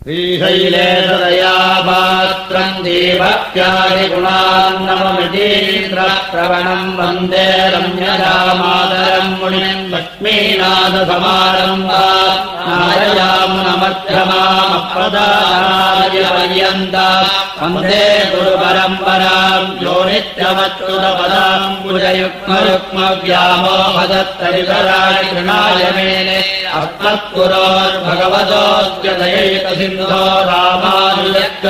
श्रीशैले सदया पात्रम् दीभक्त्यादिगुणान्नममितीन्द्रप्रवणम् वन्दे रम्यजामातरम् मुनिम् लक्ष्मीनाथसमारम्भाम् नारयामुनमध्यमामप्रदानार्यपर्यन्ताम् वन्दे गुरुपरम्पराम् यो नित्यमच्युतपदाम् कुजयुग्मयुग्मव्यामोहदत्तरितराणि कृणाय मेने अस्मत्पुरोर्भगवतोऽस्य दयैकसिन्धो रामानुजस्य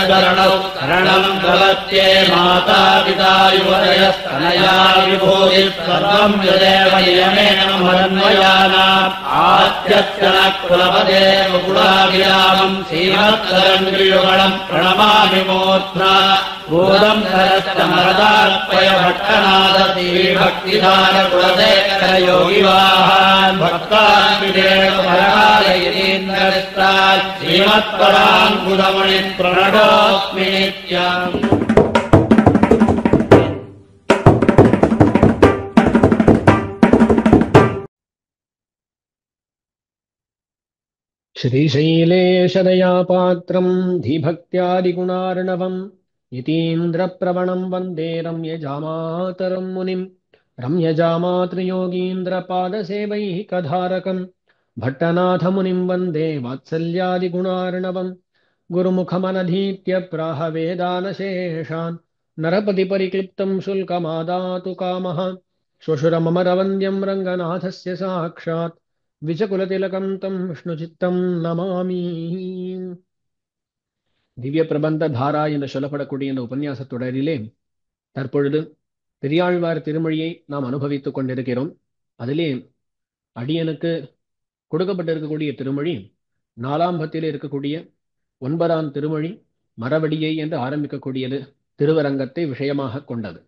शरणम् प्रपद्ये माता पिता युवतयस्तनया विभूतिः सर्वम् यदेव नियमेन मदन्वयानाम् आद्यस्य नः कुलपते मुकुलाभिरामम् श्रीमत्तरङ्गियुगलम् प्रणमामि मूर्ध्ना भूतम् सरस्तमरदार्पय भट्टनाथ श्रीभक्तिधारकुलशेखरयोगिवाहान् भक्तान्विदेवपरायतीन्द्रस्तात् श्रीमत्पराङ्कुलमुनिम् प्रणतोऽस्मि नित्यम्। श्रीशैलेशदयापात्रम् धीभक्त्यादिगुणार्णवम् यतीन्द्रप्रवणम् वन्दे रम्यजामातरम् मुनिम् रम्यजामातृयोगीन्द्रपादसेवैकधारकम् भट्टनाथमुनिम् वन्दे वात्सल्यादिगुणार्णवम् गुरुमुखमनधीत्य प्राह वेदानशेषान् नरपतिपरिक्लिप्तम् शुल्कमादातु कामः श्वशुरममरवन्द्यम् रङ्गनाथस्य साक्षात् विचकुलतिलकं तं விஷ்ணுசித்தம் நமாமி. திவ்ய பிரபந்த தாரா என்று சொல்லப்படக்கூடிய இந்த உபன்யாச தொடரிலே தற்பொழுது பெரியாழ்வார் திருமொழியை நாம் அனுபவித்துக் கொண்டிருக்கிறோம். அதிலே அடியனுக்கு கொடுக்கப்பட்டிருக்கக்கூடிய திருமொழி 4ஆம் பத்திலே இருக்கக்கூடிய 9ஆம் திருமொழி மரவடியை என்று ஆரம்பிக்கக்கூடியது, திருவரங்கத்தை விஷயமாக கொண்டது.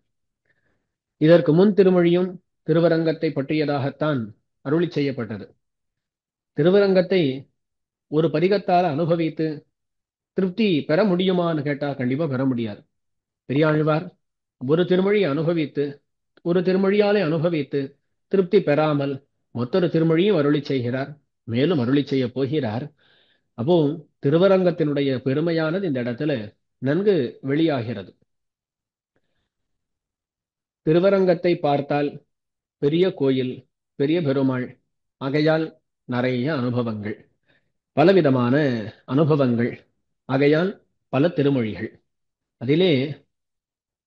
இதற்கு முன் திருமொழியும் திருவரங்கத்தை பற்றியதாகத்தான் அருளி செய்யப்பட்டது. திருவரங்கத்தை ஒரு பதிகத்தால் அனுபவித்து திருப்தி பெற முடியுமான்னு கேட்டா கண்டிப்பா பெற முடியாது. பெரியாழ்வார் ஒரு திருமொழியை அனுபவித்து ஒரு திருமொழியாலே அனுபவித்து திருப்தி பெறாமல் மற்றொரு திருமொழியும் அருளி செய்கிறார், மேலும் அருளி செய்ய போகிறார். அப்போ திருவரங்கத்தினுடைய பெருமையானது இந்த இடத்துல நன்கு வெளியாகிறது. திருவரங்கத்தை பார்த்தால் பெரிய கோயில், பெரிய பெருமாள், ஆகையால் நிறைய அனுபவங்கள், பலவிதமான அனுபவங்கள், ஆகையால் பல திருமொழிகள். அதிலே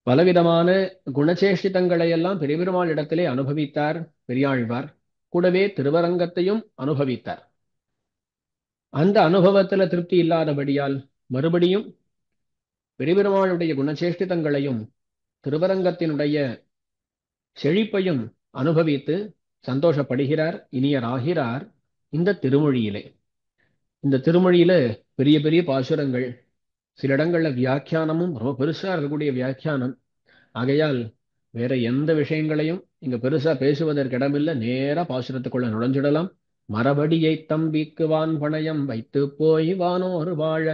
பலவிதமான குணச்சேஷ்டிதங்களை எல்லாம் பெரிய பெருமாள் இடத்திலே அனுபவித்தார் பெரியாழ்வார். கூடவே திருவரங்கத்தையும் அனுபவித்தார். அந்த அனுபவத்துல திருப்தி இல்லாதபடியால் மறுபடியும் பெரிய பெருமாளுடைய குணச்சேஷ்டிதங்களையும் திருவரங்கத்தினுடைய செழிப்பையும் அனுபவித்து சந்தோஷப்படுகிறார், இனியராகிறார். இந்த திருமொழியிலே இந்த திருமொழியில பெரிய பெரிய பாசுரங்கள், சில இடங்கள்ல வியாக்கியானமும் ரொம்ப பெருசா இருக்கக்கூடிய வியாக்கியானம். ஆகையால் வேற எந்த விஷயங்களையும் இங்க பெருசா பேசுவதற்கு இடமில்லை, நேரா பாசுரத்துக்குள்ள நுழைஞ்சிடலாம். மரபடியை தம்பிக்கு வான் பணயம் வைத்து போய் வானோர் வாழ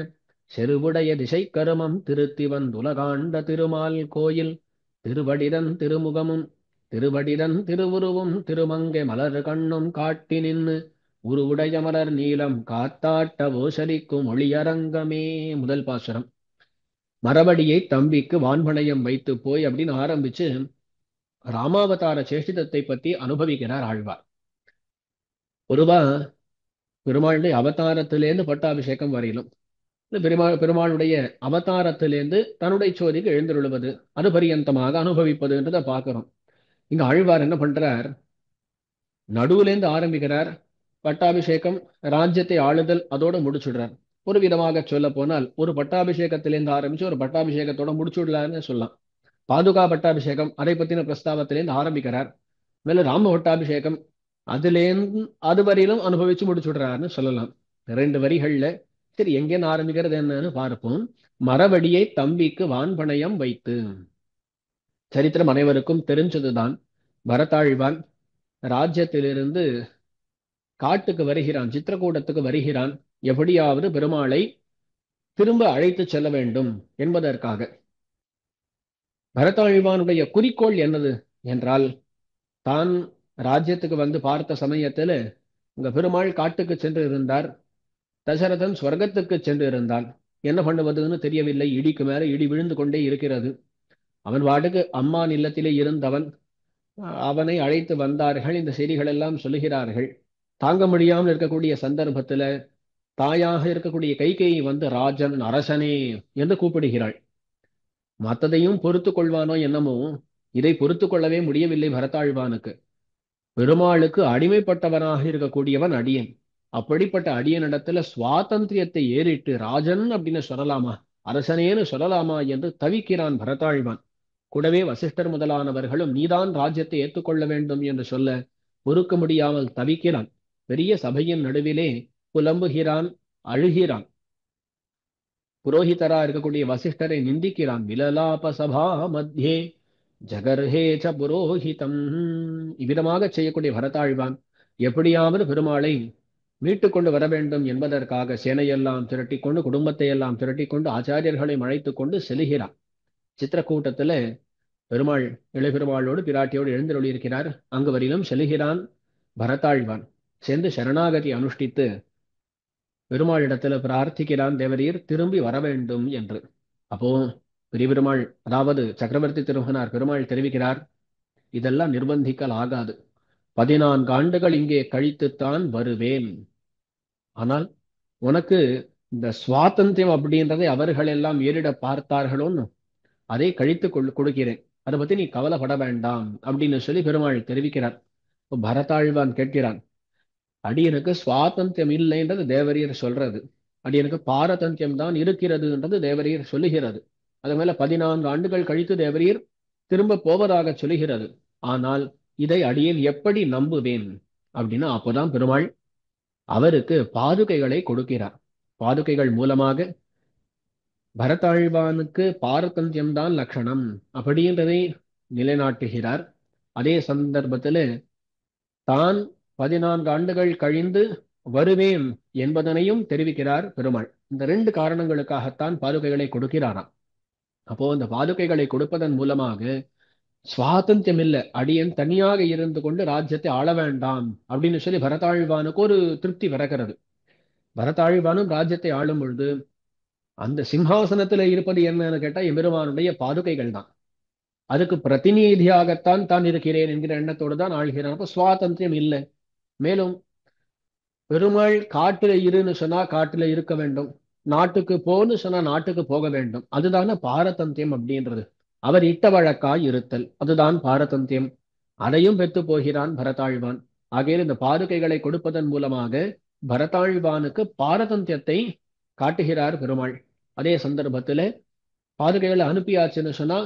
செருவுடைய திசை கருமம் திருத்தி வந்துலகாண்ட திருமால் கோயில் திருவடிதன் திருமுகமும் திருவடிதன் திருவுருவும் திருமங்கை மலர் கண்ணும் காட்டி நின்று உருவுடைய மலர் நீலம் காத்தாட்ட ஓசரிக்கும் ஒளியரங்கமே. முதல் பாசுரம் மரபடியை தம்பிக்கு வான்பணயம் வைத்து போய் அப்படின்னு ஆரம்பிச்சு ராமாவதார சேஷ்டிதத்தை பத்தி அனுபவிக்கிறார் ஆழ்வார். பொதுவா பெருமாளுடைய அவதாரத்திலேருந்து பட்டாபிஷேகம் வரையிலும் பெருமாளுடைய அவதாரத்திலேருந்து தன்னுடைய சோதிக்கு எழுந்துள்ளது அது பரியந்தமாக அனுபவிப்பது என்றதை பார்க்கிறோம். இங்க ஆழ்வார் என்ன பண்றார், நடுவுலேருந்து ஆரம்பிக்கிறார். பட்டாபிஷேகம், ராஜ்யத்தை ஆளுதல், அதோட முடிச்சுடுறார். ஒரு விதமாக சொல்ல போனால் ஒரு பட்டாபிஷேகத்திலேருந்து ஆரம்பிச்சு ஒரு பட்டாபிஷேகத்தோட முடிச்சுடலான்னு சொல்லலாம். பாதுகா பட்டாபிஷேகம் அதை பத்தின பிரஸ்தாபத்திலேருந்து ஆரம்பிக்கிறார். மேல ராம பட்டாபிஷேகம் அதுலேருந்து அது வரையிலும் அனுபவிச்சு முடிச்சுடுறாருன்னு சொல்லலாம். 2 வரிகள்ல சரி எங்கேன்னு ஆரம்பிக்கிறது என்னன்னு பார்ப்போம். மரவடியை தம்பிக்கு வான்பணயம் வைத்து. சரித்திரம் அனைவருக்கும் தெரிஞ்சதுதான். பரதாழ்வான் ராஜ்யத்திலிருந்து காட்டுக்கு வருகிறான், சித்திரக்கூடத்துக்கு வருகிறான். எப்படியாவது பெருமாளை திரும்ப அழைத்து செல்ல வேண்டும் என்பதற்காக. பரதாழ்வானுடைய குறிக்கோள் என்னது என்றால், தான் ராஜ்யத்துக்கு வந்து பார்த்த சமயத்துல உங்க பெருமாள் காட்டுக்கு சென்று இருந்தார். தசரதன் சொர்க்கத்துக்கு சென்று இருந்தான். என்ன பண்ணுவதுன்னு தெரியவில்லை. இடிக்கு மேல இடி விழுந்து கொண்டே இருக்கிறது. அவன் வாட்டுக்கு அம்மான் இல்லத்திலே இருந்தவன். அவனை அழைத்து வந்தார்கள். இந்த செய்திகள் எல்லாம் சொல்லுகிறார்கள். தாங்க முடியாமல் இருக்கக்கூடிய சந்தர்ப்பத்துல தாயாக இருக்கக்கூடிய கைகேயி வந்து ராஜன் அரசனே என்று கூப்பிடுகிறாள். மற்றதையும் பொறுத்து கொள்வானோ என்னமோ, இதை பொறுத்து கொள்ளவே முடியவில்லை பரதாழ்வானுக்கு. பெருமாளுக்கு அடிமைப்பட்டவனாக இருக்கக்கூடியவன் அடியன். அப்படிப்பட்ட அடியனிடத்துல சுவாதந்திரியத்தை ஏறிட்டு ராஜன் அப்படின்னு சொல்லலாமா, அரசனேன்னு சொல்லலாமா என்று தவிக்கிறான் பரதாழ்வான். கூடவே வசிஷ்டர் முதலானவர்களும் நீதான் ராஜ்யத்தை ஏற்றுக்கொள்ள வேண்டும் என்று சொல்ல பொறுக்க முடியாமல் தவிக்கிறான். பெரிய சபையின் நடுவிலே புலம்புகிறான், அழுகிறான். புரோஹிதரா இருக்கக்கூடிய வசிஷ்டரை நிந்திக்கிறான். விலலாப சபா மத்தியே ஜகர்ஹேச்ச புரோஹிதம். இவ்விதமாக செய்யக்கூடிய பரதாழ்வான் எப்படியாவது பெருமாளை மீட்டுக் கொண்டு வர வேண்டும் என்பதற்காக சேனையெல்லாம் திரட்டி கொண்டு, குடும்பத்தை எல்லாம் திரட்டி கொண்டு, ஆச்சாரியர்களை அழைத்துக் கொண்டு செல்கிறான். சித்திரக்கூட்டத்துல பெருமாள் இளைபெருமாளோடு பிராட்டியோடு எழுந்தருளி இருக்கிறார். அங்கு வரையிலும் செல்கிறான் பரதாழ்வான். சென்று சரணாகதி அனுஷ்டித்து பெருமாளிடத்துல பிரார்த்திக்கிறான், தேவரீர் திரும்பி வர வேண்டும் என்று. அப்போ பெரிய பெருமாள், அதாவது சக்கரவர்த்தி திருமகனார் பெருமாள் தெரிவிக்கிறார், இதெல்லாம் நிர்பந்திக்கல் ஆகாது. 14 ஆண்டுகள் இங்கே கழித்துத்தான் வருவேன். ஆனால் உனக்கு இந்த சுவாதந்திரம் அப்படின்றதை அவர்கள் எல்லாம் ஏறிட பார்த்தார்களோன்னு அதை கழித்து கொடுக்கிறேன். அதை பத்தி நீ கவலைப்பட வேண்டாம் அப்படின்னு சொல்லி பெருமாள் தெரிவிக்கிறார். பரதாழ்வான் கேட்கிறான், அடியனுக்கு சுவாதந்திரம் இல்லைன்றது தேவரீர் சொல்றது, அடியனுக்கு பாரதந்தியம் தான் இருக்கிறதுன்றது தேவரீர் சொல்லுகிறது. அது மேல 14 ஆண்டுகள் கழித்து தேவரீர் திரும்ப போவதாக சொல்லுகிறது. ஆனால் இதை அடியேன் எப்படி நம்புவேன் அப்படின்னா, அப்போதான் பெருமாள் அவருக்கு பாதுகைகளை கொடுக்கிறார். பாதுகைகள் மூலமாக பரதாழ்வானுக்கு பாரதந்தியம் தான் லட்சணம் அப்படின்றதை நிலைநாட்டுகிறார். அதே சந்தர்ப்பத்தில் தான் 14 ஆண்டுகள் கழிந்து வருவேன் என்பதனையும் தெரிவிக்கிறார் பெருமாள். இந்த 2 காரணங்களுக்காகத்தான் பாதுகைகளை கொடுக்கிறாராம். அப்போ இந்த பாதுகைகளை கொடுப்பதன் மூலமாக சுவாதந்தியம் இல்ல, அடியன் தனியாக இருந்து கொண்டு ராஜ்யத்தை ஆள வேண்டாம் அப்படின்னு சொல்லி பரதாழ்வானுக்கு ஒரு திருப்தி பிறக்கிறது. பரதாழ்வானும் ராஜ்யத்தை ஆளும் பொழுது அந்த சிம்ஹாசனத்துல இருப்பது என்னன்னு கேட்டா எம்பெருமானுடைய பாதுகைகள் தான். அதுக்கு பிரதிநிதியாகத்தான் தான் இருக்கிறேன் என்கிற எண்ணத்தோடு தான் ஆள்கிறான். அப்ப சுவாதந்திரம் இல்லை. மேலும் பெருமாள் காட்டுல இருன்னு சொன்னா காட்டுல இருக்க வேண்டும், நாட்டுக்கு போன்னு சொன்னா நாட்டுக்கு போக வேண்டும். அதுதானே பாரதந்தியம் அப்படின்றது. அவர் இட்ட வழக்காய் இருத்தல், அதுதான் பாரதந்தியம். அதையும் பெற்று போகிறான் பரதாழ்வான். ஆகையில் இந்த பாதுகைகளை கொடுப்பதன் மூலமாக பரதாழ்வானுக்கு பாரதந்தியத்தை காட்டுகிறார் பெருமாள். அதே சந்தர்ப்பத்துல பாதுகைகளை அனுப்பியாச்சுன்னு சொன்னா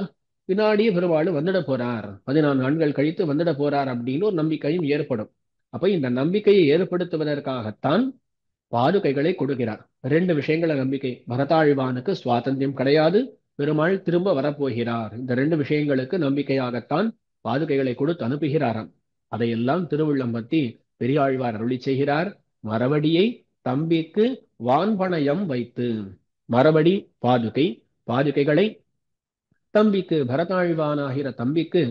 பின்னாடியே பெருமாள் வந்துட போறார், 14 ஆண்டுகள் கழித்து வந்துட போறார் அப்படின்னு ஒரு நம்பிக்கையும் ஏற்படும். அப்ப இந்த நம்பிக்கையை ஏற்படுத்துவதற்காகத்தான் பாதுகைகளை கொடுக்கிறார். 2 விஷயங்கள நம்பிக்கை. பரதாழ்வானுக்கு சுவாதந்தியம் கிடையாது, பெருமாள் திரும்ப வரப்போகிறார். இந்த 2 விஷயங்களுக்கு நம்பிக்கையாகத்தான் பாதுகைகளை கொடுத்து அனுப்புகிறாராம். அதையெல்லாம் திருவுள்ளம் பத்தி பெரியாழ்வார் அருளி செய்கிறார். மறுபடியை தம்பிக்கு வான்பணயம் வைத்து, மறுபடி பாதுகை, பாதுகைகளை தம்பிக்கு, பரதாழ்வானாகிற தம்பிக்கு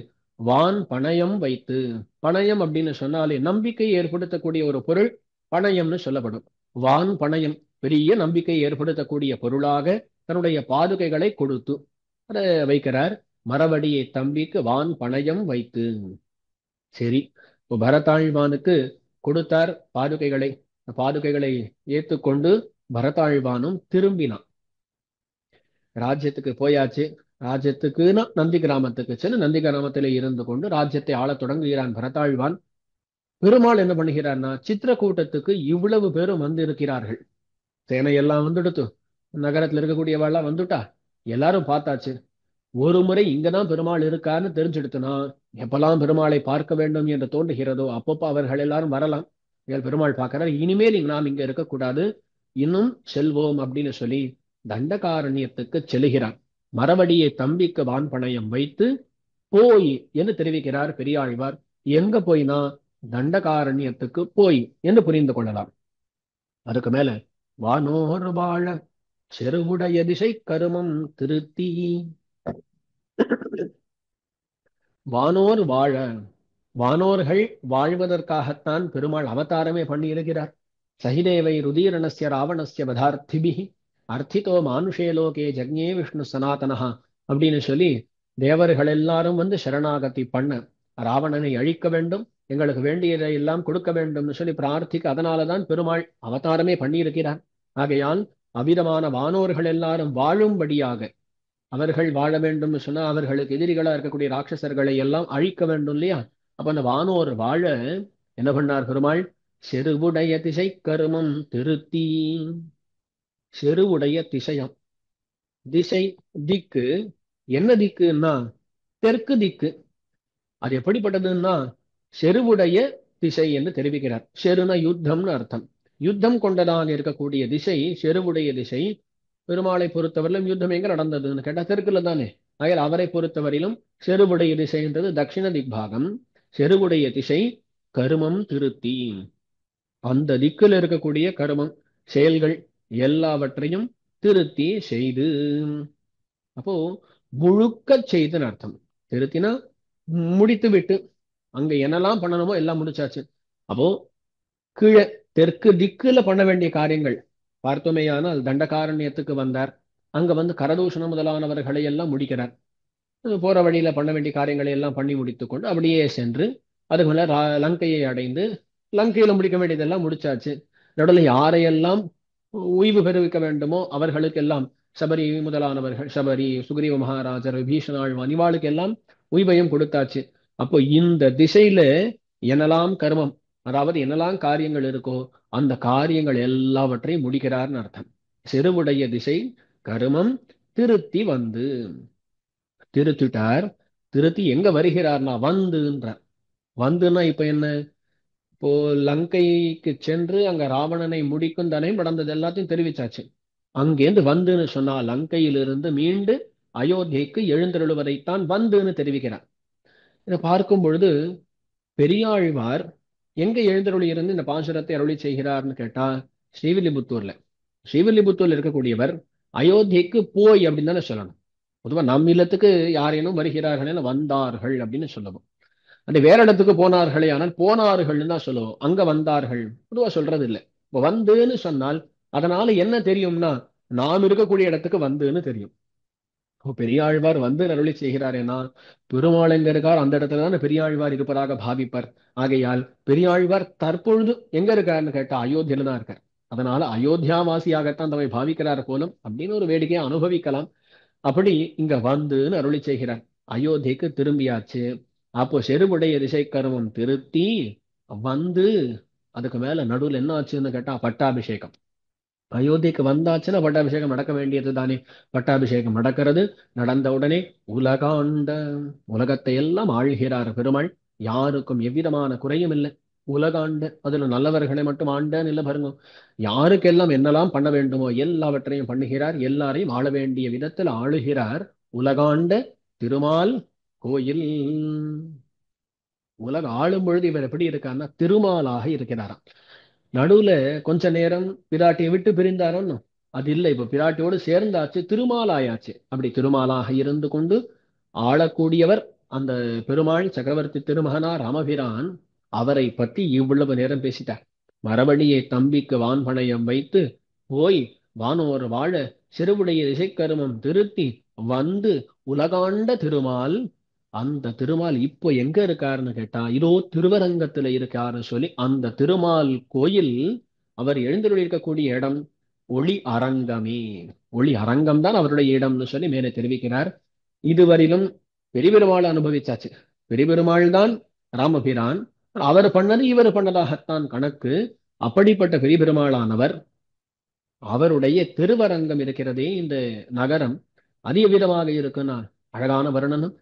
வான் பணயம் வைத்து. பணயம் அப்படின்னு சொன்னாலே நம்பிக்கை ஏற்படுத்தக்கூடிய ஒரு பொருள் பணயம்னு சொல்லப்படும். வான் பணயம் பெரிய நம்பிக்கை ஏற்படுத்தக்கூடிய பொருளாக தன்னுடைய பாதுகைகளை கொடுத்து அதை வைக்கிறார். மறுபடியை தம்பிக்கு வான் பணயம் வைத்து. சரி, இப்போ பரதாழ்வானுக்கு கொடுத்தார் பாதுகைகளை. பாதுகைகளை ஏற்றுக்கொண்டு பரதாழ்வானும் திரும்பினான். ராஜ்யத்துக்கு போயாச்சு. ராஜ்யத்துக்குன்னா நந்தி கிராமத்துக்கு சென்று நந்தி கிராமத்திலே இருந்து கொண்டு ராஜ்யத்தை ஆளத் தொடங்குகிறான் பரதாழ்வான். பெருமாள் என்ன பண்ணுகிறார்னா, சித்திரக்கூட்டத்துக்கு இவ்வளவு பேரும் வந்து இருக்கிறார்கள். சேனையெல்லாம் வந்துடுத்து, நகரத்துல இருக்கக்கூடியவாள்லாம் வந்துட்டா, எல்லாரும் பார்த்தாச்சு. ஒரு முறை இங்கதான் பெருமாள் இருக்காருன்னு தெரிஞ்செடுத்தனா, எப்பெல்லாம் பெருமாளை பார்க்க வேண்டும் என்று தோன்றுகிறதோ அப்பப்போ அவர்கள் எல்லாரும் வரலாம். பெருமாள் பார்க்கிறார், இனிமேல் நாம் இங்க இருக்கக்கூடாது, இன்னும் செல்வோம் அப்படின்னு சொல்லி தண்டகாரண்யத்துக்கு செல்கிறான். மறுபடியை தம்பிக்கு வான் பணயம் வைத்து போய் என்று தெரிவிக்கிறார் பெரியாழ்வார். எங்க போய்னா தண்டகாரண்யத்துக்கு போய் என்று புரிந்து கொள்ளலாம். அதுக்கு மேல வானோர் வாழ செருவுடைய திசை கருமம் திருத்தி. வானோர் வாழ, வானோர்கள் வாழ்வதற்காகத்தான் பெருமாள் அவதாரமே பண்ணி இருக்கிறார். சகிதேவை ருதீரணஸ்ய ராவணஸ்ய வதார்த்திபிஹி அர்த்திதோ மானுஷே லோகே ஜக்ஞே விஷ்ணு சனாதனஹா அப்படின்னு சொல்லி தேவர்கள் எல்லாரும் வந்து சரணாகதி பண்ண ராவணனை அழிக்க வேண்டும், எங்களுக்கு வேண்டியதை எல்லாம் கொடுக்க வேண்டும்னு சொல்லி பிரார்த்திக்க, அதனாலதான் பெருமாள் அவதாரமே பண்ணியிருக்கிறார். ஆகையால் அவ்விதமான வானோர்கள் எல்லாரும் வாழும்படியாக அவர்கள் வாழ வேண்டும்னு சொன்னா அவர்களுக்கு எதிரிகளா இருக்கக்கூடிய ராட்சசர்களை எல்லாம் அழிக்க வேண்டும் இல்லையா? அப்ப அந்த வானோர் வாழ என்ன பண்ணார் பெருமாள்? செருவுடைய திசை கருமம் திருத்தி. செருவுடைய திசையம், திசை திக்கு. என்ன திக்குன்னா தெற்கு திக்கு. அது எப்படிப்பட்டதுன்னா செருவுடைய திசை என்று தெரிவிக்கிறார். செருன யுத்தம்னு அர்த்தம். யுத்தம் கொண்டதான் இருக்கக்கூடிய திசை செருவுடைய திசை. பெருமாளை பொறுத்தவரையிலும் யுத்தம் எங்க நடந்ததுன்னு கேட்டா தெற்குல தானே. ஆகையால் அவரை பொறுத்தவரையிலும் செருவுடைய திசைன்றது தட்சிண திக்பாகம். செருவுடைய திசை கருமம் திருத்தி, அந்த திக்கில் இருக்கக்கூடிய கருமம் செயல்கள் எல்லாவற்றையும் திருத்தி செய்து. அப்போ முழுக்க செய்துன்னு அர்த்தம். திருத்தினா முடித்து விட்டு, அங்க என்னெல்லாம் பண்ணணுமோ எல்லாம் முடிச்சாச்சு. அப்போ கீழே தெற்கு திக்குல பண்ண வேண்டிய காரியங்கள் பார்த்தோமேயானால் தண்டகாரண்யத்துக்கு வந்தார். அங்க வந்து கரதூஷணம் முதலானவர்களை எல்லாம் முடிக்கிறார். போற வழியில பண்ண வேண்டிய காரியங்களை எல்லாம் பண்ணி முடித்துக் கொண்டு அப்படியே சென்று அதுக்கு மேல லங்கையை அடைந்து லங்கையில முடிக்க வேண்டியதெல்லாம் முடிச்சாச்சு. நடுவில் யாரையெல்லாம் ஓய்வு பெறுவிக்க வேண்டுமோ அவர்களுக்கெல்லாம் சபரி முதலானவர்கள், சபரி, சுக்ரீவ மகாராஜர், விபீஷணாழ்வான் இவாளுக்கு எல்லாம் ஓய்வையும் கொடுத்தாச்சு. அப்போ இந்த திசையில என்னெல்லாம் கர்மம், அதாவது என்னெல்லாம் காரியங்கள் இருக்கோ அந்த காரியங்கள் எல்லாவற்றையும் முடிக்கிறார்னு அர்த்தம். செருவுடைய திசை கருமம் திருத்தி வந்து, திருத்திட்டார். திருத்தி எங்க வருகிறார்னா வந்துன்றார். வந்துன்னா இப்ப என்ன? இப்போ லங்கைக்கு சென்று அங்க ராவணனை முடிக்கும் தானே நடந்தது எல்லாத்தையும் தெரிவிச்சாச்சு. அங்கேருந்து வந்துன்னு சொன்னா லங்கையிலிருந்து மீண்டு அயோத்தியைக்கு எழுந்தருளுவதைத்தான் வந்துன்னு தெரிவிக்கிறார். இதை பார்க்கும் பொழுது பெரியாழ்வார் எங்க எழுந்தருளி இருந்து இந்த பாசுரத்தை அருளி செய்கிறார்னு கேட்டா ஸ்ரீவில்லிபுத்தூர்ல. ஸ்ரீவில்லிபுத்தூர்ல இருக்கக்கூடியவர் அயோத்தியைக்கு போய் அப்படின்னு தானே சொல்லணும். பொதுவா நம் இல்லத்துக்கு யாரேனும் வருகிறார்கள் வந்தார்கள் அப்படின்னு சொல்லுவோம். அது வேற இடத்துக்கு போனார்களே ஆனால் போனார்கள்னு தான் சொல்லுவோம். அங்க வந்தார்கள் பொதுவா சொல்றது இல்லை. இப்போ வந்துன்னு சொன்னால் அதனால என்ன தெரியும்னா நாம் இருக்கக்கூடிய இடத்துக்கு வந்துன்னு தெரியும். பெரியாழ்வார் வந்து அருளி செய்கிறாரேனா பெருமாள் எங்க இருக்கார் அந்த இடத்துல தான் பெரியாழ்வார் இருப்பதாக பாவிப்பார். ஆகையால் பெரியாழ்வார் தற்பொழுது எங்க இருக்காருன்னு கேட்டா அயோத்தியில தான் இருக்கார். அதனால அயோத்தியாவாசியாகத்தான் தம்மை பாவிக்கிறார் போலும் அப்படின்னு ஒரு வேடிக்கையை அனுபவிக்கலாம். அப்படி இங்க வந்துன்னு அருளி செய்கிறார். அயோத்திக்கு திரும்பியாச்சு. அப்போ செருவுடைய திசை கருமம் திருத்தி வந்து அதுக்கு மேல நடுவில் என்ன ஆச்சுன்னு கேட்டா பட்டாபிஷேகம். அயோத்திக்கு வந்தாச்சுன்னா பட்டாபிஷேகம் நடக்க வேண்டியது தானே. பட்டாபிஷேகம் நடக்கிறது. நடந்த உடனே உலகாண்ட, உலகத்தை எல்லாம் ஆழ்கிறார் பெருமாள். யாருக்கும் எவ்விதமான குறையும் இல்லை. உலகாண்ட, அதுல நல்லவர்களை மட்டும் ஆண்டன்னு இல்லை பாருங்க. யாருக்கெல்லாம் என்னெல்லாம் பண்ண வேண்டுமோ எல்லாவற்றையும் பண்ணுகிறார். எல்லாரையும் ஆள வேண்டிய விதத்தில் ஆளுகிறார். உலகாண்ட திருமால் கோயில். உலக ஆளும் பொழுது இவர் எப்படி இருக்காருன்னா திருமாலாக இருக்கிறாராம். நடுவுல கொஞ்ச நேரம் பிராட்டியை விட்டு பிரிந்தாரோன்னு அது இல்லை. இப்ப பிராட்டியோடு சேர்ந்தாச்சு, திருமாலாயாச்சு. அப்படி திருமாலாக இருந்து கொண்டு ஆளக்கூடியவர் அந்த பெருமாள் சக்கரவர்த்தி திருமகனா ராமபிரான். அவரை பற்றி இவ்வளவு நேரம் பேசிட்டார். மறுபடியே தம்பிக்கு வான்பணையம் வைத்து போய் வானோர் வாழ சிறுவுடைய திசைக்கருமம் திருத்தி வந்து உலகாண்ட திருமால். அந்த திருமால் இப்போ எங்க இருக்காருன்னு கேட்டா இதோ திருவரங்கத்துல இருக்காருன்னு சொல்லி அந்த திருமால் கோயில் அவர் எழுந்தருளி இருக்கக்கூடிய இடம் ஒளி அரங்கமே. ஒளி அரங்கம் தான் அவருடைய இடம்னு சொல்லி மேலே தெரிவிக்கிறார். இதுவரையிலும் பெரிய பெருமாள் அனுபவிச்சாச்சு. பெரிய பெருமாள் தான் ராமபிரான். அவர் பண்ணது இவர் பண்ணதாகத்தான் கணக்கு. அப்படிப்பட்ட பெரிய பெருமாளானவர் அவருடைய திருவரங்கம் இருக்கிறதே இந்த நகரம் அதிக விதமாக இருக்குன்னா அழகான வர்ணனம்.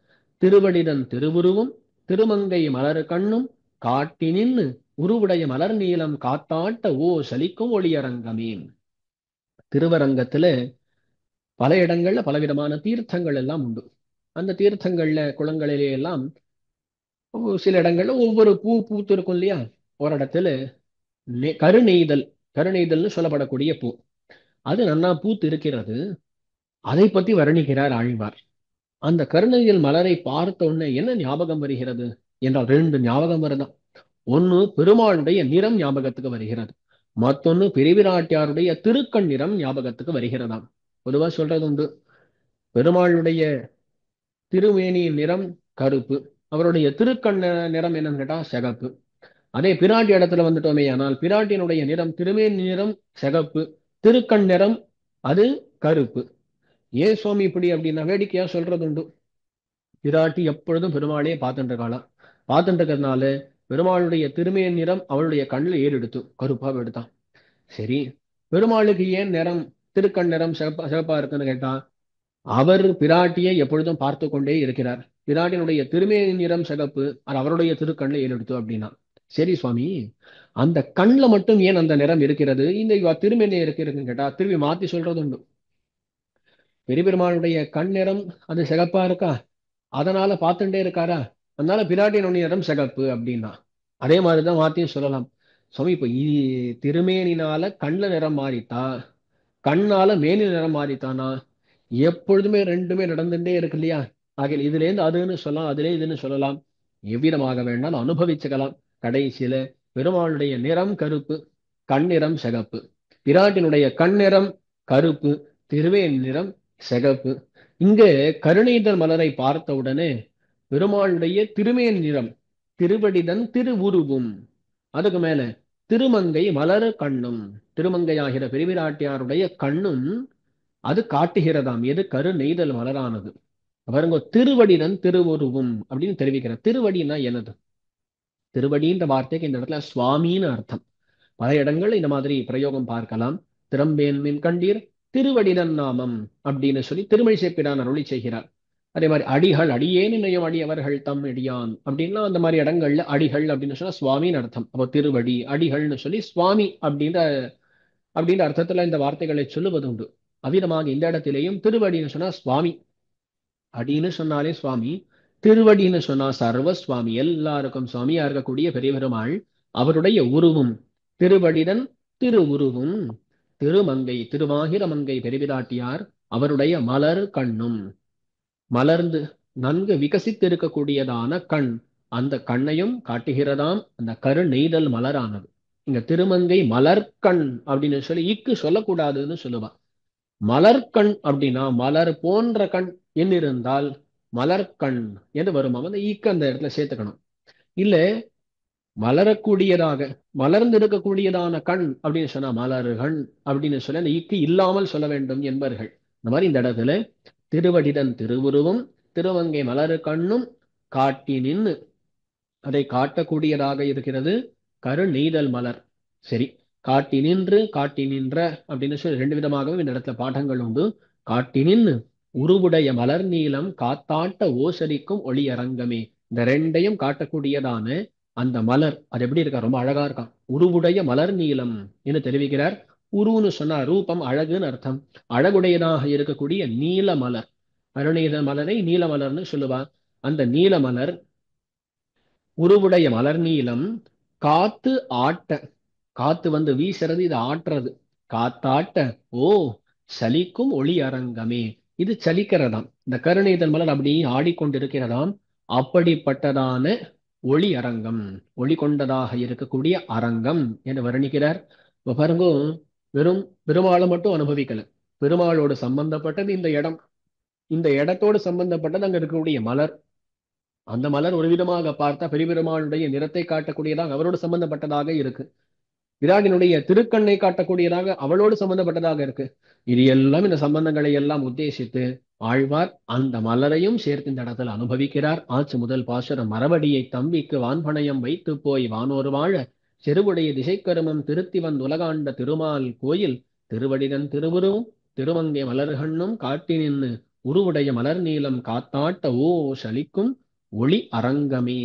திருவடிதன் திருவுருவும் திருமங்கை மலர் கண்ணும் காட்டி நின்னு உருவுடைய மலர் நீளம் காத்தாட்ட ஓ சலிக்கும் ஒளியரங்கமே. திருவரங்கத்துல பல இடங்கள்ல பலவிதமான தீர்த்தங்கள் எல்லாம் உண்டு. அந்த தீர்த்தங்கள்ல குளங்களிலே எல்லாம் சில இடங்கள்ல ஒவ்வொரு பூ பூத்து இருக்கும் இல்லையா. ஒரு இடத்துல கருநெய்தல், கருநெய்தல்னு சொல்லப்படக்கூடிய பூ அது நன்னா பூத்து இருக்கிறது. அதை பத்தி வர்ணிக்கிறார் ஆழ்வார். அந்த கருநெய்தல் மலரை பார்த்த உடனே என்ன ஞாபகம் வருகிறது என்றால் ரெண்டு ஞாபகம் வருதான். ஒன்னு பெருமாளுடைய நிறம் ஞாபகத்துக்கு வருகிறது. மத்தொன்னு பெரியபிராட்டியாருடைய திருக்கண் நிறம் ஞாபகத்துக்கு வருகிறதாம். பொதுவா சொல்றது உண்டு, பெருமாளுடைய திருமேனியின் நிறம் கருப்பு, அவருடைய திருக்கண் நிறம் என்னன்னு கேட்டா சிகப்பு. அதே பிராட்டி இடத்துல வந்துட்டோமே, ஆனால் பிராட்டியினுடைய நிறம் திருமேனி நிறம் சிகப்பு, திருக்கண் நிறம் அது கருப்பு. ஏன் சுவாமி இப்படி அப்படின்னா வேடிக்கையா சொல்றது உண்டு. பிராட்டி எப்பொழுதும் பெருமாளையே பார்த்துட்டு இருக்காளாம். பார்த்துட்டு இருக்கிறதுனால பெருமாளுடைய திருமேனி நிறம் அவளுடைய கண்ணில் ஏறெடுத்து கருப்பா எடுத்தான். சரி, பெருமாளுக்கு ஏன் நிறம் திருக்கண் நிறம் சிவப்பா இருக்குன்னு கேட்டா, அவர் பிராட்டியை எப்பொழுதும் பார்த்து கொண்டே இருக்கிறார். பிராட்டியினுடைய திருமேனி நிறம் சிகப்பு, அது அவருடைய திருக்கண்ணில் ஏறெடுத்து அப்படின்னா, சரி சுவாமி, அந்த கண்ணில் மட்டும் ஏன் அந்த நிறம் இருக்கிறது, இந்த திருமேனி இருக்கிறதுன்னு கேட்டா திரும்பி மாத்தி சொல்றது உண்டு. பெரிய பெருமாளுடைய கண் நிறம் அது சிகப்பா இருக்கா, அதனால பார்த்துட்டே இருக்காரா, அதனால பிராட்டியினுடைய நிறம் சிகப்பு அப்படின்னா. அதே மாதிரிதான் மாத்தியும் சொல்லலாம். சுவாமி, இப்ப திருமேனினால கண்ணுல நிறம் மாறித்தா, கண்ணால மேனி நிறம் மாறித்தானா, எப்பொழுதுமே ரெண்டுமே நடந்துட்டே இருக்கு இல்லையா. ஆகிய இதுல இருந்து அதுன்னு சொல்லலாம், அதுல இதுன்னு சொல்லலாம், எவ்விதமாக வேணாலும் அனுபவிச்சுக்கலாம். கடைசியில பெருமாளுடைய நிறம் கருப்பு, கண்ணிறம் சிகப்பு, பிராட்டினுடைய கண்ணிறம் கருப்பு, திருவேன் நிறம் சிகப்பு. இங்க கருணைதல் மலரை பார்த்த உடனே பெருமாளுடைய திருமேன் நிறம் திருவடிதன் திருவுருவும், அதுக்கு மேல திருமங்கை மலர் கண்ணும், திருமங்கையாகிற பெருவிராட்டியாருடைய கண்ணும் அது காட்டுகிறதாம் எது கரு நெய்தல் மலரானது. பாருங்க, திருவடிதன் திருவுருவும் அப்படின்னு தெரிவிக்கிற. திருவடினா என்னது? திருவடின்ற வார்த்தைக்கு இந்த இடத்துல சுவாமின்னு அர்த்தம். பல இடங்கள்ல இந்த மாதிரி பிரயோகம் பார்க்கலாம். திறம்பேன் மின் கண்டீர் திருவடிதன் நாமம் அப்படின்னு சொல்லி திருமழி சேப்பிரான் அருளி செய்கிறார். அதே மாதிரி அடிகள், அடியேன் நினையும் அடியவர்கள் தம் இடியான் அப்படின்னா அந்த மாதிரி இடங்கள்ல அடிகள் அப்படின்னு சொன்னா சுவாமின்னு அர்த்தம். அப்போ திருவடி அடிகள்னு சொல்லி சுவாமி அப்படின்ற அர்த்தத்துல இந்த வார்த்தைகளை சொல்லுவது உண்டு. அவ்விதமாக இந்த இடத்திலேயும் திருவடின்னு சொன்னா சுவாமி, அடின்னு சொன்னாலே சுவாமி, திருவடின்னு சொன்னா சர்வ சுவாமி, எல்லாருக்கும் சுவாமியா இருக்கக்கூடிய பெரிய பெருமாள். அவருடைய உருவும் திருவடிதன் திருவுருவும், திருமங்கை திருவாகிர மங்கை பெருவிராட்டியார் அவருடைய மலர் கண்ணும், மலர்ந்து நன்கு விகசித்திருக்கக்கூடியதான கண், அந்த கண்ணையும் காட்டுகிறதாம் அந்த கரு நெய்தல் மலரானது. இங்க திருமங்கை மலர்கண் அப்படின்னு சொல்லி இக்கு சொல்லக்கூடாதுன்னு சொல்லுவா. மலர்கண் அப்படின்னா மலர் போன்ற கண் என்றிருந்தால் மலர்கண் என்று வருமா, அந்த ஈக்கு அந்த இடத்துல சேர்த்துக்கணும். இல்ல மலரக்கூடியதாக மலர்ந்திருக்கக்கூடியதான கண் அப்படின்னு சொன்னா மலர்கள் அப்படின்னு சொல்லி அந்த ஈக்கு இல்லாமல் சொல்ல வேண்டும் என்பர்கள். இந்த மாதிரி இந்த இடத்துல திருவடிதன் திருவுருவும் திருவங்கை மலரு கண்ணும் காட்டி நின்னு, அதை காட்டக்கூடியதாக இருக்கிறது கரு நெய்தல் மலர். சரி, காட்டி நின்று காட்டி நின்ற அப்படின்னு சொல்லி ரெண்டு விதமாகவும் இந்த இடத்துல பாடங்கள் உண்டு. காட்டி நின்று உருவுடைய மலர் நீளம் காத்தாட்ட ஓசரிக்கும் ஒளி அரங்கமே, இந்த ரெண்டையும் காட்டக்கூடியதான அந்த மலர் அது எப்படி இருக்கா, ரொம்ப அழகா இருக்கான். உருவுடைய மலர் நீளம் என்று தெரிவிக்கிறார். உருன்னு சொன்னா ரூபம் அழகுன்னு அர்த்தம். அழகுடையதாக இருக்கக்கூடிய நீல மலர், அருணீத மலரை நீல மலர்னு சொல்லுவார். அந்த நீல மலர் உருவுடைய மலர் நீளம் காத்து ஆட்ட, காத்து வந்து வீசுறது, இது ஆட்டுறது, காத்தாட்ட ஓ சலிக்கும் ஒளி அரங்கமே, இது சலிக்கிறதாம். இந்த கருணைதல் மலர் அப்படி ஆடிக்கொண்டிருக்கிறதாம். அப்படிப்பட்டதான ஒளி அரங்கம், ஒளி கொண்டதாக இருக்கக்கூடிய அரங்கம் என்று வர்ணிக்கிறார். இப்ப பாருங்க, வெறும் பெருமாளை மட்டும் அனுபவிக்கல, பெருமாளோடு சம்பந்தப்பட்டது இந்த இடம், இந்த இடத்தோடு சம்பந்தப்பட்டது அங்க இருக்கக்கூடிய மலர். அந்த மலர் ஒரு விதமாக பார்த்தா பெரிய பெருமாளுடைய நிறத்தை காட்டக்கூடியதாக அவரோடு சம்பந்தப்பட்டதாக இருக்கு. விராட்டினுடைய திருக்கண்ணை காட்டக்கூடியதாக அவளோடு சம்பந்தப்பட்டதாக இருக்கு. இது எல்லாம் இந்த சம்பந்தங்களை எல்லாம் உத்தேசித்து ஆழ்வார் அந்த மலரையும் சேர்த்து இந்த இடத்துல அனுபவிக்கிறார். ஆச்சு முதல் பாசுரம், மரபடியை தம்பிக்கு வான்பணையம் வைத்து போய் வானோர் வாழ செருவுடைய திசைக்கருமம் திருத்தி உலகாண்ட திருமால் கோயில் திருவடிதன் திருவுருவும் திருமங்கை மலர்கண்ணும் காட்டி நின்னு உருவுடைய மலர் நீளம் காத்தாட்ட ஓ சலிக்கும் ஒளி அரங்கமே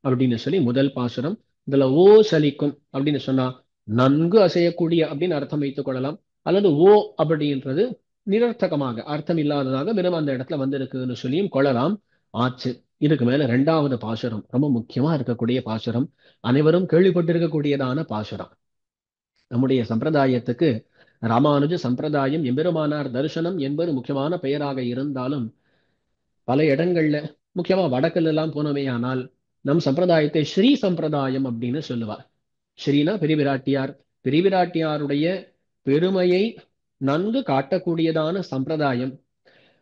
அப்படின்னு சொல்லி முதல் பாசுரம். இதுல ஓ சலிக்கும் அப்படின்னு சொன்னா நன்கு அசையக்கூடிய அப்படின்னு அர்த்தம் வைத்துக் கொள்ளலாம். அல்லது ஓ அப்படின்றது நிரர்த்தகமாக அர்த்தம் இல்லாததாக வெறும் அந்த இடத்துல வந்திருக்குன்னு சொல்லியும் கொள்ளலாம். ஆச்சு. இதுக்கு மேல இரண்டாவது பாசுரம் ரொம்ப முக்கியமா இருக்கக்கூடிய பாசுரம், அனைவரும் கேள்விப்பட்டிருக்கக்கூடியதான பாசுரம். நம்முடைய சம்பிரதாயத்துக்கு ராமானுஜ சம்பிரதாயம் எம்பெருமானார் தரிசனம் என்பது முக்கியமான பெயராக இருந்தாலும் பல இடங்கள்ல முக்கியமா வடக்குல எல்லாம் போனோமே ஆனால் நம் சம்பிரதாயத்தை ஸ்ரீ சம்பிரதாயம் அப்படின்னு சொல்லுவார். ஸ்ரீனா பெரிய விராட்டியார், பெரியபிராட்டியாருடைய பெருமையை நன்கு காட்டக்கூடியதான சம்பிரதாயம்,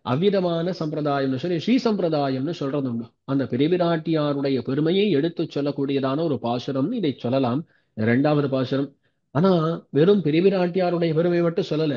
அவ்விதமான சம்பிரதாயம்னு சொல்லி ஸ்ரீ சம்பிரதாயம்னு சொல்றது உண்டு. அந்த பெரியபிராட்டியாருடைய பெருமையை எடுத்துச் சொல்லக்கூடியதான ஒரு பாசுரம்னு இதை சொல்லலாம். இரண்டாவது பாசுரம். ஆனா வெறும் பெரியபிராட்டியாருடைய பெருமை மட்டும் சொல்லல,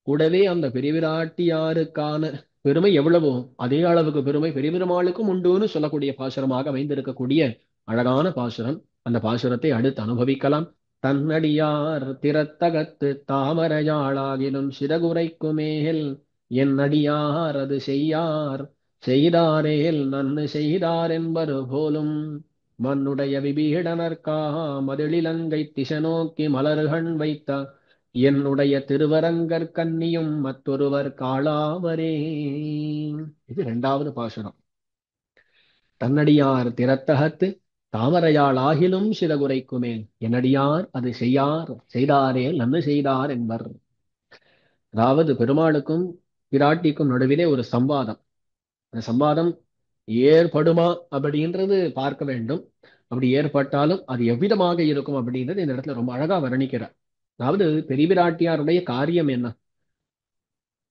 கூடவே அந்த பெரியபிராட்டியாருக்கான பெருமை எவ்வளவோ அதே அளவுக்கு பெருமை பெரிய பெருமாளுக்கும் உண்டுன்னு சொல்லக்கூடிய பாசுரமாக அமைந்திருக்கக்கூடிய அழகான பாசுரம். அந்த பாசுரத்தை அடுத்து அனுபவிக்கலாம். தன்னடியார் திறத்தகத்து தாமரையாளாகிலும் சிறகுரைக்குமேல் என் அடியார் அது செய்யார், செய்தாரேல் நன்னு செய்தார் என்பது போலும் மன்னுடைய விபீடனர்க்கா மதிழிலங்கை திசை மலர்கண் வைத்த என்னுடைய திருவரங்கர் கன்னியும் மற்றொருவர் காளாவரே. இது இரண்டாவது பாசுரம். தன்னடியார் திறத்தகத்து தாமரையாள் ஆகிலும் சிறகுரைக்குமேல் என்னடியார் அது செய்யார், செய்தாரே நன்னு செய்தார் என்பர். அதாவது பெருமாளுக்கும் பிராட்டிக்கும் நடுவிலே ஒரு சம்வாதம். அந்த சம்வாதம் ஏற்படுமா அப்படின்றது பார்க்க வேண்டும். அப்படி ஏற்பட்டாலும் அது எவ்விதமாக இருக்கும் அப்படின்றது இந்த இடத்துல ரொம்ப அழகா வர்ணிக்கிறார். அதாவது பெரிய பிராட்டியாருடைய காரியம் என்ன?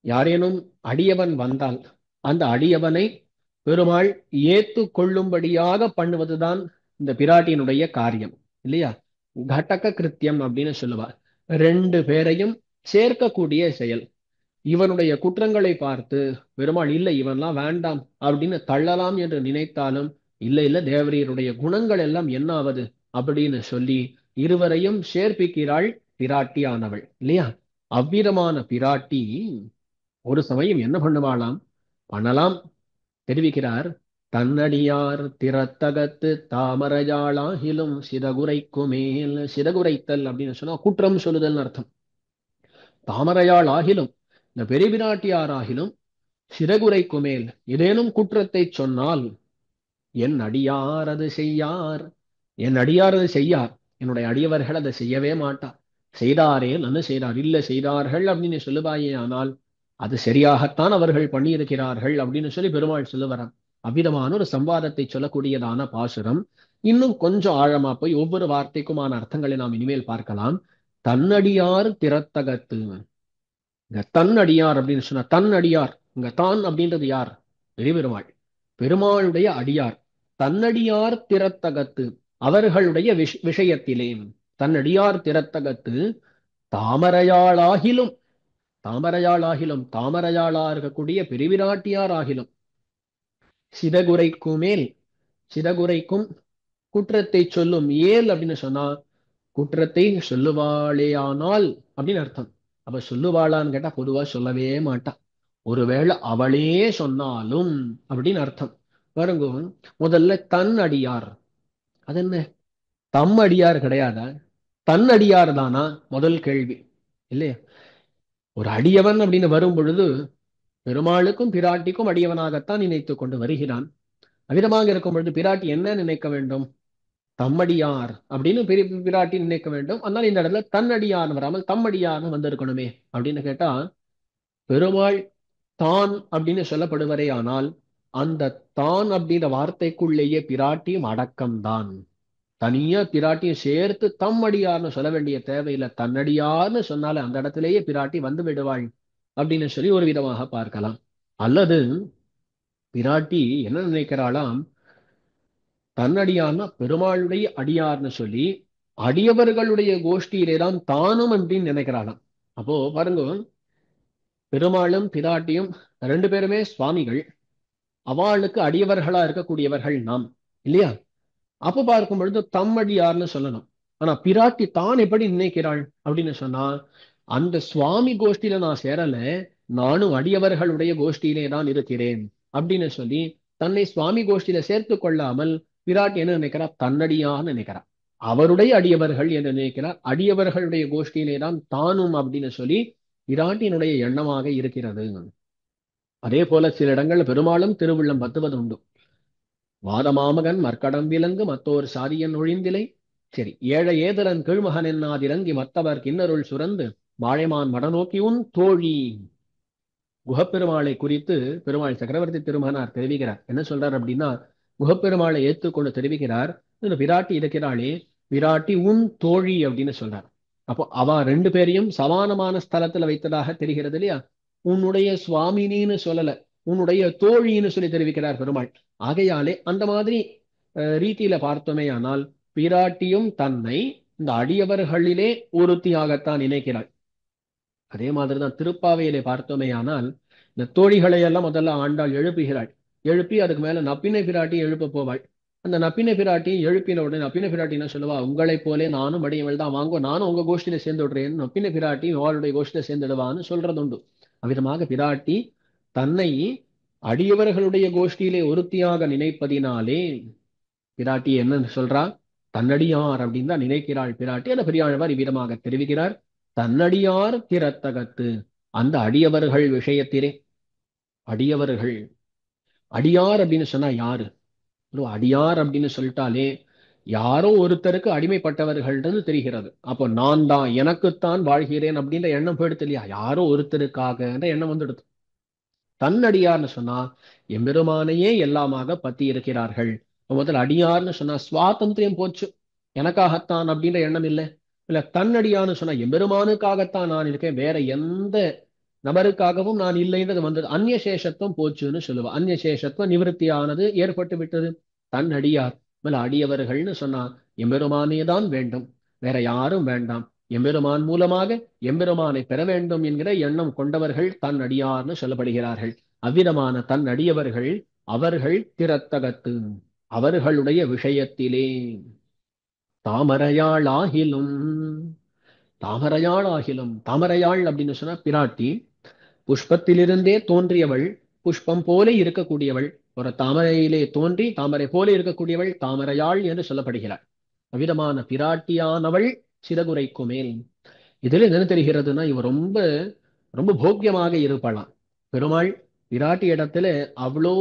யாரேனும் அடியவன் வந்தால் அந்த அடியவனை பெருமாள் ஏத்து கொள்ளும்படியாக பண்ணுவதுதான் இந்த பிராட்டியினுடைய காரியம், இல்லையா? கடக கிருத்தியம் அப்படின்னு சொல்லுவார். ரெண்டு பேரையும் சேர்க்கக்கூடிய செயல். இவனுடைய குற்றங்களை பார்த்து பெருமாள் இல்லை இவன்லாம் வேண்டாம் அப்படின்னு தள்ளலாம் என்று நினைத்தாலும் இல்ல இல்ல தேவரீருடைய குணங்கள் எல்லாம் என்ன ஆவது அப்படின்னு சொல்லி இருவரையும் சேர்ப்பிக்கிறாள் பிராட்டியானவள், இல்லையா? அவ்விதமான பிராட்டி ஒரு சமயம் என்ன பண்ணுவாளாம்? பண்ணலாம். தெரிவிக்கிறார். தன்னடியார் திறத்தகத்து தாமரையாளாகிலும் சிறகுரைக்குமேல். சிறகுரைத்தல் அப்படின்னு சொன்னா குற்றம் சொல்லுதல் அர்த்தம். தாமரையாள் ஆகிலும் இந்த பெரிய பிராட்டியார் ஆகிலும் சிறகுரைக்கு மேல் ஏதேனும் குற்றத்தை சொன்னால் என் அடியார் அது செய்யார், என் அடியார் அது செய்யார், என்னுடைய அடியவர்கள் அதை செய்யவே மாட்டார். செய்தாரே நன்னு செய்தார், இல்ல செய்தார்கள் அப்படின்னு சொல்லுவாயே, ஆனால் அது சரியாகத்தான் அவர்கள் பண்ணியிருக்கிறார்கள் அப்படின்னு சொல்லி பெருமாள் சொல்லுவாராம். அவ்விதமான ஒரு சம்வாதத்தை சொல்லக்கூடியதான பாசுரம். இன்னும் கொஞ்சம் ஆழமா போய் ஒவ்வொரு வார்த்தைக்குமான அர்த்தங்களை நாம் இனிமேல் பார்க்கலாம். தன்னடியார் திறத்தகத்து. இங்க தன் அடியார் அப்படின்னு சொன்னா தன் அடியார், இங்க தான் அப்படின்றது யார்? பெரிய பெருமாள். பெருமாளுடைய அடியார் தன்னடியார் திறத்தகத்து, அவர்களுடைய விஷயத்திலே தன்னடியார் திறத்தகத்து தாமரையாளாகிலும், தாமரையாளாகிலும் தாமரையாளா இருக்கக்கூடிய பெருவிராட்டியார் ஆகிலும் சிதகுரைக்கும் மேல், சிதகுரைக்கும் குற்றத்தை சொல்லும் ஏல் அப்படின்னு சொன்னா குற்றத்தை சொல்லுவாளேயானால் அப்படின்னு அர்த்தம். அவ சொல்லுவாளான்னு கேட்டா பொதுவா சொல்லவே மாட்டா. ஒருவேளை அவளே சொன்னாலும் அப்படின்னு அர்த்தம். பாருங்க, முதல்ல தன் அடியார், அது என்ன? தம் அடியார் கிடையாதா? தன் அடியார் தானா? முதல் கேள்வி, இல்லையா? ஒரு அடியவன் அப்படின்னு வரும் பொழுது பெருமாளுக்கும் பிராட்டிக்கும் அடியவனாகத்தான் நினைத்துக் கொண்டு வருகிறான். அவ்விதமாக இருக்கும் பொழுது பிராட்டி என்ன நினைக்க வேண்டும்? தம்மடியார் அப்படின்னு பிராட்டி நினைக்க வேண்டும். அதனால இந்த இடத்துல தன்னடியார் வராமல் தம்மடியார்னு வந்திருக்கணுமே அப்படின்னு கேட்டா, பெருமாள் தான் அப்படின்னு சொல்லப்படுவரே, ஆனால் அந்த தான் அப்படின்ற வார்த்தைக்குள்ளேயே பிராட்டியும் அடக்கம்தான். தனியா பிராட்டியும் சேர்த்து தம்மடியார்னு சொல்ல வேண்டிய தேவையில்லை. தன்னடியார்னு சொன்னால அந்த இடத்திலேயே பிராட்டி வந்து விடுவாள் அப்படின்னு சொல்லி ஒரு விதமாக பார்க்கலாம். அல்லது பிராட்டி என்ன நினைக்கிறாளாம்? தன்னடியார்னா பெருமாளுடைய அடியார்னு சொல்லி அடியவர்களுடைய கோஷ்டியிலே தான் தானும் அப்படின்னு நினைக்கிறாளாம். அப்போ பாருங்க, பெருமாளும் பிராட்டியும் ரெண்டு பேருமே சுவாமிகள், அவளுக்கு அடியவர்களா இருக்கக்கூடியவர்கள் நாம், இல்லையா? அப்ப பார்க்கும் பொழுது தம்மடியார்னு சொல்லணும். ஆனா பிராட்டி தான் எப்படி நினைக்கிறாள் அப்படின்னு சொன்னா, அந்த சுவாமி கோஷ்டியில நான் சேரல, நானும் அடியவர்களுடைய கோஷ்டியிலே தான் இருக்கிறேன் அப்படின்னு சொல்லி தன்னை சுவாமி கோஷ்டியில சேர்த்து கொள்ளாமல் பிராட்டி என்ன நினைக்கிறா? தன்னடியான்னு நினைக்கிறா. அவருடைய அடியவர்கள் என்று நினைக்கிறார். அடியவர்களுடைய கோஷ்டியிலே தான் தானும் அப்படின்னு சொல்லி பிராட்டியினுடைய எண்ணமாக இருக்கிறது. அதே போல சில இடங்கள்ல பெருமாளும் திருவுள்ளம் பத்துவது உண்டு. வாதமாமகன் மற்கடம் விலங்கு மத்தோர் சாரியன் ஒழிந்திலை, சரி ஏழை ஏதலன் கீழ்மகன் என்னாதிரங்கி மத்தவர் கிண்ணருள் சுரந்து வாழைமான் மடநோக்கி உன் தோழி. குகப்பெருமாளை குறித்து பெருமாள் சக்கரவர்த்தி திருமகனார் தெரிவிக்கிறார். என்ன சொல்றார் அப்படின்னா, குகப்பெருமாளை ஏற்றுக்கொண்டு தெரிவிக்கிறார், இந்த விராட்டி இருக்கிறாளே, விராட்டி உன் தோழி அப்படின்னு சொல்றார். அப்போ அவ ரெண்டு பேரையும் சமானமான ஸ்தலத்துல வைத்ததாக தெரிகிறது இல்லையா? உன்னுடைய சுவாமினின்னு சொல்லல, உன்னுடைய தோழின்னு சொல்லி தெரிவிக்கிறார் பெருமாள். ஆகையாலே அந்த மாதிரி ரீதியில பார்த்தோமே ஆனால் பிராட்டியும் தன்னை இந்த அடியவர்களிலே ஒருத்தியாகத்தான் நினைக்கிறாள். அதே மாதிரிதான் திருப்பாவையிலே பார்த்தோமே ஆனால் இந்த தோழிகளை எல்லாம் முதல்ல ஆண்டாள் எழுப்புகிறாள். எழுப்பி அதுக்கு மேல நப்பினை பிராட்டி எழுப்ப போவாள். அந்த நப்பினை பிராட்டி எழுப்பின உடனே நப்பினை பிராட்டி என்ன சொல்லுவா, உங்களைப் போலே நானும் அடியவள் தான், வாங்கோ நானும் உங்க கோஷ்டியில சேர்ந்து விடுறேன். நப்பினை பிராட்டி அவளுடைய கோஷ்டியில சேர்ந்துடுவான்னு சொல்றதுண்டு. அவ்விதமாக பிராட்டி தன்னை அடியவர்களுடைய கோஷ்டியிலே ஒருத்தியாக நினைப்பதினாலே பிராட்டி என்ன சொல்றா, தன்னடியார் அப்படின்னு தான் நினைக்கிறாள் பிராட்டி. அந்த பெரியாழ்வார் இவ்விதமாக தெரிவிக்கிறார். தன்னடியார் திறத்தகத்து, அந்த அடியவர்கள் விஷயத்திலே, அடியவர்கள், அடியார் அப்படின்னு சொன்னா யாரு? அடியார் அப்படின்னு சொல்லிட்டாலே யாரோ ஒருத்தருக்கு அடிமைப்பட்டவர்கள்ன்றது தெரிகிறது. அப்போ நான் தான் எனக்குத்தான் வாழ்கிறேன் அப்படின்ற எண்ணம் போயிடுது இல்லையா? யாரோ ஒருத்தருக்காக எண்ணம் வந்துடுது. தன்னடியார்னு சொன்னா எம்பெருமானையே எல்லாமாக பத்தி இருக்கிறார்கள். முதல்ல அடியார்னு சொன்னா சுவாதந்திரியம் போச்சு, எனக்காகத்தான் அப்படின்ற எண்ணம் இல்லை. இல்ல தன்னடியார்னு சொன்னா எம்பெருமானுக்காகத்தான் நான் இருக்கேன், வேற எந்த நபருக்காகவும் நான் இல்லைன்றது வந்தது. அந்நியசேஷத்துவம் போச்சுன்னு சொல்லுவா. அந்நியசேஷத்துவ நிவர்த்தியானது ஏற்பட்டு விட்டது. தன்னடியார் மேல அடியவர்கள்னு சொன்னா எம்பெருமானே தான் வேண்டும், வேற யாரும் வேண்டாம். எம்பெருமான் மூலமாக எம்பெருமானை பெற வேண்டும் என்கிற எண்ணம் கொண்டவர்கள் தன் அடியார்னு சொல்லப்படுகிறார்கள். அவ்விதமான தன் அடியவர்கள் அவர்கள் திறத்தகத்து, அவர்களுடைய விஷயத்திலே தாமரையாள் ஆகிலும், தாமரையாள் ஆகிலும், தாமரையாள் அப்படின்னு சொன்னா பிராட்டி புஷ்பத்திலிருந்தே தோன்றியவள், புஷ்பம் போல இருக்கக்கூடியவள், ஒரு தாமரையிலே தோன்றி தாமரை போல இருக்கக்கூடியவள் தாமரையாள் என்று சொல்லப்படுகிறாள். அவ்விதமான பிராட்டியானவள் சிறகுரைக்கு மேல். இதுல என்ன தெரிகிறதுனா இவ ரொம்ப ரொம்ப போக்கியமாக இருப்பலாம். பெருமாள் பிராட்டி இடத்துல அவ்வளோ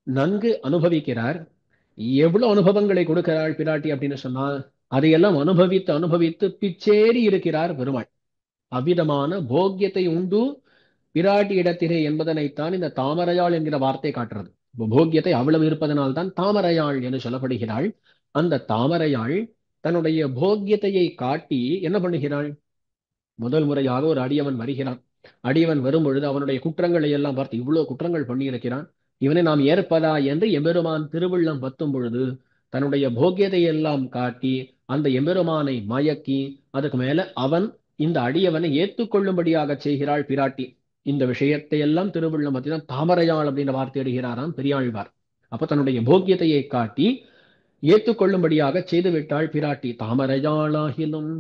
நன்கு அனுபவிக்கிறார். எவ்வளவு அனுபவங்களை கொடுக்கிறாள் பிராட்டி அப்படின்னு சொன்னா அதையெல்லாம் அனுபவித்து அனுபவித்து பிச்சேறி இருக்கிறார் பெருமாள். அவ்விதமான போக்கியத்தை உண்டு பிராட்டி இடத்திலே என்பதனைத்தான் இந்த தாமரையாள் என்கிற வார்த்தை காட்டுறது. போக்கியத்தை அவ்வளவு இருப்பதனால்தான் தாமரையாள் என்று சொல்லப்படுகிறாள். அந்த தாமரையாள் தன்னுடைய போக்கியத்தையை காட்டி என்ன பண்ணுகிறாள்? முதல் முறையாக ஒரு அடியவன் வருகிறான். அடியவன் வரும் பொழுது அவனுடைய குற்றங்களை எல்லாம் பார்த்து, இவ்வளவு குற்றங்கள் பண்ணியிருக்கிறான், இவனை நாம் ஏற்பதா என்று எம்பெருமான் திருவுள்ளம் பத்தும் பொழுது தன்னுடைய போக்கியத்தை எல்லாம் காட்டி அந்த எம்பெருமானை மயக்கி அதுக்கு மேல அவன் இந்த அடியவனை ஏற்றுக்கொள்ளும்படியாக செய்கிறாள் பிராட்டி. இந்த விஷயத்தை எல்லாம் திருவுள்ளம் பத்தி தான் தாமரையாள் அப்படின்ற வார்த்தை எடுகிறாராம் பெரியாழ்வார். அப்ப தன்னுடைய போக்கியத்தையை காட்டி ஏற்றுக்கொள்ளும்படியாக செய்து விட்டாள் பிராட்டி. தாமரையாளாகிலும்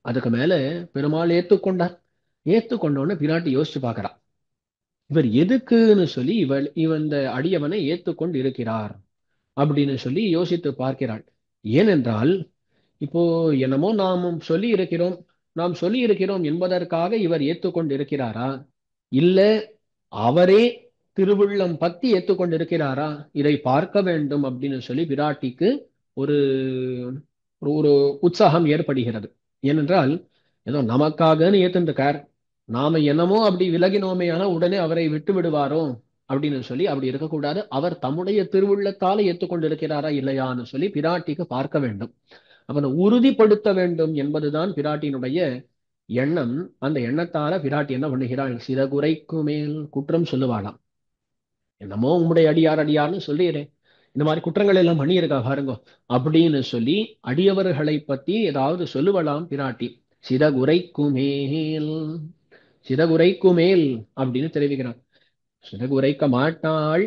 அதுக்கு மேல பெருமாள் ஏத்துக்கொண்டார். ஏத்துக்கொண்டோன்னு பிராட்டி யோசிச்சு பார்க்கிறா, இவர் எதுக்குன்னு சொல்லி இவன் இந்த அடியவனை ஏத்துக்கொண்டு இருக்கிறார் அப்படின்னு சொல்லி யோசித்து பார்க்கிறாள். ஏனென்றால் இப்போ என்னமோ நாம் சொல்லி இருக்கிறோம் என்பதற்காக இவர் ஏத்துக்கொண்டு இருக்கிறாரா, இல்ல அவரே திருவுள்ளம் பத்தி ஏத்துக்கொண்டு இருக்கிறாரா, இதை பார்க்க வேண்டும் அப்படின்னு சொல்லி பிராட்டிக்கு ஒரு ஒரு உற்சாகம் ஏற்படுகிறது. ஏனென்றால் ஏதோ நமக்காகன்னு ஏத்துருக்கார், நாம என்னமோ அப்படி விலகினோமே ஆனா உடனே அவரை விட்டு விடுவாரோ அப்படின்னு சொல்லி அப்படி இருக்கக்கூடாது. அவர் தம்முடைய திருவுள்ளத்தால ஏற்றுக்கொண்டு இருக்கிறாரா இல்லையான்னு சொல்லி பிராட்டிக்கு பார்க்க வேண்டும். அப்ப அந்த உறுதிப்படுத்த வேண்டும் என்பதுதான் பிராட்டியினுடைய எண்ணம். அந்த எண்ணத்தால பிராட்டி என்ன பண்ணுகிறாள்? சிறகுரைக்கு மேல் குற்றம் சொல்லுவாளாம். என்னமோ உம்முடைய அடியார் அடியார்னு சொல்லிடுறேன், இந்த மாதிரி குற்றங்கள் எல்லாம் பண்ணியிருக்கா பாருங்க அப்படின்னு சொல்லி அடியவர்களை பத்தி ஏதாவது சொல்லுவலாம் பிராட்டி. சிறகுரைக்கு மேல், சிறகுரைக்கு மேல் அப்படின்னு தெரிவிக்கிறான். சிறகு உரைக்க மாட்டாள்,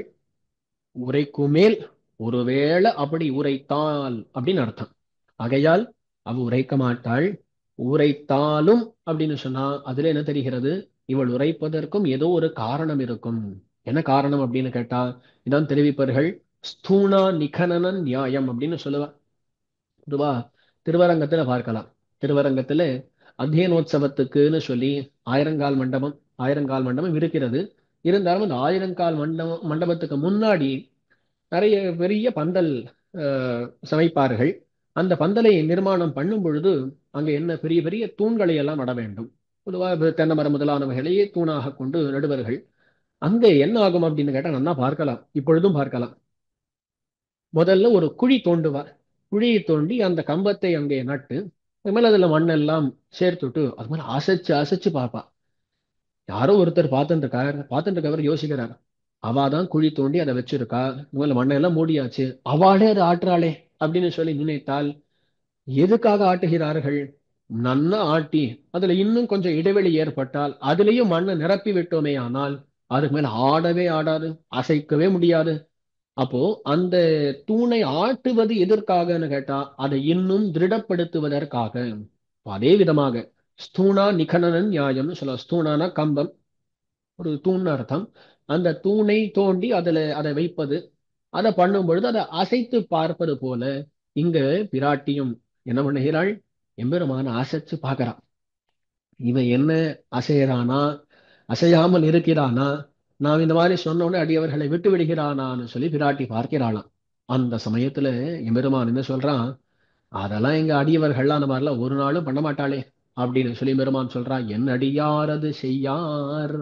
உரைக்கு மேல் ஒருவேளை அப்படி உரைத்தால் அப்படின்னு அர்த்தம். ஆகையால் அவ உரைக்க மாட்டாள். உரைத்தாலும் அப்படின்னு சொன்னா அதுல என்ன தெரிகிறது? இவள் உரைப்பதற்கும் ஏதோ ஒரு காரணம் இருக்கும். என்ன காரணம் அப்படின்னு கேட்டா இதான் தெரிவிப்பார்கள். ஸ்தூணா நிகனனன் நியாயம் அப்படின்னு சொல்லுவா. பொதுவா திருவரங்கத்துல பார்க்கலாம். திருவரங்கத்துல அத்தியனோத்சவத்துக்குன்னு சொல்லி ஆயிரங்கால் மண்டபம் இருக்கிறது. இருந்தாலும் அந்த ஆயிரங்கால் மண்டபத்துக்கு முன்னாடி நிறைய பெரிய பந்தல் சமைப்பார்கள். அந்த பந்தலை நிர்மாணம் பண்ணும் பொழுது அங்க என்ன பெரிய பெரிய தூண்களை எல்லாம் நட வேண்டும். பொதுவாக தென்னை மரம் முதலானவைகளையே தூணாக கொண்டு நடுவர்கள். அங்க என்ன ஆகும் அப்படின்னு கேட்டா நல்லா பார்க்கலாம், இப்பொழுதும் பார்க்கலாம். முதல்ல ஒரு குழி தோண்டுவார். குழியை தோண்டி அந்த கம்பத்தை அங்கே நட்டு அது மேல அதுல மண்ணெல்லாம் சேர்த்துட்டு அது மேல அசைச்சு அசைச்சு பார்ப்பா. யாரோ ஒருத்தர் பார்த்துட்டு இருக்கவர் யோசிக்கிறார். அவ தான் குழி தோண்டி அதை வச்சிருக்கா, முதல்ல மண்ணெல்லாம் மூடியாச்சு, அவளே அதை ஆட்டுறாளே அப்படின்னு சொல்லி நினைத்தால் எதுக்காக ஆட்டுகிறார்கள்? நன்னா ஆட்டி அதுல இன்னும் கொஞ்சம் இடைவெளி ஏற்பட்டால் அதுலயும் மண்ணை நிரப்பி விட்டோமே ஆனால் அதுக்கு மேல ஆடவே ஆடாது, அசைக்கவே முடியாது. அப்போ அந்த தூணை ஆட்டுவது எதற்காகன்னு கேட்டா அதை இன்னும் திருடப்படுத்துவதற்காக. அதே விதமாக ஸ்தூணா நிகனனன் நியாயம்னு சொல்ல, ஸ்தூணானா கம்பம், ஒரு தூண் அர்த்தம். அந்த தூணை தோண்டி அதை வைப்பது, அதை பண்ணும் பொழுது அதை அசைத்து பார்ப்பது போல இங்க பிராட்டியும் என்ன பண்ணுகிறாள்? எம்பெருமான அசைச்சு பார்க்கறான். இவன் என்ன அசையறானா, அசையாமல் இருக்கிறானா, நாம் இந்த மாதிரி சொன்ன உடனே அடியவர்களை விட்டு விடுகிறானான்னு சொல்லி பிராட்டி பார்க்கிறாளாம். அந்த சமயத்துல எம்பெருமான் என்ன சொல்றான்? அதெல்லாம் எங்க அடியவர்கள்லாம் அந்த மாதிரிலாம் ஒரு நாளும் பண்ண மாட்டாளே அப்படின்னு சொல்லி பெருமான் சொல்றான். என் அடியார் அது செய்யார்,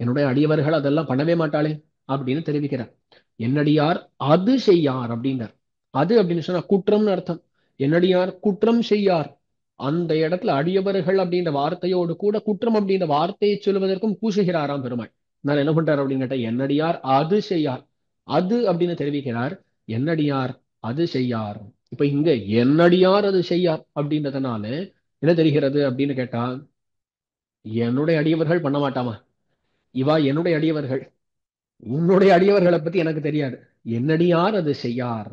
என்னுடைய அடியவர்கள் அதெல்லாம் பண்ணவே மாட்டாளே அப்படின்னு தெரிவிக்கிறார். என்னடியார் அது செய்யார் அப்படின்றார். அது அப்படின்னு சொன்னா குற்றம்னு அர்த்தம். என்னடியார் குற்றம் செய்யார். அந்த இடத்துல அடியவர்கள் அப்படின்ற வார்த்தையோடு கூட குற்றம் அப்படின்ற வார்த்தையை சொல்வதற்கும் பூசுகிறாராம் பெருமாள். நான் என்ன பண்றார் அப்படின்னு கேட்டா, என்னடியார் அது செய்யார், அது அப்படின்னு தெரிவிக்கிறார். என்னடியார் அது செய்யார். இப்ப இங்க என்னடியார் அது செய்யார் அப்படின்றதுனால என்ன தெரிகிறது அப்படின்னு கேட்டா, என்னுடைய அடியவர்கள் பண்ண மாட்டாமா, இவா என்னுடைய அடியவர்கள், உன்னுடைய அடியவர்களை பத்தி எனக்கு தெரியாது, என்னடியார் அது செய்யார்.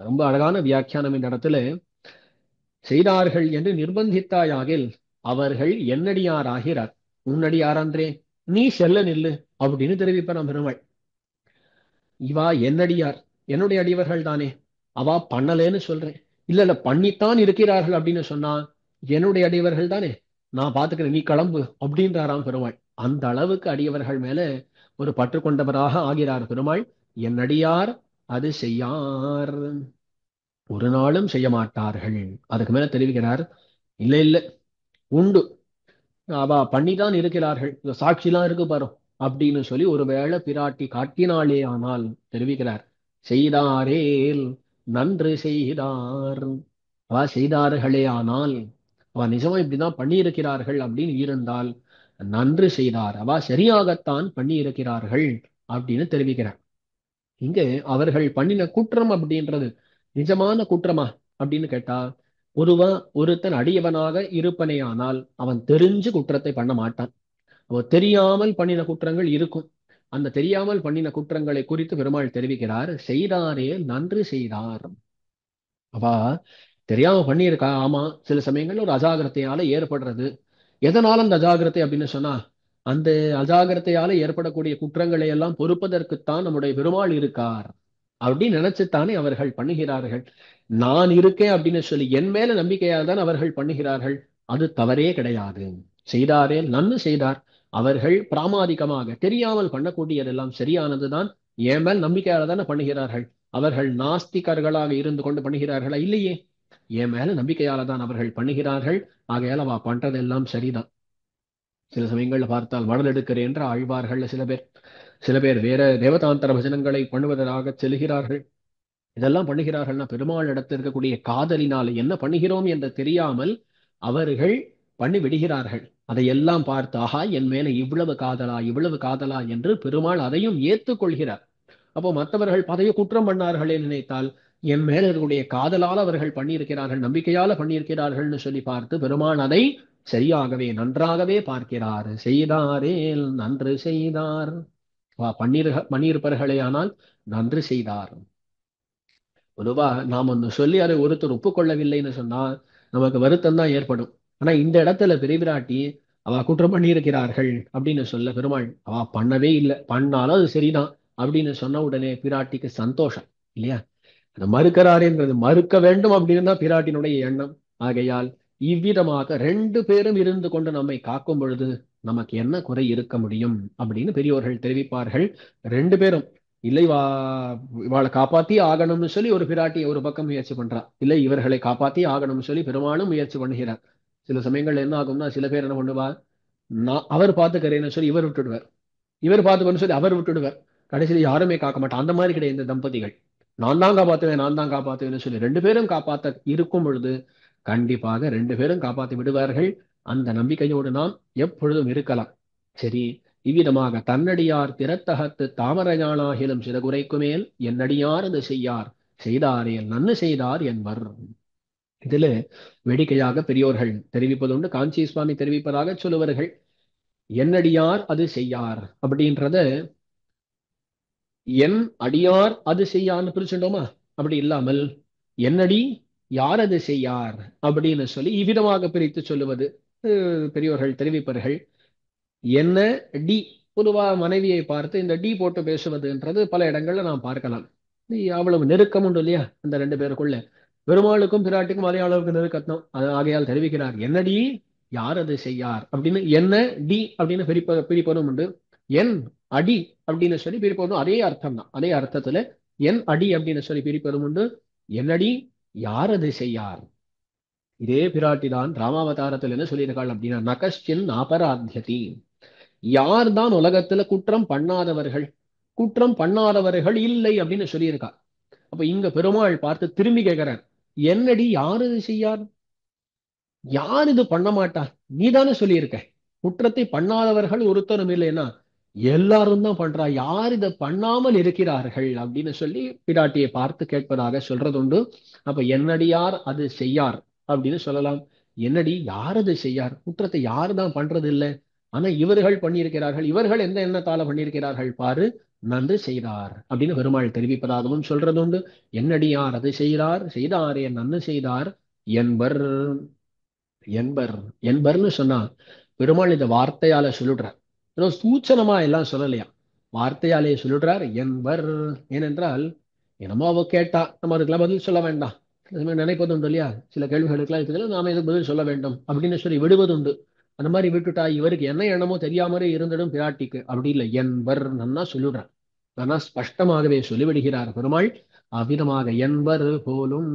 ரொம்ப அழகான வியாக்கியானம் இந்த இடத்துல. செய்தார்கள் என்று நிர்பந்தித்தாயாகில் அவர்கள் என்னடியார் ஆகிறார், உன்னடியார் அன்றே, நீ செல்ல நில்லு அப்படின்னு தெரிவிப்பார் பெருமாள். இவா என்னடியார், என்னுடைய அடியவர்கள் தானே, அவா பண்ணலேன்னு சொல்றேன். இல்ல இல்ல பண்ணித்தான் இருக்கிறார்கள் அப்படின்னு சொன்னா என்னுடைய அடியவர்கள் தானே, நான் பாத்துக்கிறேன், நீ கிளம்பு அப்படின்றாராம் பெருமாள். அந்த அளவுக்கு அடியவர்கள் மேல ஒரு பற்று கொண்டவராக ஆகிறார் பெருமாள். என்னடியார் அது செய்யார், ஒரு நாளும் செய்ய மாட்டார்கள். அதுக்கு மேல தெரிவிக்கிறார், இல்ல இல்ல உண்டு, அவ பண்ணிதான் இருக்கிறார்கள், இந்த சாட்சிலாம் இருக்கு பாரு அப்படின்னு சொல்லி ஒருவேளை பிராட்டி காட்டினாளே ஆனால் தெரிவிக்கிறார், செய்தாரேல் நன்று செய்தார். அவ செய்தார்களே ஆனால், அவ நிஜமா இப்படிதான் பண்ணி இருக்கிறார்கள் அப்படின்னு இருந்தால் நன்று செய்தார், அவ சரியாகத்தான் பண்ணி இருக்கிறார்கள் அப்படின்னு தெரிவிக்கிறார். இங்க அவர்கள் பண்ணின குற்றம் அப்படின்றது நிஜமான குற்றமா அப்படின்னு கேட்டா, ஒருத்தன் அடியவனாக இருப்பனேயானால் அவன் தெரிஞ்சு குற்றத்தை பண்ண மாட்டான். அவன் தெரியாமல் பண்ணின குற்றங்கள் இருக்கும். அந்த தெரியாமல் பண்ணின குற்றங்களை குறித்து பெருமாள் தெரிவிக்கிறார், செய்தாரே நன்று செய்தார். அவ தெரியாம பண்ணியிருக்கா, ஆமா, சில சமயங்கள்ல ஒரு அஜாகிரதையால ஏற்படுறது. எதனால அந்த அஜாகிரதை அப்படின்னு சொன்னா, அந்த அஜாகிரதையால ஏற்படக்கூடிய குற்றங்களை எல்லாம் பொறுப்பதற்குத்தான் நம்முடைய பெருமாள் இருக்கார் அப்படின்னு நினைச்சுத்தானே அவர்கள் பண்ணுகிறார்கள். நான் இருக்கேன் அப்படின்னு சொல்லி என் மேல நம்பிக்கையால் தான் அவர்கள் பண்ணுகிறார்கள். அது தவறே கிடையாது. செய்தாரே நன்னு செய்தார். அவர்கள் பிராமாதிகமாக தெரியாமல் பண்ணக்கூடியதெல்லாம் சரியானதுதான். என் மேல் நம்பிக்கையால தானே பண்ணுகிறார்கள். அவர்கள் நாஸ்திகர்களாக இருந்து கொண்டு பண்ணுகிறார்களா? இல்லையே, என் மேல நம்பிக்கையால தான் அவர்கள் பண்ணுகிறார்கள். ஆகையால் அவ பண்றதெல்லாம் சரிதான். சில சமயங்கள்ல பார்த்தால் மணலெடுக்கிறேன் என்ற ஆழ்வார்கள் சில பேர் வேற தேவதாந்தர பஜனங்களை பண்ணுவதாக செல்கிறார்கள். இதெல்லாம் பண்ணுகிறார்கள்னா பெருமாள் இடத்தில் இருக்கக்கூடிய காதலினால் என்ன பண்ணுகிறோம் என்று தெரியாமல் அவர்கள் பண்ணி விடுகிறார்கள். அதையெல்லாம் பார்த்து, ஆஹா, என் மேல இவ்வளவு காதலா இவ்வளவு காதலா என்று பெருமாள் அதையும் ஏற்றுக்கொள்கிறார். அப்போ மற்றவர்கள் பதவி குற்றம் பண்ணார்களே நினைத்தால், என் மேல இருக்கக்கூடிய காதலால் அவர்கள் பண்ணியிருக்கிறார்கள், நம்பிக்கையால பண்ணியிருக்கிறார்கள்னு சொல்லி பார்த்து பெருமாள் அதை சரியாகவே நன்றாகவே பார்க்கிறார். செய்தாரேல் நன்று செய்தார். பண்ணியிருப்பார்களே ஆனால் நன்று செய்தார். பொதுவா நாம் ஒன்று சொல்லி அதை ஒருத்தர் ஒப்புக்கொள்ளவில்லைன்னு சொன்னா நமக்கு வருத்தம் தான் ஏற்படும். ஆனா இந்த இடத்துல பெரியபிராட்டி அவ குற்றம் பண்ணியிருக்கிறார்கள் அப்படின்னு சொல்ல பெருமாள் அவ பண்ணவே இல்லை, பண்ணாலும் அது சரிதான் அப்படின்னு சொன்ன உடனே பிராட்டிக்கு சந்தோஷம் இல்லையா? அதை மறுக்கிறாரேன்றது மறுக்க வேண்டும் அப்படின்னு தான் பிராட்டினுடைய எண்ணம். ஆகையால் இவ்விதமாக ரெண்டு பேரும் இருந்து கொண்டு நம்மை காக்கும் பொழுது நமக்கு என்ன குறை இருக்க முடியும் அப்படின்னு பெரியோர்கள் தெரிவிப்பார்கள். ரெண்டு பேரும் இல்லை, இவாளை காப்பாத்தி ஆகணும்னு சொல்லி ஒரு பிராட்டியை ஒரு பக்கம் முயற்சி பண்றா, இல்லை இவர்களை காப்பாத்தி ஆகணும்னு சொல்லி பெருமாளும் முயற்சி பண்ணுகிறார். சில சமயங்கள் என்ன ஆகும்னா, சில பேர் என்ன பண்ணுவா, நான் அவர் பார்த்துக்கிறேன்னு சொல்லி இவர் விட்டுடுவார், இவர் பார்த்துக்கணும்னு சொல்லி அவர் விட்டுடுவார். கடைசியில் யாருமே காக்க மாட்டான். அந்த மாதிரி கிடையாது இந்த தம்பதிகள். நான் தான் காப்பாத்துவேன் சொல்லி ரெண்டு பேரும் காப்பாத்த இருக்கும் பொழுது கண்டிப்பாக ரெண்டு பேரும் காப்பாற்றி விடுவார்கள். அந்த நம்பிக்கையோடு நாம் எப்பொழுதும் இருக்கலாம். சரி, இவ்விதமாக தன்னடியார் திறத்தகத்து தாமரையாளாகிலும் சிறகுரைக்கு மேல் என்னடியார் அது செய்யார் செய்தாரேல் நன்னு செய்தார் என்பர். இதுல வேடிக்கையாக பெரியோர்கள் தெரிவிப்பதுண்டு. காஞ்சி சுவாமி தெரிவிப்பதாக சொல்லுவார்கள், என்னடியார் அது செய்யார் அப்படின்றத என் அடியார் அது செய்யார்னு பிரிச்சுட்டோமா? அப்படி இல்லாமல் என்னடி யார் அது செய்யார் அப்படின்னு சொல்லி இவ்விதமாக பிரித்து சொல்லுவது பெரியோர்கள் தெரிவிப்பார்கள். என்ன டி, பொதுவா மனைவியை பார்த்து இந்த டி போட்டு பேசுவதுன்றது பல இடங்கள்ல நாம் பார்க்கலாம். அவ்வளவு நெருக்கம் உண்டு இல்லையா அந்த ரெண்டு பேருக்குள்ள? பெருமாளுக்கும் பிராட்டிக்கும் அதே அளவுக்கு நெருக்கத்தான். ஆகையால் தெரிவிக்கிறார், என்னடி யார் அது செய்யார் அப்படின்னு. என்ன டி அப்படின்னு பிரிப்பதும் உண்டு. என் அடி அப்படின்னு சொல்லி பிரிப்பதும் அதே அர்த்தம் தான். அதே அர்த்தத்துல என் அடி அப்படின்னு சொல்லி பிரிப்பதும் உண்டு. என்னடி யார் அது செய்யார். இதே பிராட்டி தான் ராமாவதாரத்தில் என்ன சொல்லியிருக்காள் அப்படின்னா, நகஷ்டின் அபராத்தியதி, யார் தான் உலகத்துல குற்றம் பண்ணாதவர்கள், குற்றம் பண்ணாதவர்கள் இல்லை அப்படின்னு சொல்லியிருக்கா. அப்ப இங்க பெருமாள் பார்த்து திரும்பி கேட்கிறார், என்னடி யார் இது செய்யார், யார் இது பண்ண மாட்டா, நீதானே சொல்லியிருக்க குற்றத்தை பண்ணாதவர்கள் ஒருத்தரும் இல்லைன்னா எல்லாரும் தான் பண்றா, யார் இதை பண்ணாமல் இருக்கிறார்கள் அப்படின்னு சொல்லி பிராட்டியை பார்த்து கேட்பதாக சொல்றது உண்டு. அப்ப என்னடியார் அது செய்யார் அப்படின்னு சொல்லலாம். என்னடி யார் அது செய்யார், குற்றத்தை யார் தான் பண்றது இல்லை, ஆனா இவர்கள் பண்ணியிருக்கிறார்கள், இவர்கள் எந்த எண்ணத்தால பண்ணியிருக்கிறார்கள் பாரு, நன்று செய்தார் அப்படின்னு பெருமாள் தெரிவிப்பதாகவும் சொல்றது உண்டு. என்னடியார் அது செய்தார் செய்தாரே நன்னு செய்தார் என்பர். என்பர் என்பர்னு சொன்னா பெருமாள் இந்த வார்த்தையால சொல்லிடுறார். இன்னும் சூச்சனமா எல்லாம் சொல்லலையா, வார்த்தையாலே சொல்லிடுறார் என்பர். ஏனென்றால் என்னமோ அவ கேட்டா நம்ம அதுக்கெல்லாம் பதில் சொல்ல வேண்டாம், நினைப்பது உண்டு இல்லையா, சில கேள்விகளுக்கெல்லாம் இருக்குதுல நாம எதுக்கு பதில் சொல்ல வேண்டும் அப்படின்னு சொல்லி விடுவது உண்டு. அந்த மாதிரி விட்டுட்டா இவருக்கு என்ன எண்ணமோ தெரியாமலே இருந்திடும் பிராட்டிக்கு. அப்படி இல்லை, என்பர் நன்னா சொல்லிடுறார், நன்னா ஸ்பஷ்டமாகவே சொல்லிவிடுகிறார் பெருமாள். அவ்விதமாக என்பர் போலும்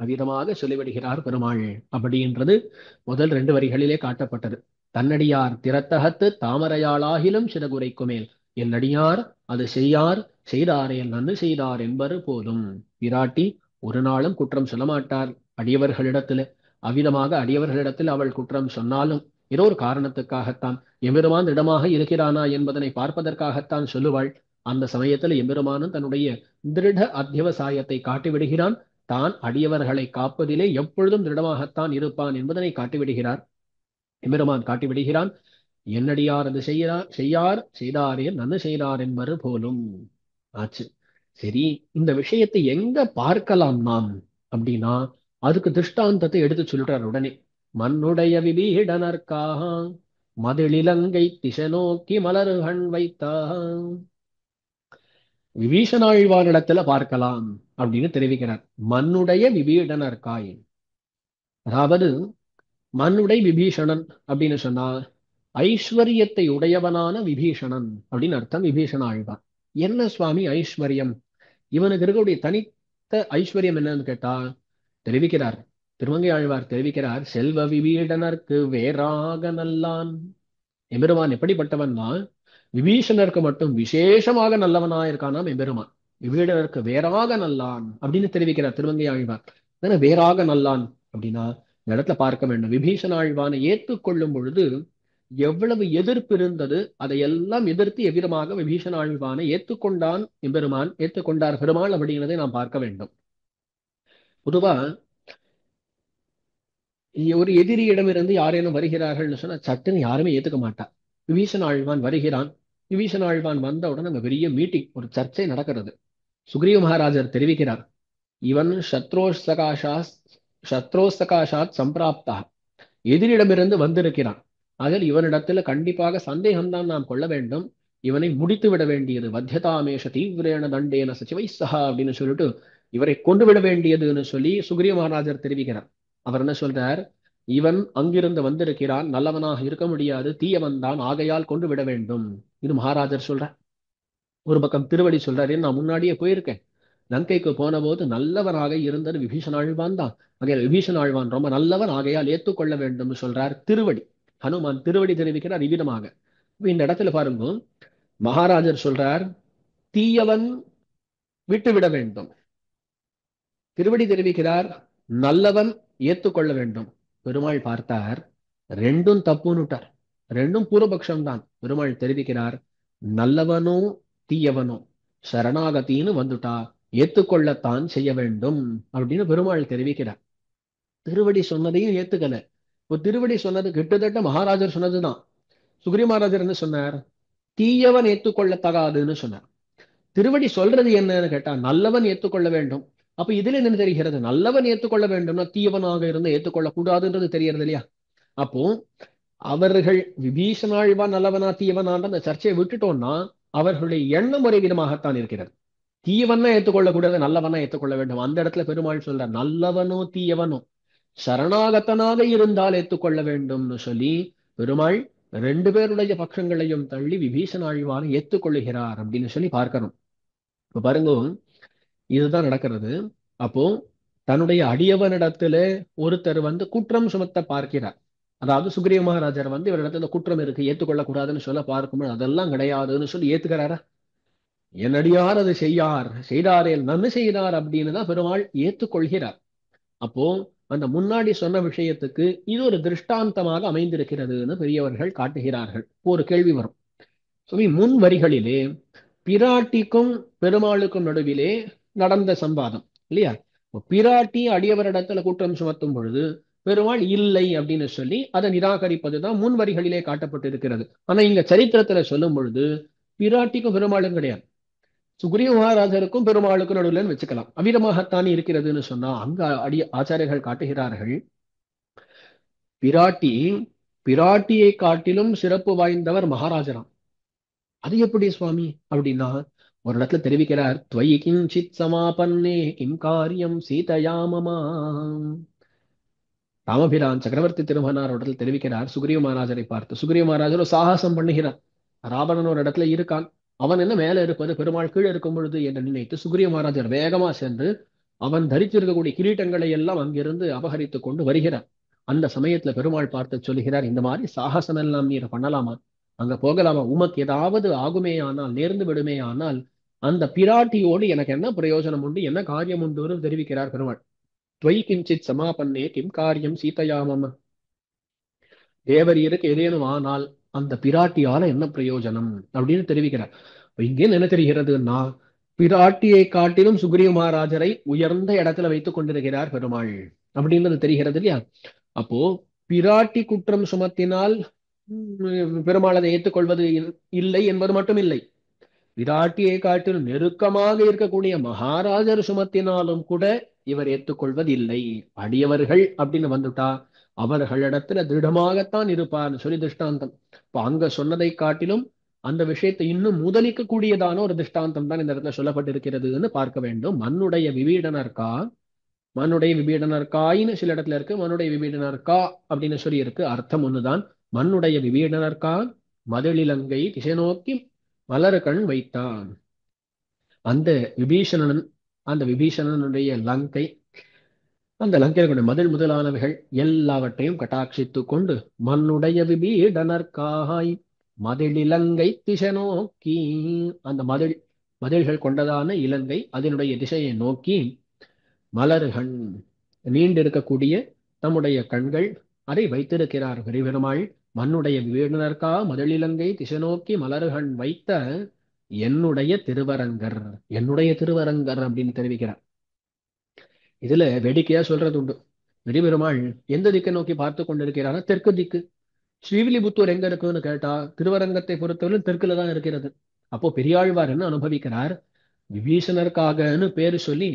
அவ்விதமாக சொல்லிவிடுகிறார் பெருமாள் அப்படின்றது முதல் ரெண்டு வரிகளிலே காட்டப்பட்டது. தன்னடியார் திறத்தகத்து தாமரையாளாகிலும் சிறகுரைக்கு மேல் என்னடியார் அது செய்யார் செய்தாரேல் நன்னு செய்தார் என்பது போதும். பிராட்டி ஒரு நாளும் குற்றம் சொல்ல மாட்டார் அடியவர்களிடத்துல. அவ்விதமாக அடியவர்களிடத்தில் அவள் குற்றம் சொன்னாலும் ஏதோ ஒரு காரணத்துக்காகத்தான், எம்பெருமான் இடமாக இருக்கிறானா என்பதனை பார்ப்பதற்காகத்தான் சொல்லுவாள். அந்த சமயத்தில் எம்பெருமானும் தன்னுடைய திருட அத்தியவசாயத்தை காட்டிவிடுகிறான். தான் அடியவர்களை காப்பதிலே எப்பொழுதும் திருடமாகத்தான் இருப்பான் என்பதனை காட்டிவிடுகிறார், எம்பெருமான் காட்டிவிடுகிறான். என்னடியார் அது செய்யார் செய்தாரே நன்னு செய்தார் என்பது போலும் ஆச்சு. சரி, இந்த விஷயத்தை எங்க பார்க்கலாம் நாம் அப்படின்னா, அதுக்கு திருஷ்டாந்தத்தை எடுத்து சொல்லிட்டார் உடனே. மண்ணுடைய விபீடனர்க்காக மதிலிலங்கை திசை நோக்கி மலர்கண் வைத்தான், விபீஷணாழ்வானிடத்துல பார்க்கலாம் அப்படின்னு தெரிவிக்கிறார். மண்ணுடைய விபீடனர்காய், அதாவது மண்ணுடை விபீஷணன் அப்படின்னு சொன்னா ஐஸ்வர்யத்தை உடையவனான விபீஷணன் அப்படின்னு அர்த்தம். விபீஷண ஆழ்வான் என்ன சுவாமி ஐஸ்வர்யம், இவனுக்கு இருக்கக்கூடிய தனித்த ஐஸ்வர்யம் என்னன்னு கேட்டா தெரிவிக்கிறார். திருமங்கை ஆழ்வார் தெரிவிக்கிறார், செல்வ விபீடனர்க்கு வேறாக நல்லான். எம்பெருமான் எப்படிப்பட்டவன்னா விபீஷணருக்கு மட்டும் விசேஷமாக நல்லவனா இருக்கானாம் எம்பெருமான். விபீடனருக்கு வேறாக நல்லான் அப்படின்னு தெரிவிக்கிறார் திருமங்கை ஆழ்வார். வேறாக நல்லான் அப்படின்னா இந்த இடத்துல பார்க்க வேண்டும், விபீஷண ஆழ்வானை ஏற்றுக்கொள்ளும் பொழுது எவ்வளவு எதிர்ப்பு இருந்தது, அதையெல்லாம் எதிர்த்து எவ்விதமாக விபீஷண ஆழ்வானை ஏற்றுக்கொண்டான் எம்பெருமான், ஏற்றுக்கொண்டார் பெருமாள் அப்படிங்கிறதை நாம் பார்க்க வேண்டும். பொதுவா ஒரு எதிரியிடமிருந்து யாரேனும் வருகிறார்கள்னு சொன்னா சட்டுன்னு யாருமே ஏத்துக்க மாட்டா. விபீஷண ஆழ்வான் வருகிறான், விபீஷண ஆழ்வான் வந்தவுடன் அங்க பெரிய மீட்டிங், ஒரு சர்ச்சை நடக்கிறது. சுக்ரீவ மகாராஜர் தெரிவிக்கிறார், இவன் சத்ரோஸ்தகாஷாத் சம்பிராப்தா, எதிரிடமிருந்து வந்திருக்கிறான், அதில் இவனிடத்துல கண்டிப்பாக சந்தேகம்தான் நாம் கொள்ள வேண்டும், இவனை முடித்து விட வேண்டியது, வத்தியதாமேஷ தீவிரேன தண்டேன சச்சிவை சஹா அப்படின்னு சொல்லிட்டு இவரை கொண்டு விட வேண்டியதுன்னு சொல்லி சுக்ரீவ மகாராஜர் தெரிவிக்கிறார். அவர் என்ன சொல்றார், இவன் அங்கிருந்து வந்திருக்கிறான், நல்லவனாக இருக்க முடியாது, தீயவன் தான், ஆகையால் கொண்டு விட வேண்டும். இது மகாராஜர் சொல்ற. ஒரு பக்கம் திருவடி சொல்றாரு, நான் முன்னாடியே போயிருக்கேன், லங்கைக்கு போன போது நல்லவனாக இருந்தது விபீஷண ஆழ்வான் தான், ஆகையால் விபீஷண ஆழ்வான் ரொம்ப நல்லவன், ஆகையால் ஏற்றுக்கொள்ள வேண்டும் சொல்றார் திருவடி. ஹனுமான் திருவடி தெரிவிக்கிறார் இவ்விதமாக. இந்த இடத்துல பாருங்க, மகாராஜர் சொல்றார் தீயவன் விட்டுவிட வேண்டும், திருவடி தெரிவிக்கிறார் நல்லவன் ஏத்துக்கொள்ள வேண்டும். பெருமாள் பார்த்தார், ரெண்டும் தப்புன்னுட்டார். ரெண்டும் பூர்வபக்ஷம் தான். பெருமாள் தெரிவிக்கிறார், நல்லவனோ தீயவனோ சரணாகத்தின்னு வந்துட்டா ஏத்துக்கொள்ளத்தான் செய்ய வேண்டும் அப்படின்னு பெருமாள் தெரிவிக்கிறார். திருவடி சொன்னதையும் ஏத்துக்கல. இப்போ திருவடி சொன்னது கிட்டத்தட்ட மகாராஜர் சொன்னதுதான். சுக்ரீவ மகாராஜர் என்ன சொன்னார்? தீயவன் ஏத்துக்கொள்ளத்தகாதுன்னு சொன்னார். திருவடி சொல்றது என்னன்னு கேட்டா நல்லவன் ஏத்துக்கொள்ள வேண்டும். அப்ப இதுல என்ன தெரிகிறது? நல்லவன் ஏத்துக்கொள்ள வேண்டும்னா தீயவனாக இருந்து ஏத்துக்கொள்ள கூடாதுன்றது தெரியறது இல்லையா? அப்போ அவர்கள் விபீஷணாழ்வா நல்லவனா தீயவனான்ற அந்த சர்ச்சையை விட்டுட்டோம்னா அவர்களுடைய எண்ணம் ஒரே விதமாகத்தான் இருக்கிறது. தீயவனா ஏத்துக்கொள்ள கூடாது, நல்லவனா ஏத்துக்கொள்ள வேண்டும். அந்த இடத்துல பெருமாள் சொல்ற நல்லவனோ தீயவனோ சரணாகத்தனாக இருந்தால் ஏத்துக்கொள்ள வேண்டும்னு சொல்லி பெருமாள் ரெண்டு பேருடைய பட்சங்களையும் தள்ளி விபீஷணாழ்வான் ஏத்துக்கொள்ளுகிறார் அப்படின்னு சொல்லி பார்க்கணும். இப்ப பாருங்க, இதுதான் நடக்கிறது. அப்போ தன்னுடைய அடியவனிடத்துல ஒருத்தர் குற்றம் சுமத்த பார்க்கிறார். அதாவது சுக்ரீவ மகாராஜர் இவரிடத்துல குற்றம் இருக்கு ஏத்துக்கொள்ள கூடாதுன்னு சொல்ல பார்க்கும்போது அதெல்லாம் கிடையாதுன்னு சொல்லி ஏத்துக்கிறாரா? என்னடியார் அது செய்தாரேல் நன்மை செய்தார் அப்படின்னு தான் பெருமாள் ஏத்துக்கொள்கிறார். அப்போ அந்த முன்னாடி சொன்ன விஷயத்துக்கு இது ஒரு திருஷ்டாந்தமாக அமைந்திருக்கிறதுன்னு பெரியவர்கள் காட்டுகிறார்கள். ஒரு கேள்வி வரும். முன் வரிகளிலே பிராட்டிக்கும் பெருமாளுக்கும் நடுவிலே நடந்த சம்பாதம் இல்லையா? பிராட்டி அடியவரிடத்துல குற்றம் சுமத்தும் பொழுது பெருமாள் இல்லை அப்படின்னு சொல்லி அதை நிராகரிப்பதுதான் முன் வரிகளிலே காட்டப்பட்டிருக்கிறது. ஆனா இங்க சரித்திரத்துல சொல்லும் பொழுது பிராட்டிக்கும் பெருமாளும் கிடையாது, சுக்ரீவ மகாராஜருக்கும் பெருமாளுக்கும் நடுவில் வச்சுக்கலாம். அவிதமாகத்தான் இருக்கிறதுன்னு சொன்னா அங்க ஆச்சாரியர்கள் காட்டுகிறார்கள், பிராட்டி பிராட்டியை காட்டிலும் சிறப்பு வாய்ந்தவர் மகாராஜராம். அது எப்படி சுவாமி அப்படின்னா ஒரு இடத்துல தெரிவிக்கிறார், துவயி கிஞ்சித் சமாபன்னே கிம் காரியம் சீதையா மமா. ராமபிரான் சக்கரவர்த்தி திருமகனார் இடத்துல தெரிவிக்கிறார் சுக்ரீவ மகாராஜரை பார்த்து. சுக்ரீவ மகாராஜர் ஒரு சாகசம் பண்ணுகிறார். ராவணன் ஒரு இடத்துல இருக்கான், அவன் என்ன மேல இருப்பது, பெருமாள் கீழே இருக்கும் பொழுது என்று நினைத்து சுக்ரீவ மகாராஜர் வேகமா சென்று அவன் தரித்திருக்கக்கூடிய கிரீட்டங்களை எல்லாம் அங்கிருந்து அபகரித்துக் கொண்டு வருகிறார். அந்த சமயத்துல பெருமாள் பார்த்து சொல்லுகிறார், இந்த மாதிரி சாகசம் எல்லாம் நீர் பண்ணலாமா, அங்க போகலாமா, உமக்கு ஏதாவது ஆகுமே ஆனால் நேர்ந்து விடுமே ஆனால் அந்த பிராட்டியோடு எனக்கு என்ன பிரயோஜனம் உண்டு, என்ன காரியம் உண்டு தெரிவிக்கிறார் பெருமாள். துவை கிஞ்சித் சமாபன்னே கிம் காரியம் சீதையாமம். தேவரீருக்கு ஏதேனும் ஆனால் அந்த பிராட்டியால என்ன பிரயோஜனம் அப்படின்னு தெரிவிக்கிறார். இங்கே என்ன தெரிகிறதுன்னா பிராட்டியை காட்டிலும் சுக்ரீவ மகாராஜரை உயர்ந்த இடத்துல வைத்துக் கொண்டிருக்கிறார் பெருமாள் அப்படின்றது தெரிகிறது இல்லையா? அப்போ பிராட்டி குற்றம் சுமத்தினால் பெருமாள் அதை ஏற்றுக்கொள்வது இல்லை என்பது மட்டும் இல்லை, பிராட்டியை காட்டிலும் நெருக்கமாக இருக்கக்கூடிய மகாராஜர் சுமத்தினாலும் கூட இவர் ஏற்றுக்கொள்வதில்லை. அடியவர்கள் அப்படின்னு வந்துட்டா அவர்களிடத்துல திருடமாகத்தான் இருப்பார்னு சொல்லி திருஷ்டாந்தம். இப்ப அங்க சொன்னதை காட்டிலும் அந்த விஷயத்தை இன்னும் முதலிக்க கூடியதான ஒரு திருஷ்டாந்தம் தான் இந்த இடத்துல சொல்லப்பட்டிருக்கிறதுன்னு பார்க்க வேண்டும். மன்னுடைய விபீடனர்கா, மன்னுடைய விபீடனர்காயின்னு சில இடத்துல இருக்கு, மன்னுடைய விபீடனர்கா அப்படின்னு சொல்லி இருக்கு, அர்த்தம் ஒண்ணுதான். மன்னுடைய விபீடனர்கா மதிலிலங்கை திசை நோக்கி மலர் கண் வைத்தான். அந்த விபீஷணன், அந்த விபீஷணனுடைய லங்கை, அந்த லங்கையில மதில் முதலானவைகள் எல்லாவற்றையும் கட்டாட்சித்து கொண்டு மண்ணுடைய விபீடனர்காய் மதிலிலங்கை திசை நோக்கி, அந்த மதில்கள் கொண்டதான இலங்கை அதனுடைய திசையை நோக்கி மலர்கள் நீண்டிருக்கக்கூடிய தம்முடைய கண்கள் அதை வைத்திருக்கிறார் பெருமாள். மண்ணுடைய விபீடனர்கா மதிலிலங்கை திசை நோக்கி மலர்கள் வைத்த என்னுடைய திருவரங்கர், என்னுடைய திருவரங்கர் அப்படின்னு தெரிவிக்கிறார். இதுல வேடிக்கையா சொல்றது உண்டு, பெருமாள் எந்த திக்கை நோக்கி பார்த்து கொண்டிருக்கிறார்? தெற்கு திக்கு. ஸ்ரீவில்லிபுத்தூர் எங்க இருக்குன்னு கேட்டா திருவரங்கத்தை பொறுத்தவரை தெற்குல தான் இருக்கிறது. அப்போ பெரியாழ்வார் என்ன அனுபவிக்கிறார், விபீஷணருக்காகன்னு பேரு சொல்லி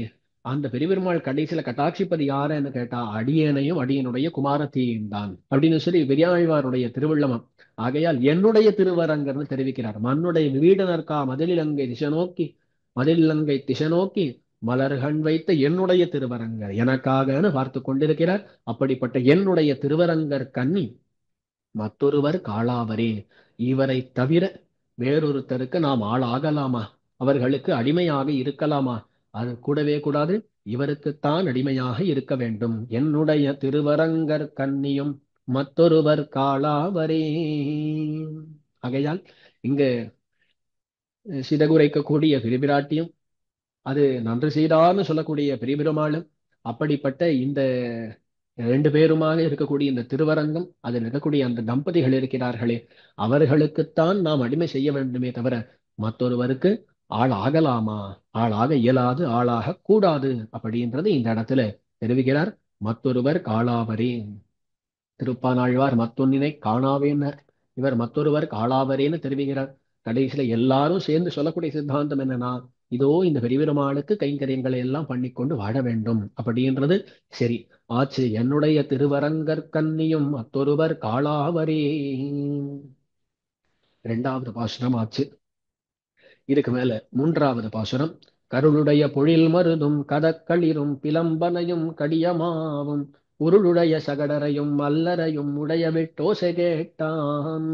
அந்த பெருமாள் கடைசியில கட்டாட்சிப்பது யாருன்னு கேட்டா அடியேனையும் அடியனுடைய குமாரத்தையும் தான் அப்படின்னு சொல்லி பெரியாழ்வாருடைய திருவள்ளமம். ஆகையால் என்னுடைய திருவரங்கர்னு தெரிவிக்கிறார். மண்ணுடைய விபீடனர்கா மதிலிலங்கை திசை நோக்கி, மதிலிலங்கை திசை நோக்கி மலர்கண் வைத்த என்னுடைய திருவரங்கர் எனக்காகன்னு பார்த்து கொண்டிருக்கிறார். அப்படிப்பட்ட என்னுடைய திருவரங்கர் கண்ணி மற்றொருவர் காளாவரே, இவரை தவிர வேறொருத்தருக்கு நாம் ஆளாகலாமா, அவர்களுக்கு அடிமையாக இருக்கலாமா? அது கூடவே கூடாது, இவருக்குத்தான் அடிமையாக இருக்க வேண்டும். என்னுடைய திருவரங்கர் கண்ணியும் மற்றொருவர் காளாவரே. ஆகையால் இங்கு சிதகுரைக்கக்கூடிய பிரிபிராட்டியும் அது நன்று செய்தார்னு சொல்லக்கூடிய பெரிய பெருமாளும் அப்படிப்பட்ட இந்த ரெண்டு பேருமாக இருக்கக்கூடிய இந்த திருவரங்கம், அதில் இருக்கக்கூடிய அந்த தம்பதிகள் இருக்கிறார்களே, அவர்களுக்குத்தான் நாம் அடிமை செய்ய வேண்டுமே தவிர மற்றொருவருக்கு ஆள் ஆகலாமா? ஆளாக இயலாது, ஆளாக கூடாது அப்படின்றது இந்த இடத்துல தெரிவிக்கிறார். மற்றொருவர் காளாவரே. திருப்பானாழ்வார் மத்தொன்னினை காணாவேன்னர். இவர் மற்றொருவர் காளாவரேன்னு தெரிவிக்கிறார். கடைசியில எல்லாரும் சேர்ந்து சொல்லக்கூடிய சித்தாந்தம் என்னன்னா, இதோ இந்த பெரியபெருமாளுக்கு கைங்கரியங்களை எல்லாம் பண்ணிக்கொண்டு வாழ வேண்டும் அப்படின்றது. சரி ஆச்சு, என்னுடைய திருவரங்கற்கன்னியும் மற்றொருவர் காளாவரே. இரண்டாவது பாசுரம் ஆச்சு. இதுக்கு மேல மூன்றாவது பாசுரம். கருளுடைய பொழில் மருதும் கதக்களிரும் பிலம்பனையும் கடியமாவும் உருளுடைய சகடரையும் மல்லரையும் உடைய விட்டோசை கேட்டான்.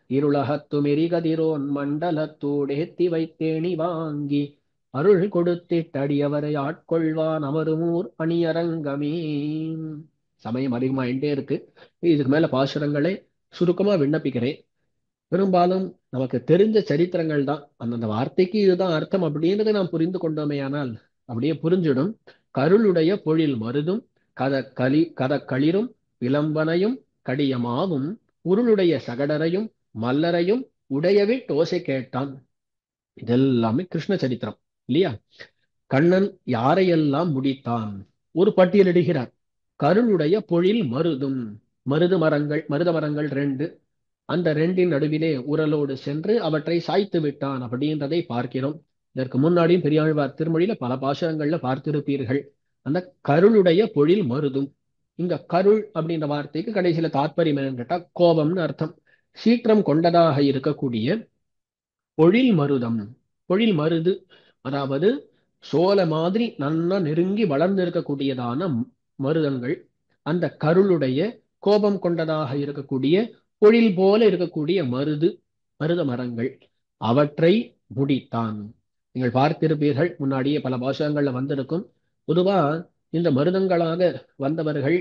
இருளகத்து மெரிகதிரோன் மண்டலத்தூடேத்தி வைத்தேணி வாங்கி அருள் கொடுத்திட்டடியவரை ஆட்கொள்வான் அமருமூர் அணியரங்கமே. சமயம் அதிகமாயிட்டே இருக்கு. இதுக்கு மேல பாசுரங்களை சுருக்கமா விண்ணப்பிக்கிறேன். பெரும்பாலும் நமக்கு தெரிஞ்ச சரித்திரங்கள் தான். அந்தந்த வார்த்தைக்கு இதுதான் அர்த்தம் அப்படின்றத நாம் புரிந்து கொண்டோமேயானால் அப்படியே புரிஞ்சிடும். கருளுடைய பொழில் மருதும் கதக்களிரும் விளம்பனையும் கடியமாவும் உருளுடைய சகடரையும் மல்லரையும் உடையவிட்டு ஓசை கேட்டான். இதெல்லாமே கிருஷ்ண சரித்திரம் இல்லையா? கண்ணன் யாரையெல்லாம் முடித்தான் ஒரு பட்டியலிடுகிறார். கருளுடைய பொழில் மருதும், மருத மரங்கள் ரெண்டு, அந்த ரெண்டின் நடுவிலே உரலோடு சென்று அவற்றை சாய்த்து விட்டான் அப்படின்றதை பார்க்கிறோம். இதற்கு முன்னாடியும் பெரியாழ்வார் திருமொழியில பல பாசுரங்கள்ல பார்த்திருப்பீர்கள். அந்த கருளுடைய பொழில் மருதும், இங்க கருள் அப்படின்ற வார்த்தைக்கு கடைசியில தாற்பயம் என்னன்னு கேட்டா கோபம்னு அர்த்தம். சீற்றம் கொண்டதாக இருக்கக்கூடிய பொழில் மருதம். பொழில் மருது அதாவது சோலை மாதிரி நன்னா நெருங்கி வளர்ந்து இருக்கக்கூடியதான மருதங்கள். அந்த கருளுடைய கோபம் கொண்டதாக இருக்கக்கூடிய பொழில் போல இருக்கக்கூடிய மருத மரங்கள், அவற்றை முடித்தான். நீங்கள் பார்த்திருப்பீர்கள், முன்னாடியே பல பாஷங்கள்ல வந்திருக்கும். பொதுவா இந்த மருதங்களாக வந்தவர்கள்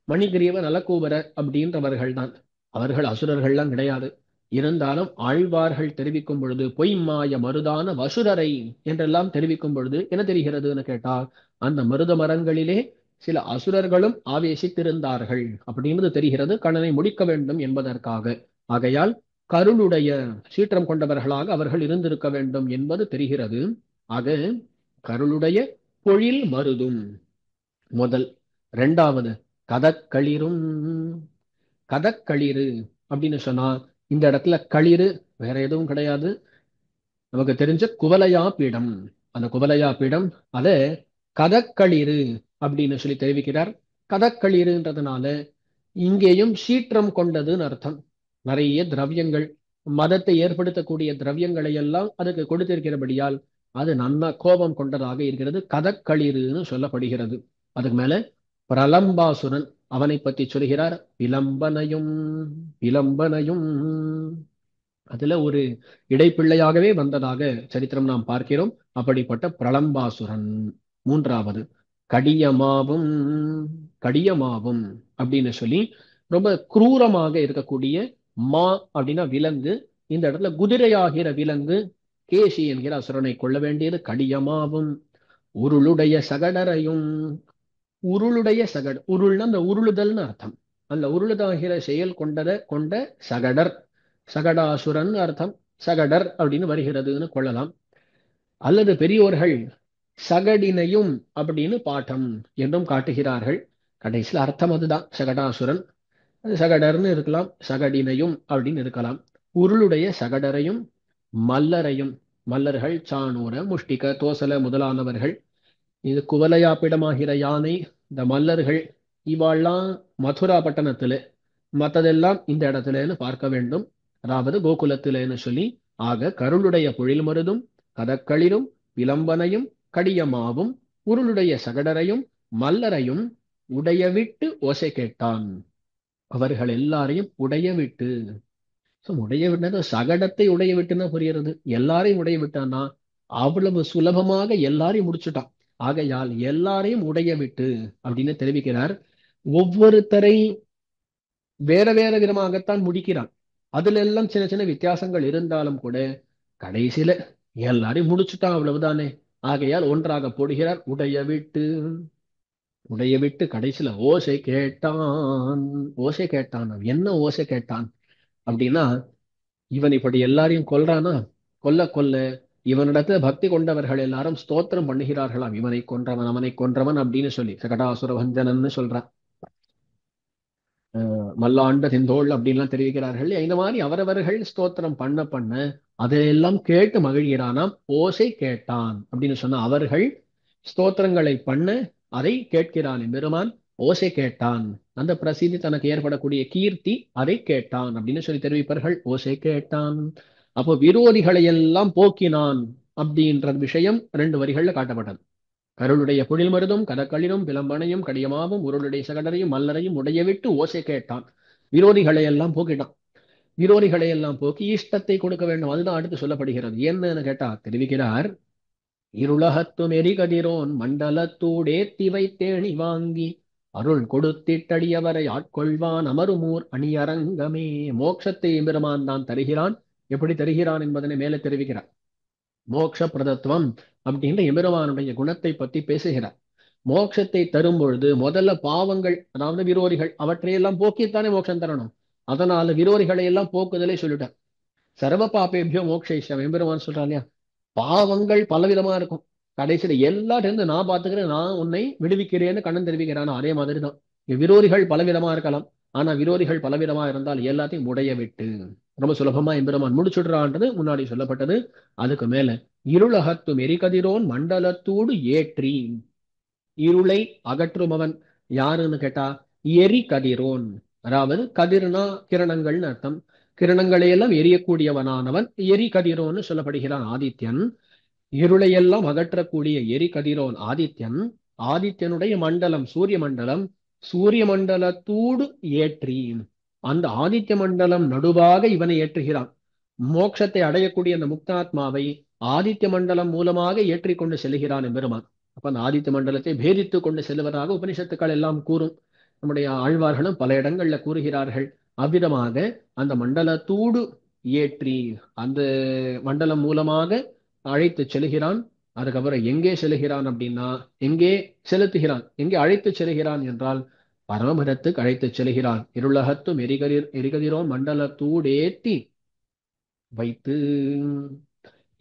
மணிகிரீவ நலக்கூபர அப்படின்றவர்கள் தான். அவர்கள் அசுரர்கள்லாம் கிடையாது. இருந்தாலும் ஆழ்வார்கள் தெரிவிக்கும் பொழுது பொய்மாய மருதான வசுரரை என்றெல்லாம் தெரிவிக்கும் பொழுது என்ன தெரிகிறதுன்னு கேட்டால், அந்த மருத மரங்களிலே சில அசுரர்களும் ஆவேசித்திருந்தார்கள் அப்படின்றது தெரிகிறது, கண்ணனை முடிக்க வேண்டும் என்பதற்காக. ஆகையால் கருளுடைய சீற்றம் கொண்டவர்களாக அவர்கள் இருந்திருக்க வேண்டும் என்பது தெரிகிறது. ஆக கருளுடைய பொழில் மருதும் முதல். இரண்டாவது கதக்களிரும். கதக்களிறு அப்படின்னு சொன்னா இந்த இடத்துல களிறு வேற எதுவும் கிடையாது, நமக்கு தெரிஞ்ச குவலையா பீடம். அந்த குவலையா பீடம் அத கதக்களிறு அப்படின்னு சொல்லி தெரிவிக்கிறார். கதக்களிறுன்றதுனால இங்கேயும் சீற்றம் கொண்டதுன்னு அர்த்தம். நிறைய திரவியங்கள், மதத்தை ஏற்படுத்தக்கூடிய திரவியங்களை எல்லாம் அதுக்கு கொடுத்திருக்கிறபடியால் அது நல்ல கோபம் கொண்டதாக இருக்கிறது. கதக்களிறுன்னு சொல்லப்படுகிறது. அதுக்கு மேல பிரலம்பாசுரன், அவனை பற்றி சொல்கிறார். விளம்பனையும் விளம்பனையும் அதுல ஒரு இடைப்பிள்ளையாகவே வந்ததாக சரித்திரம் நாம் பார்க்கிறோம். அப்படிப்பட்ட பிரலம்பாசுரன். மூன்றாவது கடியமாவும். கடியமாவும் அப்படின்னு சொல்லி ரொம்ப குரூரமாக இருக்கக்கூடிய மா அப்படின்னா விலங்கு. இந்த இடத்துல குதிரையாகிற விலங்கு கேசி என்கிற அசுரனை கொள்ள வேண்டியது. கடியமாவும் உருளுடைய சகடரையும். உருளுடைய சகடு, உருள்னா அந்த உருளுதல்னு அர்த்தம். அந்த உருளுதாகிற செயல் கொண்ட சகடர், சகடாசுரன் அர்த்தம். சகடர் அப்படின்னு வருகிறதுன்னு கொள்ளலாம். அல்லது பெரியோர்கள் சகடினையும் அப்படின்னு பாட்டம் என்றும் காட்டுகிறார்கள். கடைசியில் அர்த்தம் அதுதான், சகடாசுரன். அது சகடர்னு இருக்கலாம், சகடினையும் அப்படின்னு இருக்கலாம். உருளுடைய சகடரையும் மல்லரையும், மல்லர்கள் சாணூர முஷ்டிக தோசல முதலானவர்கள். இது குவலையாப்பிடமாகிற யானை, இந்த மல்லர்கள், இவாள்லாம் மதுரா பட்டணத்துல, மற்றதெல்லாம் இந்த இடத்துலன்னு பார்க்க வேண்டும், அதாவது கோகுலத்திலேன்னு சொல்லி. ஆக கருளுடைய பொழில் மருதும் கதக்களிரும் விளம்பனையும் கடியமாவும் உருளுடைய சகடரையும் மல்லரையும் உடைய விட்டு ஓசை கேட்டான். அவர்கள் எல்லாரையும் உடைய விட்டு. உடைய விட்டு சகடத்தை உடைய விட்டுன்னா புரியுறது, எல்லாரையும் உடைய விட்டான்னா அவ்வளவு சுலபமாக எல்லாரையும் முடிச்சுட்டான். ஆகையால் எல்லாரையும் உடைய விட்டு அப்படின்னு தெரிவிக்கிறார். ஒவ்வொருத்தரை வேற வேற விதமாகத்தான் முடிக்கிறான். அதுல எல்லாம் சின்ன சின்ன வித்தியாசங்கள் இருந்தாலும் கூட கடைசியில எல்லாரையும் முடிச்சுட்டான், அவ்வளவுதானே. ஆகையால் ஒன்றாக போடுகிறார், உடைய விட்டு. உடைய விட்டு கடைசியில ஓசை கேட்டான். ஓசை கேட்டான். அவன் என்ன ஓசை கேட்டான் அப்படின்னா, இவன் இப்படி எல்லாரையும் கொல்றானா, கொல்ல கொல்ல இவனிடத்துல பக்தி கொண்டவர்கள் எல்லாரும் ஸ்தோத்திரம் பண்ணுகிறார்களாம். இவனை கொன்றவன் அவனை கொன்றவன் அப்படின்னு சொல்லி சகடாசுர பஞ்சனன்னு சொல்றான். மல்லாண்ட செந்தோள் அப்படின்லாம் தெரிவிக்கிறார்கள். இந்த மாதிரி அவரவர்கள் ஸ்தோத்திரம் பண்ண பண்ண அதையெல்லாம் கேட்டு மகிழ்கிறானாம். ஓசை கேட்டான் அப்படின்னு சொன்ன அவர்கள் ஸ்தோத்திரங்களை பண்ண அதை கேட்கிறான் பெருமான். ஓசை கேட்டான். அந்த பிரசித்தி தனக்கு ஏற்படக்கூடிய கீர்த்தி அதை கேட்டான் அப்படின்னு சொல்லி தெரிவிப்பார்கள். ஓசை கேட்டான். அப்போ விரோதிகளை எல்லாம் போக்கினான் அப்படின்ற விஷயம் 2 வரிகள்ல காட்டப்பட்டது. கருளுடைய பொழில் மருதும் கதக்களிரும் பிளம்பனையும் கடியமாவும் உருளுடைய சகடரையும் மல்லரையும் உடைய விட்டு ஓசை கேட்டான். விரோதிகளை எல்லாம் போக்கிட்டான். விரோதிகளை எல்லாம் போக்கி இஷ்டத்தை கொடுக்க வேண்டும். அதுதான் அடுத்து சொல்லப்படுகிறது. என்னன்னு கேட்டா தெரிவிக்கிறார். இருளகத்தும் எரிகதிரோன் மண்டலத்தூடேத்தி வைத்தேணி வாங்கி அருள் கொடுத்திட்டடியவரை ஆட்கொள்வான் அமருமூர் அணியரங்கமே. மோட்சத்தை பெருமான் தான் தருகிறான். எப்படி தருகிறான் என்பதனை மேலே தெரிவிக்கிறார். மோட்ச பிரதத்துவம் அப்படின்ற எம்பெருமானுடைய குணத்தை பத்தி பேசுகிறார். மோட்சத்தை தரும் பொழுது முதல்ல பாவங்கள், அதாவது விரோதிகள், அவற்றையெல்லாம் போக்கித்தானே மோட்சம் தரணும். அதனால விரோதிகளை எல்லாம் போக்குதலை சொல்லிட்டார். சர்வ பாப்பேபியோ மோக்ஷயிஷ்யாமி எம்பெருமான் சொல்றா இல்லையா. பாவங்கள் பலவிதமா இருக்கும். கடைசியில எல்லாரும் இருந்து நான் பாத்துக்கிறேன், நான் உன்னை விடுவிக்கிறேன்னு கண்ணன் தெரிவிக்கிறான். அதே மாதிரிதான் விரோதிகள் பலவிதமா இருக்கலாம். ஆனா விரோதிகள் பலவிதமா இருந்தால் எல்லாத்தையும் உடைய விட்டு ரொம்ப சுலபமா எம்பெருமான் முடிச்சுடுறான்றது முன்னாடி சொல்லப்பட்டது. அதுக்கு மேல இருளகத்தும் எரிகதிரோன் மண்டலத்தூடு ஏற்றி. இருளை அகற்றுபவன் யாருன்னு கேட்டா எரி கதிரோன். அதாவது கதிர்னா கிரணங்கள்னு அர்த்தம். கிரணங்களை எல்லாம் எரியக்கூடியவனானவன் எரி கதிரோன்னு சொல்லப்படுகிறான் ஆதித்யன். இருளையெல்லாம் அகற்றக்கூடிய எரி கதிரோன் ஆதித்யன். ஆதித்யனுடைய மண்டலம் சூரிய மண்டலம். சூரிய மண்டலத்தூடு ஏற்றி அந்த ஆதித்ய மண்டலம் நடுவாக இவனை ஏற்றுகிறான். மோட்சத்தை அடையக்கூடிய அந்த முக்தாத்மாவை ஆதித்ய மண்டலம் மூலமாக ஏற்றிக்கொண்டு செல்கிறான் எம்பெருமான். அப்ப அந்த ஆதித்ய மண்டலத்தை பேதித்துக் கொண்டு செல்வதாக உபனிஷத்துக்கள் எல்லாம் கூறும். நம்முடைய ஆழ்வார்களும் பல இடங்கள்ல கூறுகிறார்கள். அவ்விதமாக அந்த மண்டலத்தூடு ஏற்றி அந்த மண்டலம் மூலமாக அழைத்து செல்கிறான். அதுக்கப்புறம் எங்கே செல்கிறான் அப்படின்னா, எங்கே செலுத்துகிறான், எங்கே அழைத்து செல்கிறான் என்றால் பரமபதத்துக்கு அழைத்து செல்கிறான். இருளகத்தும் எரிகதிரோன் மண்டலத்தூடேத்தி வைத்து.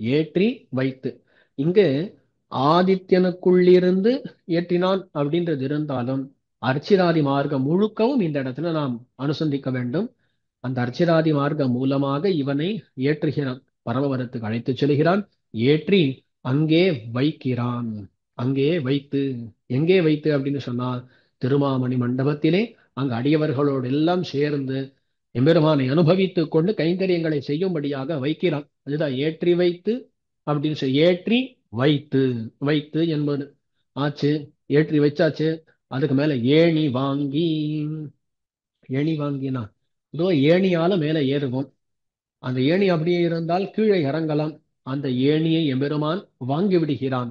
ஏற்றி வைத்து இங்கு ஆதித்யனுக்குள்ளிருந்து ஏற்றினான் அப்படின்றது இருந்தாலும் அர்ச்சிராதி மார்க்கம் முழுக்கவும் இந்த இடத்துல நாம் அனுசந்திக்க வேண்டும். அந்த அர்ச்சிராதி மார்க்கம் மூலமாக இவனை ஏற்றுகிறான், பரமபதத்துக்கு அழைத்து செல்கிறான். ஏற்றி அங்கே வைக்கிறான். அங்கே வைத்து, எங்கே வைத்து அப்படின்னு சொன்னால் திருமாமணி மண்டபத்திலே அங்கு அடியவர்களோடு எல்லாம் சேர்ந்து எம்பெருமானை அனுபவித்துக் கொண்டு கைங்கரியங்களை செய்யும்படியாக வைக்கிறான். அதுதான் ஏற்றி வைத்து அப்படின்னு சொல்லி. ஏற்றி வைத்து, வைத்து என்பது ஆச்சு. ஏற்றி வச்சாச்சு. அதுக்கு மேல ஏணி வாங்கி. ஏணி வாங்கினா இதோ ஏணியால மேல ஏறுவோம். அந்த ஏணி அப்படியே இருந்தால் கீழே இறங்கலாம். அந்த ஏணியை எம்பெருமான் வாங்கி விடுகிறான்.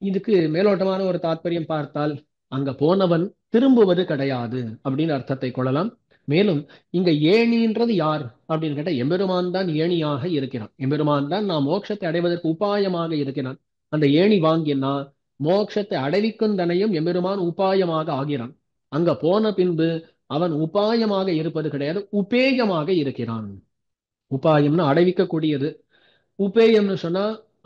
இதுக்கு மேலோட்டமான ஒரு தாற்பயம் பார்த்தால் அங்க போனவன் திரும்புவது கிடையாது அப்படின்னு அர்த்தத்தை கொள்ளலாம். மேலும் இங்க ஏணின்றது யார் அப்படின்னு கேட்டா எம்பெருமான் தான் ஏணியாக இருக்கிறான். எம்பெருமான் தான் நாம் மோட்சத்தை அடைவதற்கு உபாயமாக இருக்கிறான். அந்த ஏணி வாங்கினா மோட்சத்தை அடைவிக்கும் தனையும் எம்பெருமான் உபாயமாக ஆகிறான். அங்க போன பின்பு அவன் உபாயமாக இருப்பது கிடையாது, உபேயமாக இருக்கிறான். உபாயம்னு அடைவிக்கக்கூடியது. உபேயம்னு சொன்னா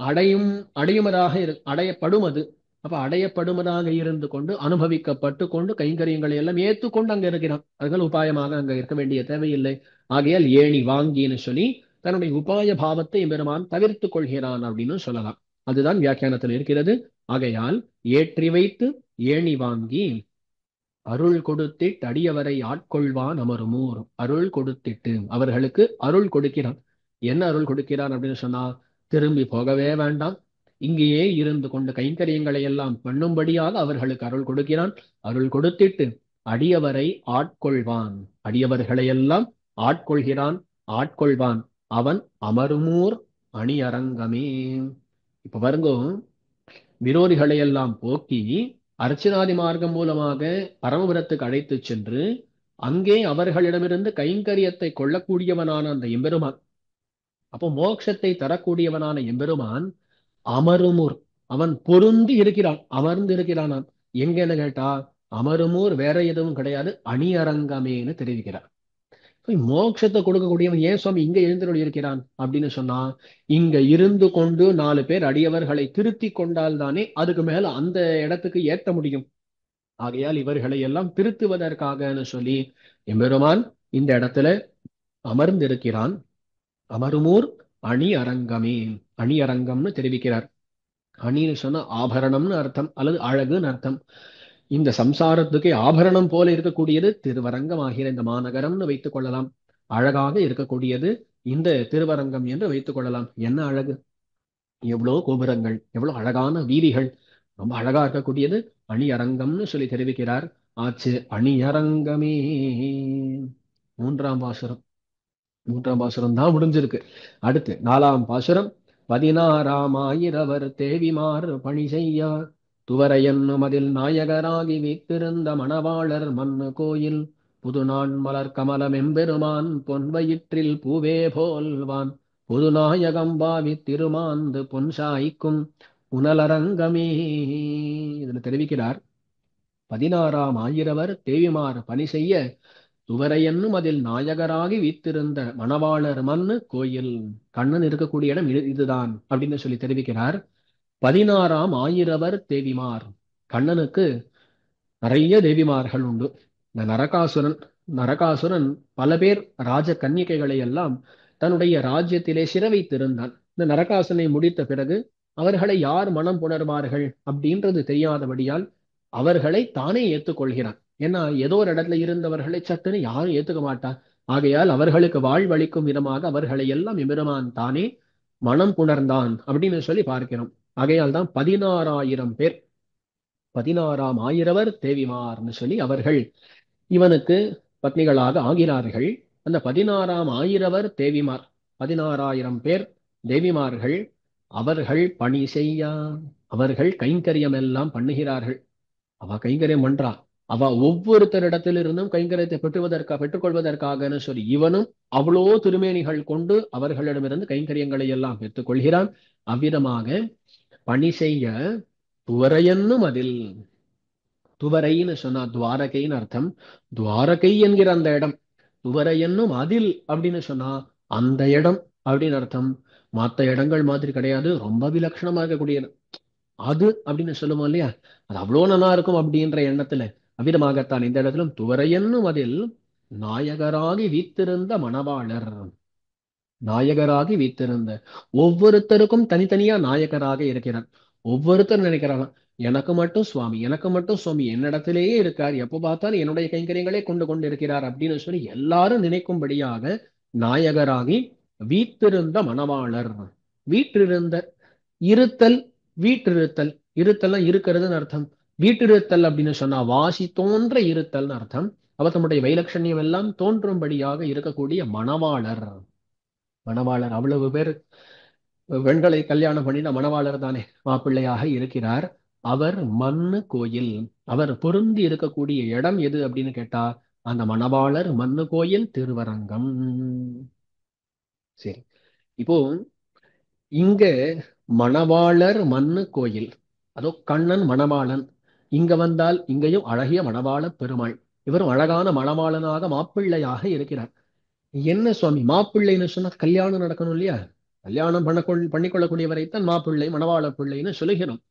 அடையுமதாக அடையப்படுமது. அப்ப அடையப்படுமதாக இருந்து கொண்டு அனுபவிக்கப்பட்டு கொண்டு கைங்கரியங்களை எல்லாம் ஏற்றுக்கொண்டு அங்க இருக்கிறான். அதுகள் உபாயமாக அங்க இருக்க வேண்டிய தேவையில்லை. ஆகையால் ஏணி வாங்கின்னு சொல்லி தன்னுடைய உபாய பாவத்தை எம்பெருமான் தவிர்த்து கொள்கிறான் அப்படின்னு சொல்லலாம். அதுதான் வியாக்கியானத்தில் இருக்கிறது. ஆகையால் ஏற்றி வைத்து ஏணி வாங்கி அருள் கொடுத்திட்டு அடியவரை ஆட்கொள்வான் அமருமூர். அருள் கொடுத்திட்டு அவர்களுக்கு அருள் கொடுக்கிறான். என்ன அருள் கொடுக்கிறான் அப்படின்னு சொன்னா, திரும்பி போகவே வேண்டாம், இங்கேயே இருந்து கொண்டு கைங்கரியங்களை எல்லாம் பண்ணும்படியாக அவர்களுக்கு அருள் கொடுக்கிறான். அருள் கொடுத்திட்டு அடியவரை ஆட்கொள்வான். அடியவர்களை எல்லாம் ஆட்கொள்கிறான், ஆட்கொள்வான். அவன் அமருமூர் அணியரங்கமே. இப்ப பாருங்க, விரோதிகளை எல்லாம் போக்கி அர்ச்சனாதி மார்க்கம் மூலமாக பரமபுரத்துக்கு அழைத்து சென்று அங்கே அவர்களிடமிருந்து கைங்கரியத்தை கொள்ளக்கூடியவனான அந்த எம்பெருமான், அப்போ மோட்சத்தை தரக்கூடியவனான எம்பெருமான் அமருமுர், அவன் பொருந்தி இருக்கிறான், அமர்ந்து இருக்கிறான். எங்கன்னு கேட்டா அமருமூர் வேற எதுவும் கிடையாது, அணியரங்கமேன்னு தெரிவிக்கிறார். மோட்சத்தை கொடுக்கக்கூடியவன் ஏன் சுவாமி இங்க எழுந்தருளி இருக்கிறான் அப்படின்னு சொன்னா, இங்க இருந்து கொண்டு 4 பேர் அடியவர்களை திருத்தி கொண்டால் தானே அதுக்கு மேல அந்த இடத்துக்கு ஏற்ற முடியும். ஆகையால் இவர்களை எல்லாம் திருத்துவதற்காகன்னு சொல்லி எம்பெருமான் இந்த இடத்துல அமர்ந்திருக்கிறான். அமருமூர் அணி அரங்கமே, அணி அரங்கம்னு தெரிவிக்கிறார். அணின்னு சொன்னா ஆபரணம்னு அர்த்தம், அல்லது அழகுன்னு அர்த்தம். இந்த சம்சாரத்துக்கு ஆபரணம் போல இருக்கக்கூடியது திருவரங்கம் ஆகிற இந்த மாநகரம்னு வைத்துக் கொள்ளலாம். அழகாக இருக்கக்கூடியது இந்த திருவரங்கம் என்று வைத்துக் கொள்ளலாம். என்ன அழகு! எவ்வளவு கோபுரங்கள், எவ்வளவு அழகான வீதிகள், ரொம்ப அழகா இருக்கக்கூடியது அணியரங்கம்னு சொல்லி தெரிவிக்கிறார். ஆச்சு அணியரங்கமே. மூன்றாம் பாசுரம், மூன்றாம் பாசுரம் தான் முடிஞ்சிருக்கு. அடுத்து 4ஆம் பாசுரம். 16ஆம் ஆயிரவர் தேவிமார் பணி செய்ய துவரையன்னும் அதில் நாயகராகி வீற்றிருந்த மணவாளர் மண்ணு கோயில் புதுநான் மலர் கமலம் எம்பெருமான் பொன்வயிற்றில் பூவே போல்வான் புதுநாயகம் பாவி திருமாந்து பொன்சாய்க்கும் புனலரங்கமே. இதுல தெரிவிக்கிறார், 16ஆம் ஆயிரவர் தேவிமார் பணி செய்ய துவரையன்னும் அதில் நாயகராகி வீத்திருந்த மணவாளர் மண்ணு கோயில். கண்ணன் இருக்கக்கூடிய இடம் இதுதான் அப்படின்னு சொல்லி தெரிவிக்கிறார். 16ஆம் ஆயிரவர் தேவிமார். கண்ணனுக்கு நிறைய தேவிமார்கள் உண்டு. இந்த நரகாசுரன் பல பேர் ராஜ கன்னிகைகளை எல்லாம் தன்னுடைய ராஜ்யத்திலே சிறை வைத்திருந்தான். இந்த நரகாசுரனை முடித்த பிறகு அவர்களை யார் மனம் புணர்வார்கள் அப்படின்றது தெரியாதபடியால் அவர்களை தானே ஏற்றுக்கொள்கிறான். ஏன்னா ஏதோ ஒரு இடத்துல இருந்தவர்களை சட்டுன்னு யாரும் ஏத்துக்க மாட்டார். ஆகையால் அவர்களுக்கு வாழ்வளிக்கும் விதமாக அவர்களை எல்லாம் எம்பெருமான் தானே மனம் புணர்ந்தான் அப்படின்னு சொல்லி பார்க்கிறோம். ஆகையால் தான் 16,000 பேர், 16ஆம் ஆயிரவர் தேவிமார்னு சொல்லி அவர்கள் இவனுக்கு பத்னிகளாக ஆகிறார்கள். அந்த 16ஆம் ஆயிரவர் தேவிமார், 16,000 பேர் தேவிமார்கள். அவர்கள் பணி செய்ய, அவர்கள் கைங்கரியம் எல்லாம் பண்ணுகிறார்கள். அவ கைங்கரியம் பண்றா. அவ ஒவ்வொருத்தரிடத்திலிருந்தும் கைங்கரியத்தை பெற்றுக்கொள்வதற்காகன்னு சொல்லி இவனும் அவ்வளோ திருமேனிகள் கொண்டு அவர்களிடமிருந்து கைங்கரியங்களை எல்லாம் பெற்றுக்கொள்கிறான். அவ்விதமாக பணி செய்ய துவரையன்னும் அதில், துவரைன்னு சொன்னா துவாரகைன்னு அர்த்தம். துவாரகை என்கிற அந்த இடம், துவரை என்னும் அதில் அப்படின்னு சொன்னா அந்த இடம் அப்படின்னு அர்த்தம். மற்ற இடங்கள் மாதிரி கிடையாது, ரொம்ப விலட்சணமா இருக்கக்கூடியது. அது அப்படின்னு சொல்லுவோம் இல்லையா, அது அவ்வளோ நல்லா இருக்கும் அப்படின்ற எண்ணத்துல அவ்விதமாகத்தான் இந்த இடத்திலும் துவரை என்னும் அதில் நாயகராகி வீத்திருந்த மணவாளர். நாயகராகி வீத்திருந்த, ஒவ்வொருத்தருக்கும் தனித்தனியா நாயகராக இருக்கிறார். ஒவ்வொருத்தரும் நினைக்கிறாங்க, எனக்கு மட்டும் சுவாமி, எனக்கு மட்டும் சுவாமி என்னிடத்திலேயே இருக்கார், எப்ப பார்த்தாலும் என்னுடைய கைங்கரியங்களே கொண்டு கொண்டு இருக்கிறார் அப்படின்னு சொல்லி எல்லாரும் நினைக்கும்படியாக நாயகராகி வீத்திருந்த மணவாளர். வீற்றிருந்த, இருத்தல், வீற்றிருத்தல், இருத்தல்னா இருக்கிறதுன்னு அர்த்தம். வீற்றிருத்தல் அப்படின்னு சொன்னா வாசி தோன்ற இருத்தல்னு அர்த்தம். அவர் தம்முடைய வைலட்சண்யம் எல்லாம் தோன்றும்படியாக இருக்கக்கூடிய மணவாளர். மணவாளர் அவ்வளவு பேர் பெண்களை கல்யாணம் பண்ணின மணவாளர் தானே மாப்பிள்ளையாக இருக்கிறார். அவர் மண்ணு கோயில், அவர் பொருந்தி இருக்கக்கூடிய இடம் எது அப்படின்னு கேட்டா அந்த மணவாளர் மண்ணு கோயில் திருவரங்கம். சரி, இப்போ இங்க மணவாளர் மண்ணு கோயில், அதோ கண்ணன் மணவாளன். இங்க வந்தால் இங்கேயும் அழகிய மணவாள பெருமாள், இவரும் அழகான மணவாளனாக மாப்பிள்ளையாக இருக்கிறார். என்ன சுவாமி மாப்பிள்ளைன்னு சொன்னா கல்யாணம் நடக்கணும் இல்லையா, கல்யாணம் பண்ணிக்கொள்ளக்கூடியவரைத்தான் மாப்பிள்ளை மணவாள பிள்ளைன்னு சொல்லுகிறோம்.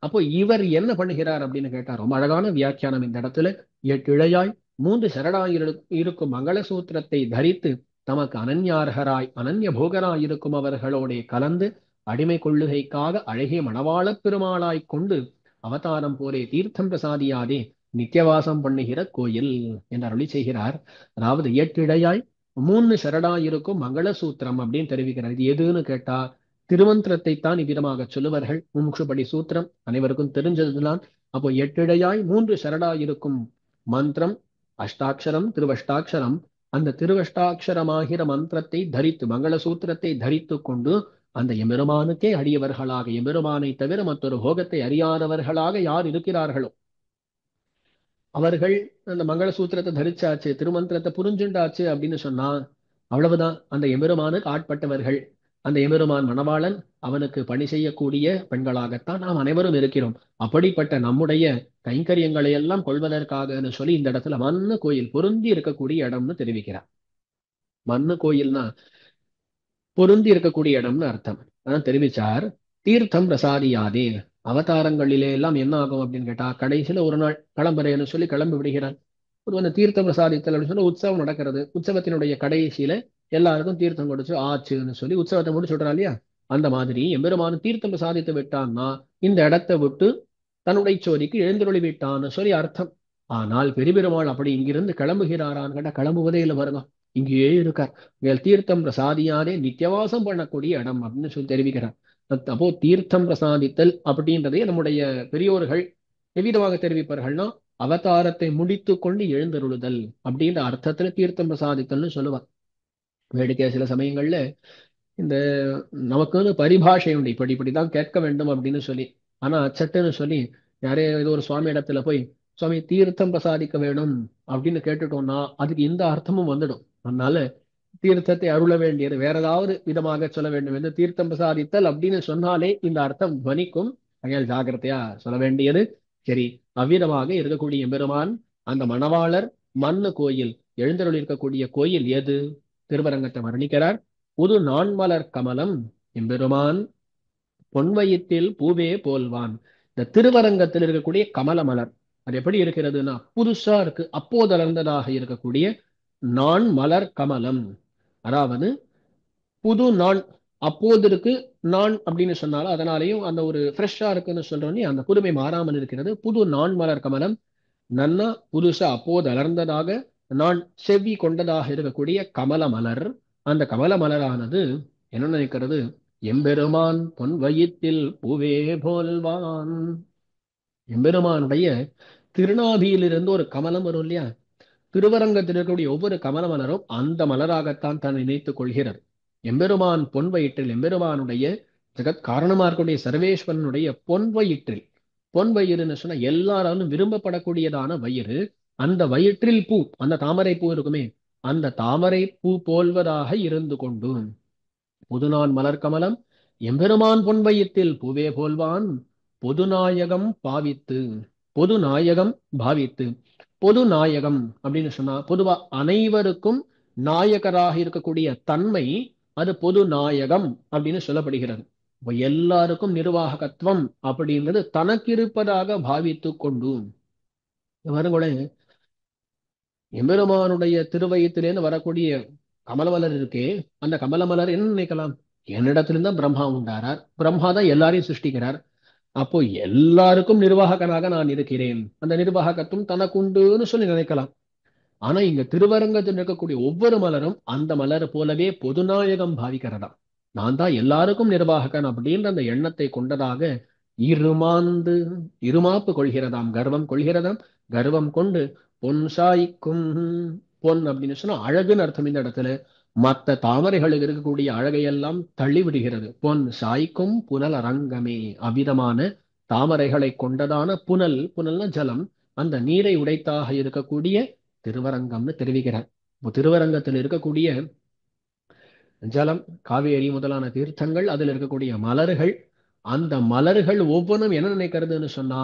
அப்போ இவர் என்ன பண்ணுகிறார் அப்படின்னு கேட்டா ரொம்ப அழகான வியாக்கியானம் இந்த இடத்துல. 8 இழையாய் 3 சரடாய் இருக்கும் மங்களசூத்திரத்தை தரித்து தமக்கு அனன்யார்கராய் அனன்ய போகராய் இருக்கும் அவர்களோட கலந்து அடிமை கொள்ளுகைக்காக அழகிய மணவாளப் பெருமாளாய் கொண்டு அவதாரம் போலே தீர்த்தம் பிரசாதியாதே நித்தியவாசம் பண்ணுகிற கோயில் என்று அருளி செய்கிறார். அதாவது 8 இழையாய் 3 சரடாயிருக்கும் மங்களசூத்திரம் அப்படின்னு தெரிவிக்கிறார். இது எதுன்னு கேட்டா திருமந்திரத்தை தான் இவ்விதமாக சொல்லுவார்கள். முமுட்சுபடி சூத்திரம் அனைவருக்கும் தெரிஞ்சதுதான். அப்போ 8 இழையாய் 3 சரடாயிருக்கும் மந்திரம் அஷ்டாட்சரம், திருவஷ்டாட்சரம். அந்த திருவஷ்டாட்சரமாகிற மந்திரத்தை தரித்து மங்களசூத்திரத்தை தரித்து கொண்டு அந்த எம்பெருமானுக்கே அடியவர்களாக, எம்பெருமானை தவிர மற்றொரு போகத்தை அறியாதவர்களாக யார் இருக்கிறார்களோ அவர்கள் அந்த மங்களசூத்திரத்தை தரிச்சாச்சு, திருமந்திரத்தை புரிஞ்சுண்டாச்சு அப்படின்னு சொன்னா அவ்வளவுதான், அந்த எம்பெருமானுக்கு ஆட்பட்டவர்கள். அந்த எம்பெருமான் மணவாளன் அவனுக்கு பணி செய்யக்கூடிய பெண்களாகத்தான் நாம் அனைவரும் இருக்கிறோம். அப்படிப்பட்ட நம்முடைய கைங்கரியங்களை எல்லாம் கொள்வதற்காகன்னு சொல்லி இந்த இடத்துல மண்ணு கோயில் பொருந்தி இருக்கக்கூடிய இடம்னு தெரிவிக்கிறார். மண்ணு கோயில்னா பொருந்தி இருக்கக்கூடிய இடம்னு அர்த்தம். அதான் தெரிவிச்சார். தீர்த்தம் பிரசாதியாதே, அவதாரங்களிலே எல்லாம் என்ன ஆகும் அப்படின்னு கேட்டா, கடைசியில ஒரு நாள் கிளம்புறேன்னு சொல்லி கிளம்பி விடுகிறார். ஒரு அந்த தீர்த்தம் பிரசாதித்தல் அப்படின்னு சொன்னா உற்சவம் நடக்கிறது. உற்சவத்தினுடைய கடைசியில எல்லாருக்கும் தீர்த்தம் கொடுத்து ஆச்சுன்னு சொல்லி உற்சவத்தை முடிச்சு விடுறா இல்லையா? அந்த மாதிரி எம்பெருமான் தீர்த்தம் பிரசாதித்து விட்டான்னா இந்த இடத்தை விட்டு தன்னுடைய சோதிக்கு எழுந்தருளி விட்டான்னு சொல்லி அர்த்தம். ஆனால் பெருமாள் அப்படி இங்கிருந்து கிளம்புகிறாரான்னு கேட்டா கிளம்புவதே இல்லை பாருங்க, இங்கேயே இருக்கார். இங்கே தீர்த்தம் பிரசாதியாதே நித்தியவாசம் பண்ணக்கூடிய இடம் அப்படின்னு சொல்லி தெரிவிக்கிறார். அப்போ தீர்த்தம் பிரசாதித்தல் அப்படின்றதே நம்முடைய பெரியோர்கள் எவ்விதமாக தெரிவிப்பார்கள்னா அவதாரத்தை முடித்து கொண்டு எழுந்தருளுதல் அப்படின்ற அர்த்தத்துல தீர்த்தம் பிரசாதித்தல்னு சொல்லுவார். வேடிக்கையா சில சமயங்கள்ல இந்த நமக்கு வந்து பரிபாஷை உண்டு, இப்படி இப்படிதான் கேட்க வேண்டும் அப்படின்னு சொல்லி. ஆனா சட்டுன்னு சொல்லி யாரே ஏதோ ஒரு சுவாமி இடத்துல போய் சுவாமி தீர்த்தம் பிரசாதிக்க வேணும் அப்படின்னு கேட்டுட்டோம்னா அதுக்கு இந்த அர்த்தமும் வந்துடும். அதனால தீர்த்தத்தை அருள வேண்டியது வேற ஏதாவது விதமாக சொல்ல வேண்டும் என்று தீர்த்தம் பிரசாதித்தல் அப்படின்னு சொன்னாலே இந்த அர்த்தம் துவனிக்கும். ஆகையால் ஜாகிரதையா சொல்ல வேண்டியது சரி. அவ்விதமாக இருக்கக்கூடிய எம்பெருமான் அந்த மணவாளர் மண்ணு கோயில் எழுந்தருள் இருக்கக்கூடிய கோயில் எது? திருவரங்கத்தை வர்ணிக்கிறார். புது நான்மலர் கமலம் எம்பெருமான் பொன்வயிற்றில் பூவே போல்வான். இந்த திருவரங்கத்தில் இருக்கக்கூடிய கமல மலர் அது எப்படி இருக்கிறதுனா புதுசா இருக்கு, அப்போதளர்ந்ததாக இருக்கக்கூடிய நான் மலர் கமலம். அதாவது புது நான் அப்போது இருக்கு, நான் அப்படின்னு சொன்னாலும் அதனாலையும் அந்த ஒரு ஃப்ரெஷ்ஷா இருக்குன்னு சொல்றோன்னே அந்த புதுமை மாறாமல் இருக்கிறது. புது நான் மலர் கமலம் நன்னா புதுசா அப்போது அலர்ந்ததாக நான் செவ்வி கொண்டதாக இருக்கக்கூடிய கமல மலர். அந்த கமல மலரானது என்ன நினைக்கிறது? எம்பெருமான் பொன் வயிற்றில் பூவே போல்வான். எம்பெருமானுடைய திருநாபியிலிருந்து ஒரு கமலம் வரும் இல்லையா? திருவரங்கத்தில் இருக்கக்கூடிய ஒவ்வொரு கமல மலரும் அந்த மலராகத்தான் தான் நினைத்துக் கொள்கிறது. எம்பெருமான் பொன் வயிற்றில் எம்பெருமானுடைய ஜெகத் காரணமா இருக்கக்கூடிய சர்வேஸ்வரனுடைய பொன் வயிற்றில், பொன் வயிறுன்னு சொன்னா எல்லாராலும் விரும்பப்படக்கூடியதான வயிறு. அந்த வயிற்றில் பூ, அந்த தாமரை பூ இருக்குமே, அந்த தாமரை பூ போல்வதாக இருந்து கொண்டு புதுநான் மலர் கமலம் எம்பெருமான் பொன் வயிற்றில் பூவே போல்வான். பொதுநாயகம் பாவித்து, பொது நாயகம் பாவித்து. பொது நாயகம் அப்படின்னு சொன்னா பொதுவா அனைவருக்கும் நாயகராக இருக்கக்கூடிய தன்மை அது பொது நாயகம் அப்படின்னு சொல்லப்படுகிறது. இப்ப எல்லாருக்கும் நிர்வாகத்துவம் அப்படின்றது தனக்கு இருப்பதாக பாவித்து கொண்டு வருங்கூட எம்பெருமானுடைய திருவயத்திலேருந்து வரக்கூடிய கமலமலர் இருக்கே, அந்த கமலமலர் என்ன நினைக்கலாம்? என்னிடத்திலிருந்தா பிரம்மா உண்டாரார், பிரம்மா தான் எல்லாரையும் சிருஷ்டிக்கிறார். அப்போ எல்லாருக்கும் நிர்வாககனாக நான் இருக்கிறேன், அந்த நிர்வாகத்துவம் தனக்கு உண்டுன்னு சொல்லி நினைக்கலாம். ஆனா இங்க திருவரங்கத்தில் இருக்கக்கூடிய ஒவ்வொரு மலரும் அந்த மலர் போலவே பொதுநாயகம் பாவிக்கிறதா. நான் தான் எல்லாருக்கும் நிர்வாககன் அப்படின்ற அந்த எண்ணத்தை கொண்டதாக இருமாந்து இருமாப்பு கொள்கிறதாம், கர்வம் கொள்கிறதாம். கர்வம் கொண்டு பொன் சாய்க்கும். பொன் அப்படின்னு சொன்னா அழகுன்னு அர்த்தம். இந்த இடத்துல மற்ற தாமரைகளுக்கு இருக்கக்கூடிய அழகையெல்லாம் தள்ளி விடுகிறது. பொன் சாய்க்கும் புனல் அரங்கமே. அவ்விதமான தாமரைகளை கொண்டதான புனல், புனல்னா ஜலம், அந்த நீரை உடைத்தாக இருக்கக்கூடிய திருவரங்கம்னு தெரிவிக்கிறார். இப்போ திருவரங்கத்தில் இருக்கக்கூடிய ஜலம், காவேரி முதலான தீர்த்தங்கள், அதில் இருக்கக்கூடிய மலர்கள், அந்த மலர்கள் ஒவ்வொன்றும் என்ன நினைக்கிறதுன்னு சொன்னா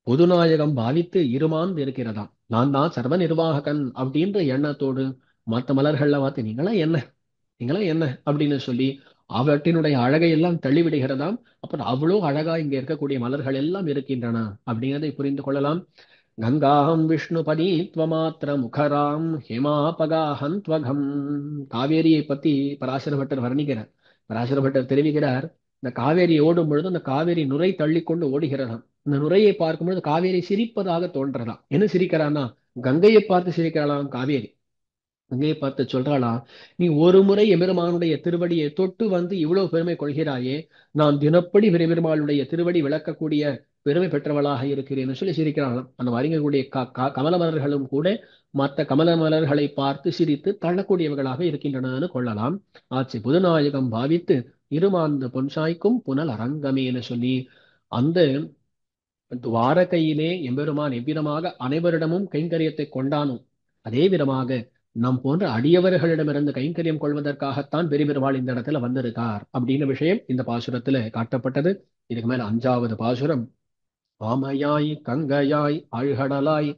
பொதுநாயகம் பாவித்து இருமாந்து இருக்கிறதாம். நான் தான் சர்வ நிர்வாககன் அப்படின்ற எண்ணத்தோடு மற்ற மலர்கள்ல பார்த்து நீங்களா என்ன அப்படின்னு சொல்லி அவற்றினுடைய அழகை எல்லாம் தள்ளிவிடுகிறதாம். அப்புறம் அவ்வளோ அழகா இங்க இருக்கக்கூடிய மலர்கள் எல்லாம் இருக்கின்றன அப்படிங்கிறதை புரிந்து கொள்ளலாம். கங்காஹம் விஷ்ணுபதி துவமாத்திர முகராம் ஹேமாபகாஹம் துவகம். காவேரியை பத்தி பராசர பட்டர் வர்ணிக்கிறார். பராசர பட்டர் தெரிவிக்கிறார், இந்த காவேரி ஓடும் பொழுது அந்த காவேரி நுரை தள்ளிக்கொண்டு ஓடுகிறதாம். இந்த நுரையை பார்க்கும் பொழுது காவேரி சிரிப்பதாக தோன்றதாம். என்ன சிரிக்கிறான்னா கங்கையை பார்த்து சிரிக்கிறாளாம் காவேரி. கங்கையை பார்த்து சொல்றாளாம், நீ ஒரு முறை எம்பெருமானுடைய திருவடியை தொட்டு வந்து இவ்வளவு பெருமை கொள்கிறாயே, நான் தினப்படி பெருமாளுடைய திருவடி விளக்கக்கூடிய பெருமை பெற்றவளாக இருக்கிறேன்னு சொல்லி சிரிக்கிறாளாம். அந்த வருங்கக்கூடிய கமல மலர்களும் கூட மற்ற கமல மலர்களை பார்த்து சிரித்து தள்ளக்கூடியவர்களாக இருக்கின்றனன்னு கொள்ளலாம். ஆட்சி புதுநாயகம் பாவித்து இருமாந்த பொன்சாய்க்கும் புனல் அரங்கமேன்னு சொல்லி அந்த துவாரகையிலே எம்பெருமான் எவ்விதமாக அனைவரிடமும் கைங்கரியத்தை கொண்டானோ அதே விதமாக நம் போன்ற அடியவர்களிடமிருந்து கைங்கரியம் கொள்வதற்காகத்தான் பெரிய பெருமாள் இந்த இடத்துல வந்திருக்கார் அப்படின்ற விஷயம் இந்த பாசுரத்துல காட்டப்பட்டது. இதுக்கு மேல 5வது பாசுரம். ஆமையாய் கங்கையாய் ஆழ்கடலாய்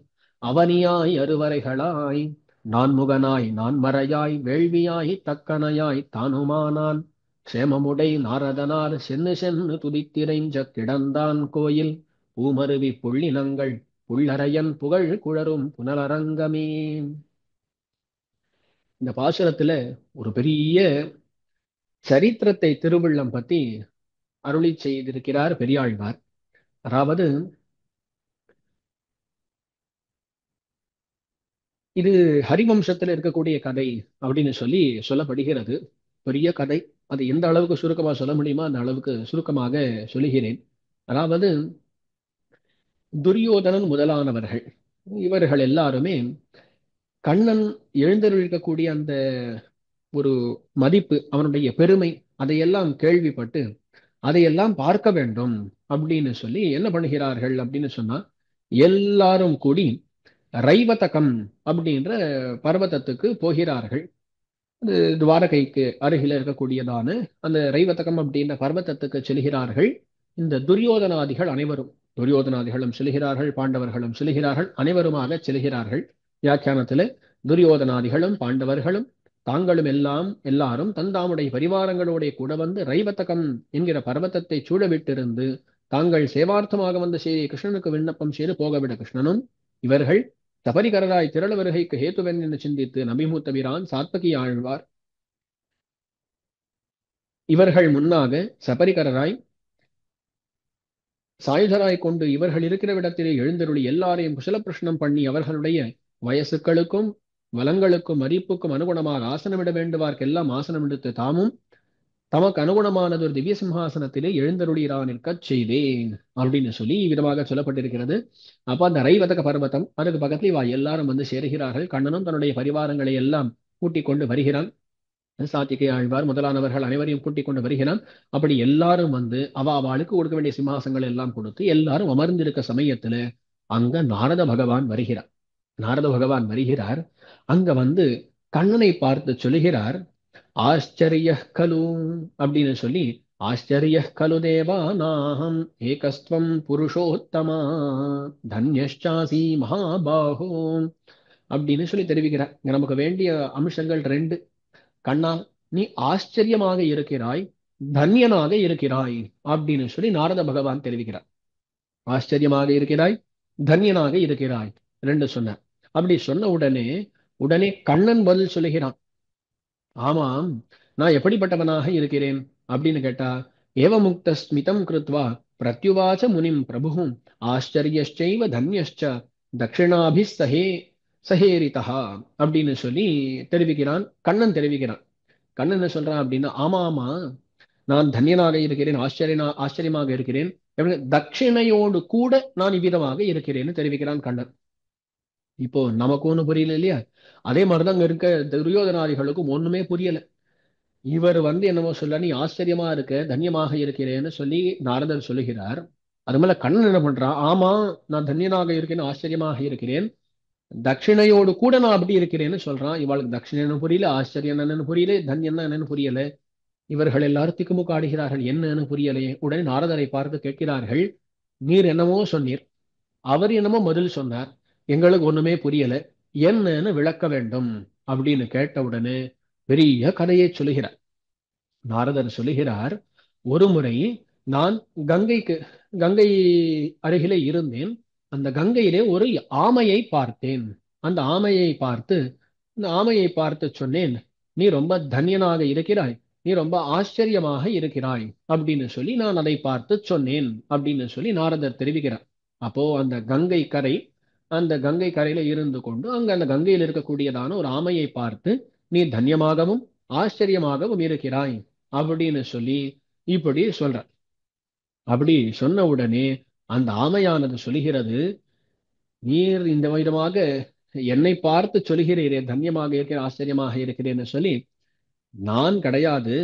அவனியாய் அருவரைகளாய் நான்முகனாய் நான்மறையாய் வேள்வியாய் தக்கனையாய் தானுமானான் சேமமுடை நாரதனார் சென்னு சென்னு துதித்திரைஞ்ச கிடந்தான் கோயில் பூமருவி புள்ளினங்கள் புள்ளரையன் புகழ் குழரும் புனலரங்கமே. இந்த பாசுரத்துல ஒரு பெரிய சரித்திரத்தை திருவுள்ளம் பத்தி அருளி செய்திருக்கிறார் பெரியாழ்வார். அதாவது இது ஹரிவம்சத்துல இருக்கக்கூடிய கதை அப்படின்னு சொல்லி சொல்லப்படுகிறது. பெரிய கதை. அது எந்த அளவுக்கு சுருக்கமா சொல்ல முடியுமோ அந்த அளவுக்கு சுருக்கமாக சொல்லுகிறேன். அதாவது துரியோதனன் முதலானவர்கள் இவர்கள் எல்லாருமே கண்ணன் எழுந்தருளிக்கக்கூடிய அந்த ஒரு மதிப்பு, அவனுடைய பெருமை, அதையெல்லாம் கேள்விப்பட்டு அதையெல்லாம் பார்க்க வேண்டும் அப்படின்னு சொல்லி என்ன பண்ணுகிறார்கள் அப்படின்னு சொன்னா, எல்லாரும் கூடி ரைவதகம் அப்படின்ற பர்வதத்துக்கு போகிறார்கள். அது துவாரகைக்கு அருகில் இருக்கக்கூடியதான அந்த ரைவதகம் அப்படின்ற பர்வதத்துக்கு செல்கிறார்கள். இந்த துரியோதனாதிகள் அனைவரும், துரியோதனாதிகளும் செல்கிறார்கள், பாண்டவர்களும் செல்கிறார்கள், அனைவருமாக செல்கிறார்கள். வியாக்கியானத்திலே துரியோதனாதிகளும் பாண்டவர்களும் தாங்களும் எல்லாரும் தந்தாமுடைய பரிவாரங்களோட கூட வந்து ரைவதகம் என்கிற பர்வதத்தை சூழவிட்டிருந்து தாங்கள் சேவார்த்தமாக வந்த செய்தி கிருஷ்ணனுக்கு விண்ணப்பம் செய்து போகவிட கிருஷ்ணனும் இவர்கள் சபரிகரராய் திரள வருகைக்கு ஹேத்துவன் என்று சிந்தித்து நபிமூத்த வீரான் சாத்பகி ஆழ்வார் இவர்கள் முன்னாக சபரிகரராய் சாயுதராய் கொண்டு இவர்கள் இருக்கிற இடத்திலே எழுந்தருளி எல்லாரையும் குசல பிரஷ்னம் பண்ணி அவர்களுடைய வயசுக்களுக்கும் வளங்களுக்கும் மதிப்புக்கும் அனுகுணமாக ஆசனமிட வேண்டுவார்க்கெல்லாம் ஆசனம் எடுத்து தாமும் தமக்கு அனுகுணமானது ஒரு திவ்ய சிம்ஹாசனத்திலே எழுந்தருளிரான் இருக்கச் செய்தேன் அப்படின்னு சொல்லி விதமாக சொல்லப்பட்டிருக்கிறது. அப்ப அந்த ரைவதக பர்வதம் அதுக்கு பக்கத்துல இவா எல்லாரும் வந்து சேருகிறார்கள். கண்ணனும் தன்னுடைய பரிவாரங்களை எல்லாம் கூட்டிக் கொண்டு வருகிறான். சாத்திகை ஆழ்வார் முதலானவர்கள் அனைவரையும் கூட்டிக் கொண்டு வருகிறான். அப்படி எல்லாரும் வந்து அவளுக்கு கொடுக்க வேண்டிய சிம்மாசங்கள் எல்லாம் கொடுத்து எல்லாரும் அமர்ந்திருக்க சமயத்துல அங்க நாரத பகவான் வருகிறார். நாரத பகவான் வருகிறார். அங்க வந்து கண்ணனை பார்த்து சொல்லுகிறார், ஆச்சரிய கலு அப்படின்னு சொல்லி, ஆச்சரிய கலு தேவானாம் ஏகஸ்துவம் புருஷோத்தமா தன்யஷ்சாசி மகாபாஹோ அப்படின்னு சொல்லி தெரிவிக்கிறார். நமக்கு வேண்டிய அம்சங்கள் 2. கண்ணா, நீ ஆச்சரியமாக இருக்கிறாய், தன்யனாக இருக்கிறாய் அப்படின்னு சொல்லி நாரத பகவான் தெரிவிக்கிறார். ஆச்சரியமாக இருக்கிறாய், தன்யனாக இருக்கிறாய் 2 சொன்னார். அப்படி சொன்ன உடனே கண்ணன் பதில் சொல்லுகிறான், ஆமாம், நான் எப்படிப்பட்டவனாக இருக்கிறேன் அப்படின்னு கேட்டா, ஏவமுக்த ஸ்மிதம் கிருத்வா பிரத்யுவாச்ச முனிம் பிரபுவும் ஆச்சரியச்சைவ தன்யஷ்ச தட்சிணாபி சஹேரிதா அப்படின்னு சொல்லி தெரிவிக்கிறான். கண்ணன் தெரிவிக்கிறான். கண்ணன் என்ன சொல்றான் அப்படின்னா, ஆமா, நான் தன்யனாக இருக்கிறேன், ஆச்சரியமாக இருக்கிறேன், தட்சிணையோடு கூட நான் இவ்விதமாக இருக்கிறேன்னு தெரிவிக்கிறான் கண்ணன். இப்போ நமக்கு ஒண்ணு புரியல இல்லையா? அதே மாதிரிதான் அங்க இருக்க துரியோதனாதிகளுக்கும் ஒண்ணுமே புரியல. இவர் வந்து என்னமோ சொல்ல, நீ ஆச்சரியமா இருக்க, தன்யமாக இருக்கிறேன்னு சொல்லி நாரதர் சொல்லுகிறார். அது மேல கண்ணன் என்ன பண்றான், ஆமா, நான் தன்யனாக இருக்கேன், ஆச்சரியமாக இருக்கிறேன், தட்சிணையோடு கூட நான் அப்படி இருக்கிறேன்னு சொல்றான். இவளுக்கு தட்சிணன்னு புரியல, ஆச்சரியம் என்னன்னு புரியல, தன்யன்னா என்னன்னு புரியல. இவர்கள் எல்லாரும் திக்குமுக்கு ஆடுகிறார்கள், என்னன்னு புரியலையே. உடனே நாரதரை பார்த்து கேட்கிறார்கள், நீர் என்னமோ சொன்னீர், அவர் என்னமோ பதில் சொன்னார், எங்களுக்கு ஒண்ணுமே புரியல, என்னன்னு விளக்க வேண்டும் அப்படின்னு கேட்ட உடனே பெரிய கதையை சொல்லுகிறார். நாரதர் சொல்லுகிறார், ஒரு முறை நான் கங்கை அருகிலே இருந்தேன். அந்த கங்கையிலே ஒரு ஆமையை பார்த்தேன். அந்த ஆமையை பார்த்து சொன்னேன், நீ ரொம்ப தன்யனாக இருக்கிறாய், நீ ரொம்ப ஆச்சரியமாக இருக்கிறாய் அப்படின்னு சொல்லி நான் அதை பார்த்து சொன்னேன் அப்படின்னு சொல்லி நாரதர் தெரிவிக்கிறார். அப்போ அந்த கங்கை கரையில இருந்து கொண்டு அங்க அந்த கங்கையில் இருக்கக்கூடியதான ஒரு ஆமையை பார்த்து, நீ தன்யமாகவும் ஆச்சரியமாகவும் இருக்கிறாய் அப்படின்னு சொல்லி இப்படி சொல்ற. அப்படி சொன்ன உடனே அந்த ஆமையானது சொல்லுகிறது, நீர் இந்த விதமாக என்னை பார்த்து சொல்கிறீரே, தன்யமாக இருக்கிறேன், ஆச்சரியமாக இருக்கிறேன்னு சொல்லி, நான் கிடையாது,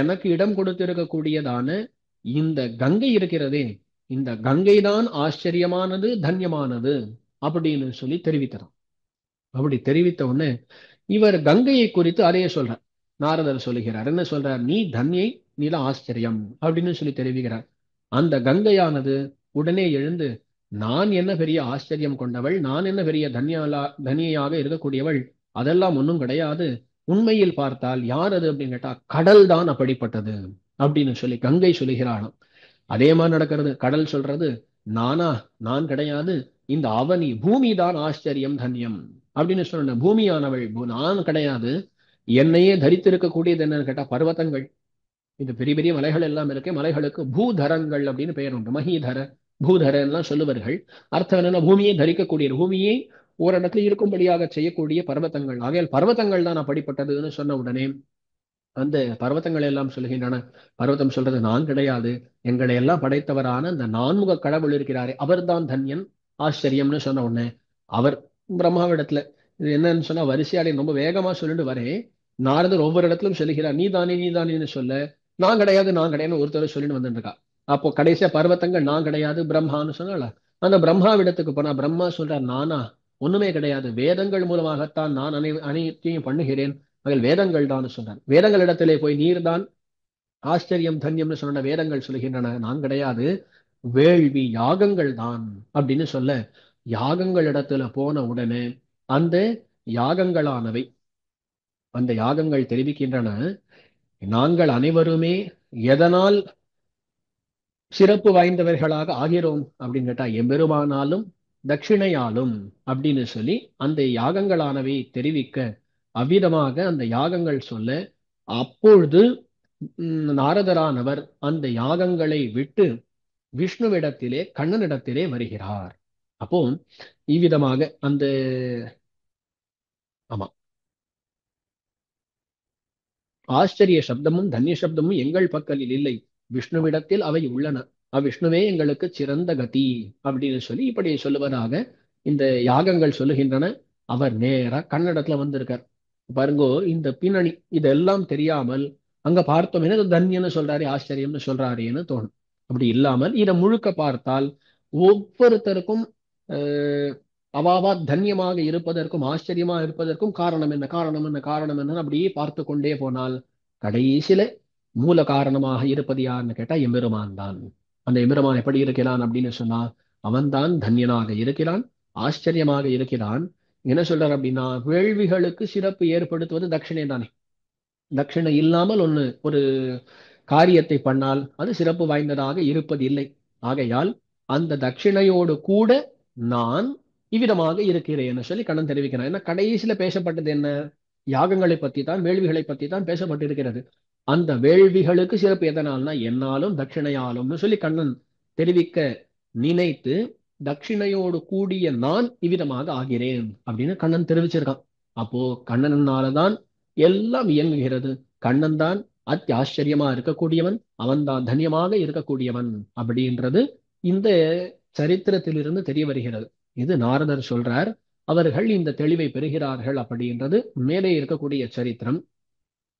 எனக்கு இடம் கொடுத்திருக்கக்கூடியதான இந்த கங்கை இருக்கிறதே, இந்த கங்கை தான் ஆச்சரியமானது, தன்யமானது அப்படின்னு சொல்லி தெரிவித்தான். அப்படி தெரிவித்த உடனே இவர் கங்கையை குறித்து அதையே சொல்றார். நாரதர் சொல்லுகிறார், என்ன சொல்றார், நீ தன்யை நில ஆச்சரியம் அப்படின்னு சொல்லி தெரிவிக்கிறார். அந்த கங்கையானது உடனே எழுந்து, நான் என்ன பெரிய ஆச்சரியம் கொண்டவள், நான் என்ன பெரிய தன்யையாக இருக்கக்கூடியவள், அதெல்லாம் ஒன்றும் கிடையாது. உண்மையில் பார்த்தால் யார் அது அப்படின்னு கேட்டா கடல் தான் அப்படிப்பட்டது அப்படின்னு சொல்லி கங்கை சொல்லுகிறாளாம். அதே மாதிரி நடக்கிறது. கடல் சொல்றது, நானா, நான் கிடையாது, இந்த அவனி பூமி தான் ஆச்சரியம் தன்யம் அப்படின்னு சொன்ன. பூமியானவள் நான் கிடையாது. என்னையே தரித்திருக்கக்கூடியது என்னன்னு கேட்டா பர்வதங்கள். இந்த பெரிய பெரிய மலைகள் எல்லாம் இருக்கு. மலைகளுக்கு பூதரங்கள் அப்படின்னு பெயர் உண்டு. மஹீதர, பூதர எல்லாம் சொல்லுவார்கள். அர்த்தம் என்னன்னா பூமியை தரிக்கக்கூடியது, பூமியை ஓரிடத்துல இருக்கும்படியாக செய்யக்கூடிய பர்வதங்கள். ஆகையால் பர்வதங்கள் தான் அப்படிப்பட்டதுன்னு சொன்ன உடனே அந்த பர்வதங்கள் எல்லாம் சொல்லுகின்றன. பர்வதம் சொல்றது, நான் கிடையாது, எங்களை எல்லாம் படைத்தவரான அந்த நான்முக கடவுள் இருக்கிறாரே அவர்தான் தன்யன் ஆச்சரியம்னு சொன்ன உடனே அவர் பிரம்மாவிடத்துல இது என்னன்னு சொன்னா வரிசையாடி ரொம்ப வேகமா சொல்லிட்டு வரேன். நாரதர் ஒவ்வொரு இடத்திலும் சொல்லுகிறார், நீதானே நீதானேன்னு சொல்ல, நான் கிடையாது நான் கிடையாதுன்னு ஒருத்தர் சொல்லிட்டு வந்துட்டு இருக்கா. அப்போ கடைசியா பர்வதங்கள் நான் கிடையாது பிரம்மான்னு சொன்னால, அந்த பிரம்மாவிடத்துக்கு போனா பிரம்மா சொல்றார், நானா, ஒண்ணுமே கிடையாது, வேதங்கள் மூலமாகத்தான் நான் அனைத்தையும் பண்ணுகிறேன், அதில் வேதங்கள் தான் சொன்னார். வேதங்களிடத்திலே போய் நீர்தான் ஆச்சரியம் தன்யம்னு சொன்ன வேதங்கள் சொல்கின்றன, நான் கிடையாது, வேள்வி யாகங்கள் தான் அப்படின்னு சொல்ல, யாகங்கள் இடத்துல போன உடனே அந்த யாகங்களானவை, அந்த யாகங்கள் தெரிவிக்கின்றன, நாங்கள் அனைவருமே எதனால் சிறப்பு வாய்ந்தவர்களாக ஆகிறோம் அப்படின்னு கேட்டா எம்பெருமானாலும் தட்சிணையாலும் அப்படின்னு சொல்லி அந்த யாகங்களானவை தெரிவிக்க, அவ்விதமாக அந்த யாகங்கள் சொல்ல, அப்பொழுது நாரதரானவர் அந்த யாகங்களை விட்டு விஷ்ணுவிடத்திலே கண்ணனிடத்திலே வருகிறார். அப்போ இவ்விதமாக அந்த, ஆமா, ஆச்சரிய சப்தமும் தன்ய சப்தமும் எங்கள் பக்கலில் இல்லை, விஷ்ணுவிடத்தில் அவை உள்ளன, அவ்விஷ்ணுவே எங்களுக்கு சிறந்த கதி அப்படின்னு சொல்லி இப்படி சொல்லுவதாக இந்த யாகங்கள் சொல்லுகின்றன. அவர் நேரா கன்னடத்துல வந்திருக்கார். பாருங்கோ, இந்த பின்னணி இதெல்லாம் தெரியாமல் அங்க பார்த்தோம் என்ன தன்யன்னு சொல்றாரு, ஆச்சரியம்னு சொல்றாருன்னு தோணும். அப்படி இல்லாமல் இதை முழுக்க பார்த்தால் ஒவ்வொருத்தருக்கும் அவாவா தன்யமாக இருப்பதற்கும் ஆச்சரியமா இருப்பதற்கும் காரணம் என்ன, காரணம் என்ன, காரணம் என்னன்னு அப்படியே பார்த்து கொண்டே போனால் கடைசியில மூல காரணமாக இருப்பது யாருன்னு கேட்டா எம்பெருமான் தான். அந்த எம்பெருமான் எப்படி இருக்கிறான் அப்படின்னு சொன்னா, அவன்தான் தன்யனாக இருக்கிறான், ஆச்சரியமாக இருக்கிறான். என்ன சொல்றார் அப்படின்னா, வேள்விகளுக்கு சிறப்பு ஏற்படுத்துவது தட்சிணை தானே. தட்சிணை இல்லாமல் ஒரு காரியத்தை பண்ணால் அது சிறப்பு வாய்ந்ததாக இருப்பதில்லை. ஆகையால் அந்த தட்சிணையோடு கூட நான் இவ்விதமாக இருக்கிறேன்னு சொல்லி கண்ணன் தெரிவிக்கிறான். ஏன்னா கடைசியில பேசப்பட்டது என்ன, யாகங்களை பத்தி தான், வேள்விகளை பத்தி தான் பேசப்பட்டிருக்கிறது. அந்த வேள்விகளுக்கு சிறப்பு எதனால்னா என்னாலும் தட்சிணையாலும்னு சொல்லி கண்ணன் தெரிவிக்க நினைத்து, தட்சிணையோடு கூடிய நான் இவ்விதமாக ஆகிறேன் அப்படின்னு கண்ணன் தெரிவிச்சிருக்கான். அப்போ கண்ணனாலதான் எல்லாம் இயங்குகிறது. கண்ணன் தான் அத்தியாச்சரியமா இருக்கக்கூடியவன், அவன்தான் தன்யமாக இருக்கக்கூடியவன் அப்படின்றது இந்த சரித்திரத்திலிருந்து தெரிய வருகிறது. இது நாரதர் சொல்றார். அவர்கள் இந்த தெளிவை பெறுகிறார்கள் அப்படின்றது மேலே இருக்கக்கூடிய சரித்திரம்.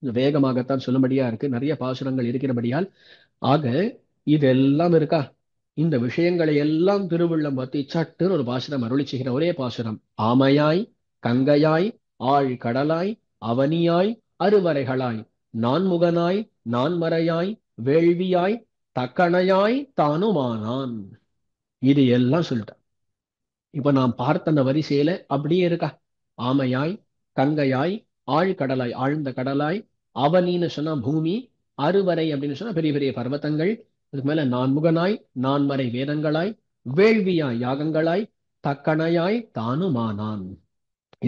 வேகமாகத்தான் சொல்லும்படியா இருக்கு, நிறைய பாசுரங்கள் இருக்கிறபடியால். ஆக இதெல்லாம் இருக்கா, இந்த விஷயங்களை எல்லாம் திருவுள்ளம் பத்தி சட்டுன்னு ஒரு பாசுரம் அருளி செய்கிற ஒரே பாசுரம், ஆமையாய் கங்கையாய் ஆழ் கடலாய் அவனியாய் அருவரைகளாய் நான்முகனாய் நான்மறையாய் வேள்வியாய் தக்கணையாய் தானுமானான். இது எல்லாம் சொல்லிட்டான். இப்ப நாம் பார்த்த அந்த வரிசையில அப்படியே இருக்கா, ஆமையாய் கங்கையாய் ஆழ்கடலாய் ஆழ்ந்த கடலாய், அவனின்னு சொன்னா பூமி, அறுவரை அப்படின்னு சொன்னா பெரிய பெரிய பர்வதங்கள், அதுக்கு மேல நான்முகனாய் நான்மறை வேதங்களாய் வேள்வியாய் யாகங்களாய் தக்கணையாய் தானுமானான்.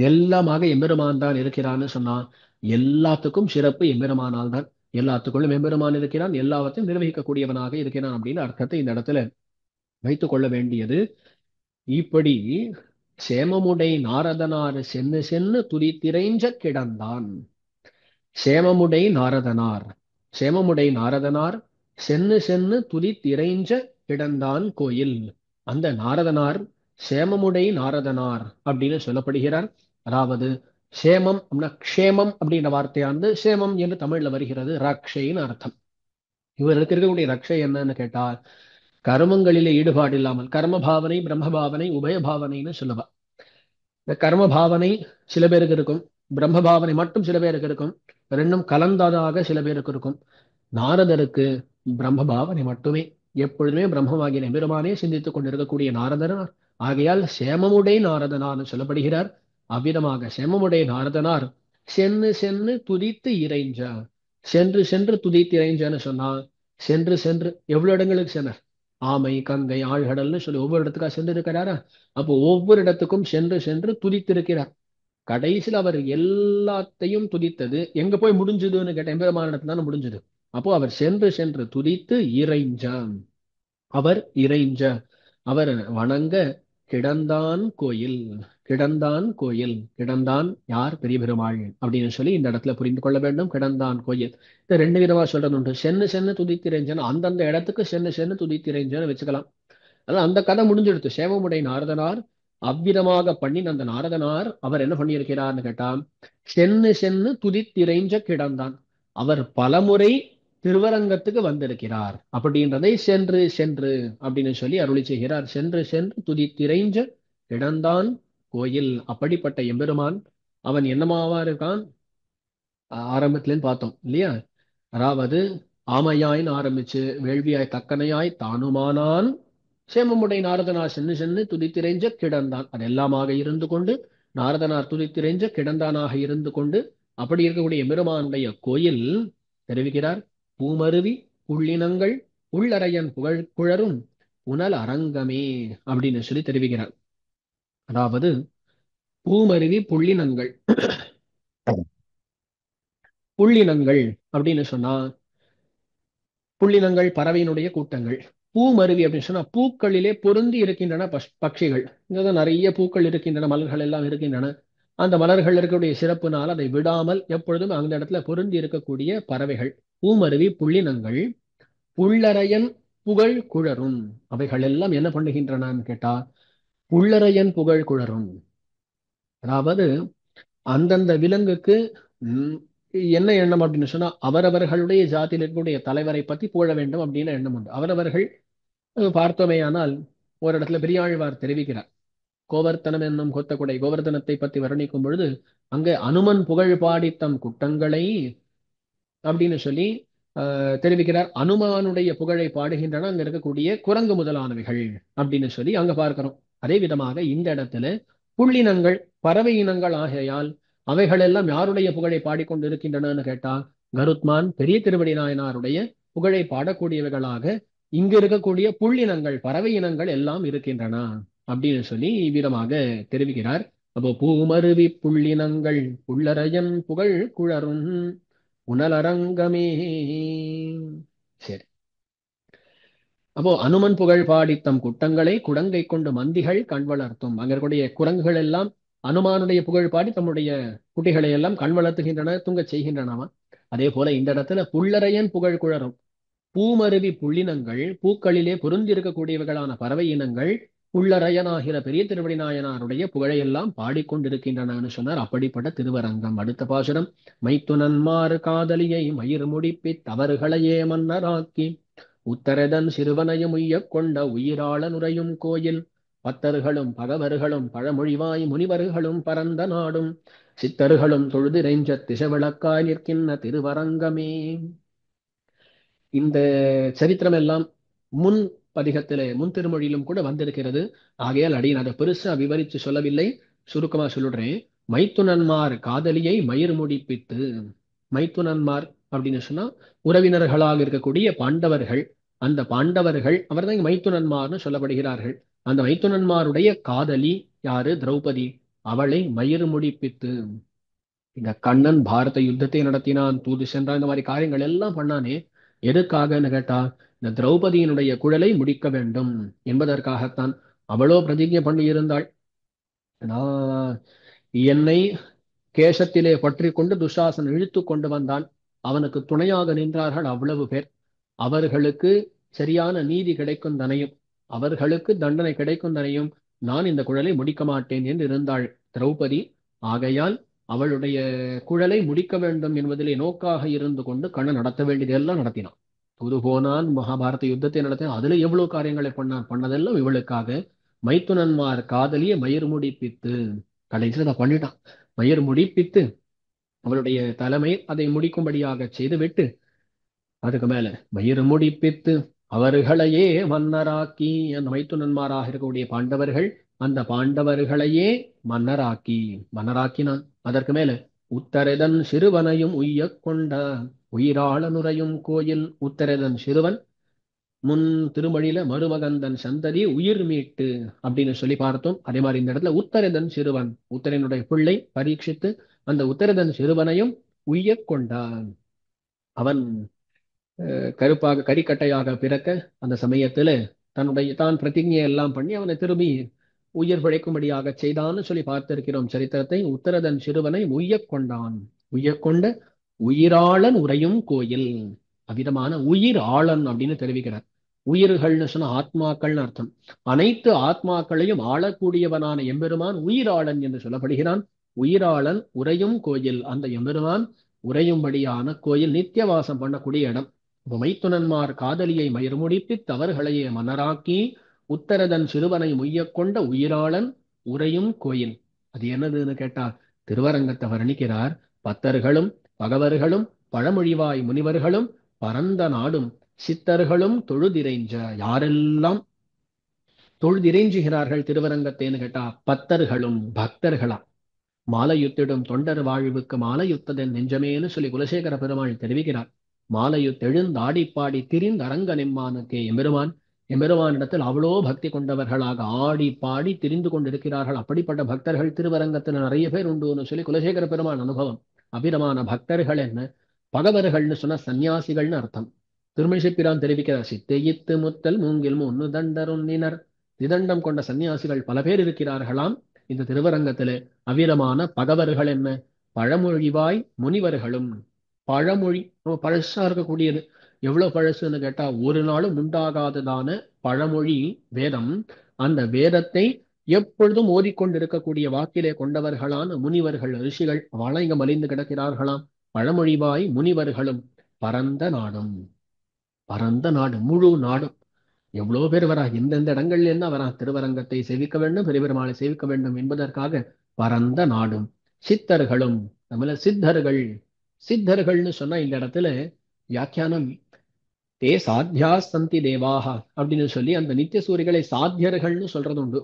எல்லாமாக எம்பெருமான் தான் இருக்கிறான்னு சொன்னா எல்லாத்துக்கும் சிறப்பு எம்பெருமானால் தான். எல்லாத்துக்குள்ளும் எம்பெருமான் இருக்கிறான், எல்லாவற்றையும் நிர்வகிக்கக்கூடியவனாக இருக்கிறான் அப்படின்னு அர்த்தத்தை இந்த இடத்துல வைத்துக் கொள்ள வேண்டியது. இப்படி சேமமுடை நாரதனார் சென்னு சென்னு துதித்திரைஞ்ச கிடந்தான். சேமமுடை நாரதனார், சேமமுடை நாரதனார் சென்னு சென்னு துதித்திரைஞ்ச கிடந்தான் கோயில். அந்த நாரதனார் சேமமுடை நாரதனார் அப்படின்னு சொல்லப்படுகிறார். அதாவது சேமம் அப்படின்னா க்ஷேமம் அப்படின்ற வார்த்தையானது சேமம் என்று தமிழ்ல வருகிறது, ரக்ஷைன்னு அர்த்தம். இவருக்கு இருக்கக்கூடிய ரக்ஷை என்னன்னு கேட்டால், கர்மங்களிலே ஈடுபாடு இல்லாமல், கர்ம பாவனை பிரம்ம பாவனை உபய பாவனைன்னு சொல்லுவா. இந்த கர்ம பாவனை சில பேருக்கு இருக்கும், பிரம்ம பாவனை மட்டும் சில பேருக்கு இருக்கும், ரெண்டும் கலந்ததாக சில பேருக்கு இருக்கும். நாரதருக்கு பிரம்ம பாவனை மட்டுமே. எப்பொழுதுமே பிரம்மமாகிய எம்பெருமானே சிந்தித்துக் கொண்டிருக்கக்கூடிய நாரதர் ஆகையால் சேமமுடை நாரதனார் சொல்லப்படுகிறார். அவ்விதமாக சேமமுடை நாரதனார் சென்னு சென்னு துதித்து இறைஞ்ச. சென்று சென்று துதித்து இறைஞ்சன்னு சொன்னா, சென்று சென்று எவ்வளவு இடங்களுக்கு சென்றார்? ஆமை, கங்கை, ஆழ்கடல்னு சொல்லி ஒவ்வொரு இடத்துக்கா சென்று இருக்கிறாரா? அப்போ ஒவ்வொரு இடத்துக்கும் சென்று சென்று துதித்திருக்கிறார். கடைசியில் அவர் எல்லாத்தையும் துதித்தது எங்க போய் முடிஞ்சதுன்னு கேட்ட எம்பெருமானிடத்துல தானே முடிஞ்சது. அப்போ அவர் சென்று சென்று துதித்து இறைஞ்ச. அவர் இறைஞ்ச, அவர் வணங்க கிடந்தான் கோயில். கிடந்தான் கோயில், கிடந்தான் யார்? பெரிய பெருமாள் அப்படின்னு சொல்லி இந்த இடத்துல புரிந்து கொள்ள வேண்டும். கிடந்தான் கோயில், இந்த ரெண்டு விதமா சொல்றது உண்டு. சென்னு சென்னு துதித்திரைஞ்சன், அந்தந்த இடத்துக்கு சென்னு சென்னு துதித்திரைஞ்சன்னு வச்சுக்கலாம். அதான் அந்த கதை முடிஞ்செடுத்து. சேவமுடை நாரதனார் அவ்விதமாக பண்ணி அந்த நாரதனார் அவர் என்ன பண்ணியிருக்கிறார்னு கேட்டா, சென்னு சென்னு துதித்திரைஞ்ச கிடந்தான். அவர் பலமுறை திருவரங்கத்துக்கு வந்திருக்கிறார் அப்படின்றதை சென்று சென்று அப்படின்னு சொல்லி அருளி செய்கிறார். சென்று சென்று துதித்திரைஞ்ச கிடந்தான் கோயில். அப்படிப்பட்ட எம்பெருமான் அவன் என்னமாவா இருக்கான்? ஆரம்பத்திலேன்னு பார்த்தோம் இல்லையா? அதாவது ஆமையாய்ன்னு ஆரம்பிச்சு வேள்வியாய் தக்கனையாய் தானுமானான் சேமமுடை நாரதனார் சென்னு சென்னு துதித்திரைஞ்ச கிடந்தான். அது எல்லாமாக இருந்து கொண்டு நாரதனார் துதித்திரைஞ்ச கிடந்தானாக இருந்து கொண்டு அப்படி இருக்கக்கூடிய எம்பெருமானுடைய கோயில் தெரிவிக்கிறார். பூமருவி புள்ளினங்கள் உள்ளறையன் புகழ் குழரும் புனல் அரங்கமே அப்படின்னு சொல்லி தெரிவிக்கிறார். அதாவது பூமருவி புள்ளினங்கள். புள்ளினங்கள் அப்படின்னு சொன்னா புள்ளினங்கள் பறவையினுடைய கூட்டங்கள். பூமருவி அப்படின்னு சொன்னா பூக்களிலே பொருந்தி இருக்கின்றன பட்சிகள். இங்கதான் நிறைய பூக்கள் இருக்கின்றன, மலர்கள் எல்லாம் இருக்கின்றன. அந்த மலர்கள் இருக்கக்கூடிய சிறப்புனால் அதை விடாமல் எப்பொழுதும் அந்த இடத்துல பொருந்தி இருக்கக்கூடிய பறவைகள் பூமருவி புள்ளினங்கள். புள்ளரையன் புகழ் குழரும், அவைகள் எல்லாம் என்ன பண்ணுகின்றனன்னு கேட்டா புள்ளரையன் புகழ் குழரும். அதாவது அந்தந்த விலங்குக்கு என்ன எண்ணம் அப்படின்னு சொன்னா அவரவர்களுடைய ஜாதியில் இருக்கக்கூடிய தலைவரை பத்தி புகழ வேண்டும் அப்படின்னு எண்ணம் உண்டு. அவரவர்கள் பார்த்தோமேயானால் ஒரு இடத்துல பெரியாழ்வார் தெரிவிக்கிறார். கோவர்த்தனம் என்னும் கொத்தக்குடை கோவர்தனத்தை பத்தி வர்ணிக்கும் பொழுது அங்க அனுமன் புகழ் பாடி தம் குட்டங்களை அப்படின்னு சொல்லி தெரிவிக்கிறார். அனுமானுடைய புகழை பாடுகின்றன அங்க இருக்கக்கூடிய குரங்கு முதலானவைகள் அப்படின்னு சொல்லி அங்க பார்க்கிறோம். அதே விதமாக இந்த இடத்துல புள்ளினங்கள் பறவை இனங்கள் ஆகையால் அவைகள் எல்லாம் யாருடைய புகழை பாடிக்கொண்டு இருக்கின்றனன்னு கேட்டா கருத்மான் பெரிய திருவடி நாயனாருடைய புகழை பாடக்கூடியவைகளாக இங்கு இருக்கக்கூடிய புள்ளினங்கள் பறவை இனங்கள் எல்லாம் இருக்கின்றன அப்படின்னு சொல்லி இவ்விதமாக தெரிவிக்கிறார். அப்போ பூமருவி புள்ளினங்கள் புள்ளரையன் புகழ் குழரும் புனலரங்கமே. சரி, அப்போ அனுமன் புகழ் பாடி தம் குட்டங்களை குடங்கை கொண்டு மந்திகள் கண் வளர்த்தும். அங்க இருக்கக்கூடிய குரங்குகள் எல்லாம் அனுமானுடைய புகழ் பாடி தம்முடைய குட்டிகளை எல்லாம் கண் வளர்த்துகின்றன, தூங்கச் செய்கின்றனவா. அதே போல இந்த இடத்துல புள்ளரையன் புகழ் குழரும். பூமருவி புள்ளினங்கள் பூக்களிலே பொருந்திருக்கக்கூடியவைகளான பறவை இனங்கள் புள்ளரையனாகிற பெரிய திருவடி நாயனாருடைய புகழையெல்லாம் பாடிக்கொண்டிருக்கின்றனன்னு சொன்னார். அப்படிப்பட்ட திருவரங்கம். அடுத்த பாசுரம். மைத்துனன்மார் காதலியை மயிர் முடிப்பித் தவறுகளையே மன்னராக்கி உத்தரதன் சிறுவனையும் உய்யக் கொண்ட உயிராள நுரையும் கோயில் பத்தர்களும் பகவர்களும் பழமொழிவாய் முனிவர்களும் பரந்த நாடும் சித்தர்களும் தொழுதிரைஞ்ச திசவிளக்காய் நிற்கின்ற திருவரங்கமே. இந்த சரித்திரம் எல்லாம் முன் பதிகத்திலே முன் திருமொழியிலும் கூட வந்திருக்கிறது. ஆகையால் அடியன் அதை பெருசா விவரித்து சொல்லவில்லை, சுருக்கமா சொல்லுறேன். மைத்துனன்மார் காதலியை மயிர் முடிப்பித்து. மைத்துனன்மார் அப்படின்னு சொன்னா உறவினர்களாக இருக்கக்கூடிய பாண்டவர்கள். அந்த பாண்டவர்கள் அவர்தான் மைத்துனன்மார்னு சொல்லப்படுகிறார்கள். அந்த மைத்துனன்மாருடைய காதலி யாரு? திரௌபதி. அவளை மயிர் முடிப்பித்து. இந்த கண்ணன் பாரத யுத்தத்தை நடத்தினான், தூது சென்றான், இந்த மாதிரி காரியங்கள் எல்லாம் பண்ணானே எதுக்காகன்னு கேட்டா இந்த திரௌபதியினுடைய குழலை முடிக்க வேண்டும் என்பதற்காகத்தான். அவளோ பிரதிஜை பண்ணி இருந்தாள், நான் என்னை கேசத்திலே பற்றி கொண்டு துஷாசன் இழுத்து கொண்டு வந்தான். அவனுக்கு துணையாக நின்றார்கள் அவ்வளவு பேர். அவர்களுக்கு சரியான நீதி கிடைக்கும் தனையும் அவர்களுக்கு தண்டனை கிடைக்கும் தனையும் நான் இந்த குழலை முடிக்க மாட்டேன் என்று இருந்தாள் திரௌபதி. ஆகையால் அவளுடைய குழலை முடிக்க வேண்டும் என்பதிலே நோக்காக இருந்து கொண்டு கண்ணன் நடத்த வேண்டியதெல்லாம் நடத்தினான். தூது போனான், மகாபாரத யுத்தத்தை நடத்தினான், அதுல எவ்வளவு காரியங்களை பண்ணதெல்லாம் இவளுக்காக. மைத்துனன்மார் காதலிய மயிர் முடிப்பித்து கடைசியில் அதை பண்ணிட்டான். மயிர் முடிப்பித்து அவருடைய தலைமை அதை முடிக்கும்படியாக செய்துவிட்டு, அதுக்கு மேல மயிர் முடிப்பித்து அவர்களையே மன்னராக்கி, அந்த மைத்துனன்மாராக இருக்கக்கூடிய பாண்டவர்கள், அந்த பாண்டவர்களையே மன்னராக்கினான். அதற்கு மேல உத்தரதன் சிறுவனையும் உய்யக் கொண்ட உயிராளனுரையும் கோயில். உத்தரதன் சிறுவன் முன் திருமொழியில மருமகந்தன் சந்ததி உயிர் மீட்டு அப்படின்னு சொல்லி பார்த்தோம். அதே மாதிரி இந்த இடத்துல உத்தரதன் சிறுவன், உத்தரனுடைய பிள்ளை பரீட்சித்து, அந்த உத்தரதன் சிறுவனையும் உய்யக் கொண்டான். அவன் கருப்பாக கரிக்கட்டையாக பிறக்க அந்த சமயத்துல தான் பிரதிஜை எல்லாம் பண்ணி அவனை திரும்பி உயிர் பிழைக்கும்படியாக செய்தான்னு சொல்லி பார்த்திருக்கிறோம் சரித்திரத்தை. உத்தரதன் சிறுவனை உய்யக் கொண்டான். உய்யக் கொண்ட உயிராளன் உறையும் கோயில். அவ்விதமான உயிர் ஆளன் அப்படின்னு தெரிவிக்கிறார். உயிர்கள்னு சொன்ன ஆத்மாக்கள்னு அர்த்தம். அனைத்து ஆத்மாக்களையும் ஆளக்கூடியவனான எம்பெருமான் உயிராளன் என்று சொல்லப்படுகிறான். உயிராளன் உறையும் கோயில், அந்த எம்பெருமான் உறையும்படியான கோயில், நித்தியவாசம் பண்ணக்கூடிய இடம். மைத்துனன்மார் காதலியை மயிர் முடிப்பித் அவர்களையே மன்னராக்கி உத்தரதன் சிறுவனை முய்யக் கொண்ட உயிராளன் உறையும் கோயில். அது என்னதுன்னு கேட்டா திருவரங்கத்தை வர்ணிக்கிறார். பத்தர்களும் பகவர்களும் பழமொழிவாய் முனிவர்களும் பரந்த நாடும் சித்தர்களும் தொழுதிரைஞ்ச. யாரெல்லாம் தொழுதிரைஞ்சுகிறார்கள் திருவரங்கத்தேன்னு கேட்டா பத்தர்களும் பக்தர்களா. மாலையுத்திடும் தொண்டர் வாழ்வுக்கு மாலையுத்ததன் நெஞ்சமேன்னு சொல்லி குலசேகர பெருமாள் தெரிவிக்கிறார். மாலையுத்தெழுந்தாடிப்பாடி திரிந்தரங்க நெம்மானுக்கே. எம்பெருமானிடத்தில் அவ்வளோ பக்தி கொண்டவர்களாக ஆடி பாடி திரிந்து கொண்டிருக்கிறார்கள். அப்படிப்பட்ட பக்தர்கள் திருவரங்கத்தில் நிறைய பேர் உண்டுன்னு சொல்லி குலசேகர பெருமான் அனுபவம். அபிரமான பக்தர்கள் என்ன, பகவர்கள்னு சொன்ன சன்னியாசிகள்னு அர்த்தம். திருமிழிசைப்பிரான் தெரிவிக்கிறார். சித்தையித்து முத்தல் மூங்கில் முன்னு தண்டருன்னினர். திதண்டம் கொண்ட சன்னியாசிகள் பல பேர் இருக்கிறார்களாம் இந்த திருவரங்கத்திலே. அவிரமான பகவர்கள் என்ன, பழமொழிவாய் முனிவர்களும். பழமொழி பழசா இருக்கக்கூடியது. எவ்வளவு பழசுன்னு கேட்டா ஒரு நாளும் உண்டாகாததான பழமொழி வேதம். அந்த வேதத்தை எப்பொழுதும் ஓதிக்கொண்டிருக்கக்கூடிய வாக்கிலே கொண்டவர்களான முனிவர்கள் ரிஷிகள் அவள இங்க மலிந்து கிடக்கிறார்களாம். பழமொழிவாய் முனிவர்களும் பரந்த நாடும். பரந்த நாடு, முழு நாடும். எவ்வளவு பேர் வரா, எந்தெந்த இடங்கள்ல என்ன வரா, திருவரங்கத்தை சேவிக்க வேண்டும், பெரியபெருமாளை சேவிக்க வேண்டும் என்பதற்காக பரந்த நாடும். சித்தர்களும், நம்மள சித்தர்கள். சித்தர்கள்னு சொன்னா இந்த இடத்துல வியாக்கியானம் தே சாத்தியா சந்தி தேவாகா அப்படின்னு சொல்லி அந்த நித்திய சூரிகளை சாத்தியர்கள்னு சொல்றது உண்டு.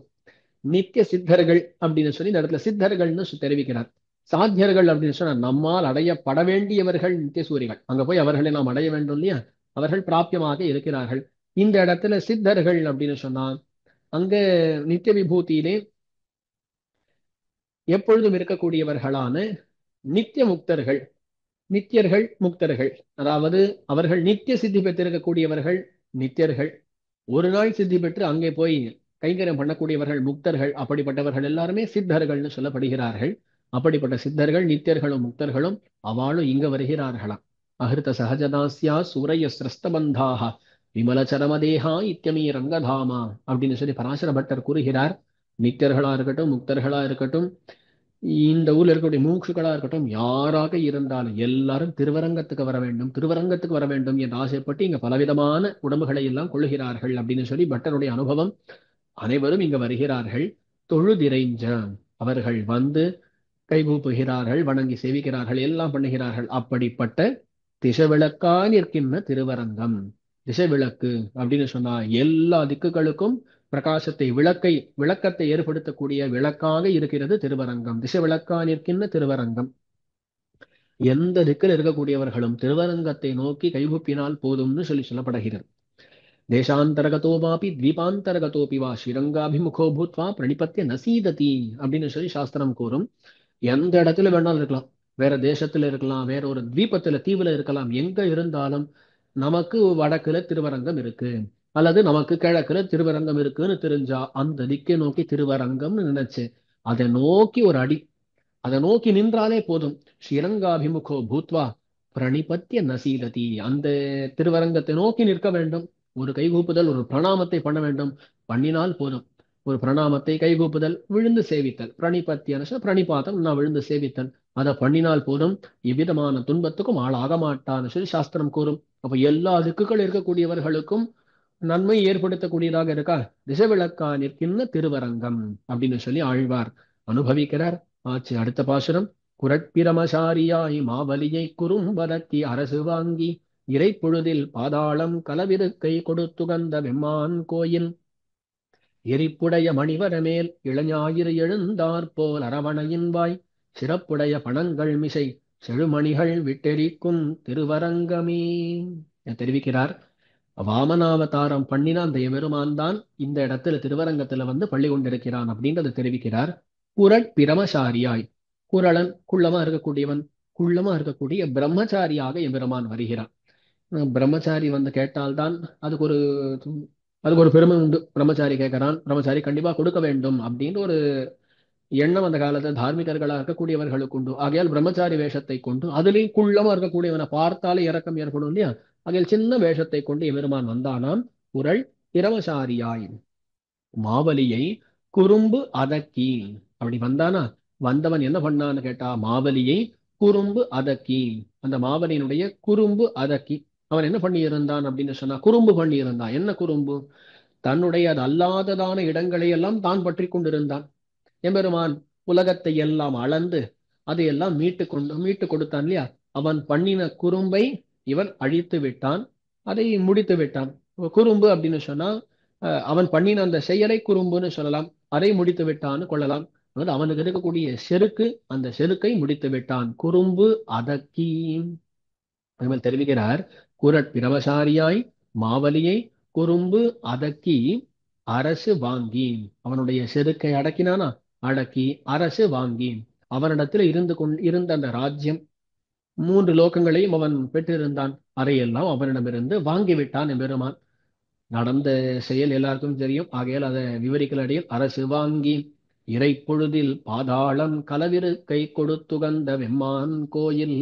நித்திய சித்தர்கள் அப்படின்னு சொல்லி இந்த இடத்துல சித்தர்கள்னு தெரிவிக்கிறார். சாத்தியர்கள் அப்படின்னு சொன்னா நம்மால் அடையப்பட வேண்டியவர்கள் நித்திய சூரிகள். அங்க போய் அவர்களை நாம் அடைய வேண்டும் இல்லையா, அவர்கள் பிராபியமாக இருக்கிறார்கள். இந்த இடத்துல சித்தர்கள் அப்படின்னு சொன்னா அங்க நித்திய விபூதியிலே எப்பொழுதும் இருக்கக்கூடியவர்களான நித்திய முக்தர்கள், நித்தியர்கள் முக்தர்கள். அதாவது அவர்கள் நித்திய சித்தி பெற்றிருக்கக்கூடியவர்கள் நித்தியர்கள். ஒரு நாள் சித்தி பெற்று அங்கே போய் கைங்கரியம் பண்ணக்கூடியவர்கள் முக்தர்கள். அப்படிப்பட்டவர்கள் எல்லாருமே சித்தர்கள்னு சொல்லப்படுகிறார்கள். அப்படிப்பட்ட சித்தர்கள் நித்தியர்களும் முக்தர்களும் அவளும் இங்க வருகிறார்களாம். அகிருத்த சகஜதாசியா சூரிய சிரஸ்தபந்தாக விமல சரமதேகா இத்தியமீ ரங்கதாமா அப்படின்னு சொல்லி பராசர பட்டர் கூறுகிறார். நித்தியர்களா இருக்கட்டும், முக்தர்களா இருக்கட்டும், இந்த ஊர்ல இருக்கக்கூடிய மூக்ஷுக்களா இருக்கட்டும், யாராக இருந்தாலும் எல்லாரும் திருவரங்கத்துக்கு வர வேண்டும், திருவரங்கத்துக்கு வர வேண்டும் என்று ஆசைப்பட்டு இங்க பலவிதமான உடம்புகளை எல்லாம் கொள்ளுகிறார்கள் அப்படின்னு சொல்லி பட்டருடைய அனுபவம். அனைவரும் இங்க வருகிறார்கள். தொழுதிரைஞ்ச, அவர்கள் வந்து கைகூப்புகிறார்கள், வணங்கி சேவிக்கிறார்கள், எல்லாம் பண்ணுகிறார்கள். அப்படிப்பட்ட திசைவிளக்கா நிற்கின்ற திருவரங்கம். திசைவிளக்கு அப்படின்னு சொன்னா எல்லா திக்குகளுக்கும் பிரகாசத்தை விளக்கத்தை ஏற்படுத்தக்கூடிய விளக்காக இருக்கிறது திருவரங்கம். திசை விளக்கா நிற்கின்ற திருவரங்கம். எந்த திக்கில் இருக்கக்கூடியவர்களும் திருவரங்கத்தை நோக்கி கைகூப்பினால் போதும்னு சொல்லப்படுகிறது. தேசாந்தரகதோபாபி த்வீபாந்தரகதோபி வா ஸ்ரீரங்காபிமுகோ பூத்வா பிரணிபத்திய நசீததி அப்படின்னு சொல்லி சாஸ்திரம் கூறும். எந்த இடத்துல வேணாலும் இருக்கலாம், வேற தேசத்துல இருக்கலாம், வேற ஒரு தீபத்துல தீவுல இருக்கலாம். எங்க இருந்தாலும் நமக்கு வடக்குல திருவரங்கம் இருக்கு அல்லது நமக்கு கிழக்குல திருவரங்கம் இருக்குன்னு தெரிஞ்சா அந்த திக்கை நோக்கி திருவரங்கம்னு நினைச்சு அதை நோக்கி ஒரு அடி, அதை நோக்கி நின்றாலே போதும். ஸ்ரீரங்காபிமுகோ பூத்வா பிரணிபத்திய நசீததி, அந்த திருவரங்கத்தை நோக்கி நிற்க வேண்டும். ஒரு கைகூப்புதல், ஒரு பிரணாமத்தை பண்ண வேண்டும், பண்ணினால் போதும். ஒரு பிரணாமத்தை, கைகூப்புதல், விழுந்து சேவித்தல், பிரணிபத்திய பிரணிபாதம், நான் விழுந்து சேவித்தல், அதை பண்ணினால் போதும். இவ்விதமான துன்பத்துக்கும் ஆளாக மாட்டான்னு சொல்லி சாஸ்திரம் கூறும். அப்ப எல்லா திக்குகள் இருக்கக்கூடியவர்களுக்கும் நன்மை ஏற்படுத்தக்கூடியதாக இருக்கா திசை விளக்கா நிற்கின்ற திருவரங்கம் அப்படின்னு சொல்லி ஆழ்வார் அனுபவிக்கிறார். ஆச்சு. அடுத்த பாசுரம். குரட்பிரமசாரியாய் மாவலியை குறும்பதத்தி அரசு வாங்கி இறைப்பொழுதில் பாதாளம் கலவிருக்கை கொடுத்துகந்த வெம்மான் கோயில் எரிப்புடைய மணிவரமேல் இளஞாயிறு எழுந்தாற்போல் அரவணையின் வாய் சிறப்புடைய பணங்கள் மிசை செழுமணிகள் விட்டெரிக்கும் திருவரங்கமே தெரிவிக்கிறார். வாமனாவதாரம் பண்ணின அந்த எம்பெருமான் தான் இந்த இடத்துல திருவரங்கத்துல வந்து பள்ளி கொண்டிருக்கிறான் அப்படின்றத தெரிவிக்கிறார். குரட் பிரமசாரியாய், குரளன் குள்ளமா இருக்கக்கூடியவன், குள்ளமா இருக்கக்கூடிய பிரம்மச்சாரியாக எம்பெருமான் வருகிறான். பிரம்மச்சாரி வந்து கேட்டால்தான் அதுக்கு ஒரு அதுக்கு ஒரு பெருமை உண்டு. பிரம்மச்சாரி கேட்கிறான், பிரம்மச்சாரி கண்டிப்பா கொடுக்க வேண்டும் அப்படின்னு ஒரு எண்ணம் அந்த காலத்துல தார்மிகர்களா இருக்கக்கூடியவர்களுக்கு உண்டு. ஆகையால் பிரம்மச்சாரி வேஷத்தை கொண்டு அதுலேயும் குள்ளமா இருக்கக்கூடியவனை பார்த்தாலே இறக்கம் ஏற்படும் இல்லையா? ஆகையால் சின்ன வேஷத்தை கொண்டு எம்பெருமான் வந்தானாம். குரல் பிரமசாரியாய் மாவலியை குறும்பு அதக்கி. அப்படி வந்தானா, வந்தவன் என்ன பண்ணான்னு கேட்டா மாவலியை குறும்பு அதக்கி, அந்த மாவலியினுடைய குறும்பு அதக்கி. அவன் என்ன பண்ணி இருந்தான் அப்படின்னு சொன்னா குறும்பு பண்ணி இருந்தான். என்ன குறும்பு? தன்னுடைய அது அல்லாததான இடங்களை எல்லாம் தான் பற்றி கொண்டிருந்தான். எம்பெருமான் உலகத்தை எல்லாம் அளந்து அதையெல்லாம் மீட்டு கொடுத்தான் இல்லையா? அவன் பண்ணின குறும்பை இவன் அழித்து விட்டான், அதை முடித்து விட்டான். குறும்பு அப்படின்னு சொன்னா அவன் பண்ணின அந்த செயலை குறும்புன்னு சொல்லலாம், அதை முடித்து விட்டான்னு கொள்ளலாம். அதாவது அவனுக்கு இருக்கக்கூடிய செருக்கு, அந்த செருக்கை முடித்து விட்டான். குறும்பு அதக்கி தெரிவிக்கிறார். குரட் பிரமசாரியாய் மாவலியை குறும்பு அதக்கி அரசு வாங்கி, அவனுடைய செருக்கை அடக்கினானா, அடக்கி அரசு வாங்கி, அவனிடத்தில் இருந்த அந்த ராஜ்யம் 3 லோகங்களையும் அவன் பெற்றிருந்தான், அதையெல்லாம் அவனிடமிருந்து வாங்கிவிட்டான் எம்பெருமான். நடந்த செயல் எல்லாருக்கும் தெரியும், ஆகையால் அதை விவரிக்கலடியில் அரசு வாங்கி இறைப்பொழுதில் பாதாளம் கலவிருக்கை கொடுத்துகந்த வெம்மான் கோயில்.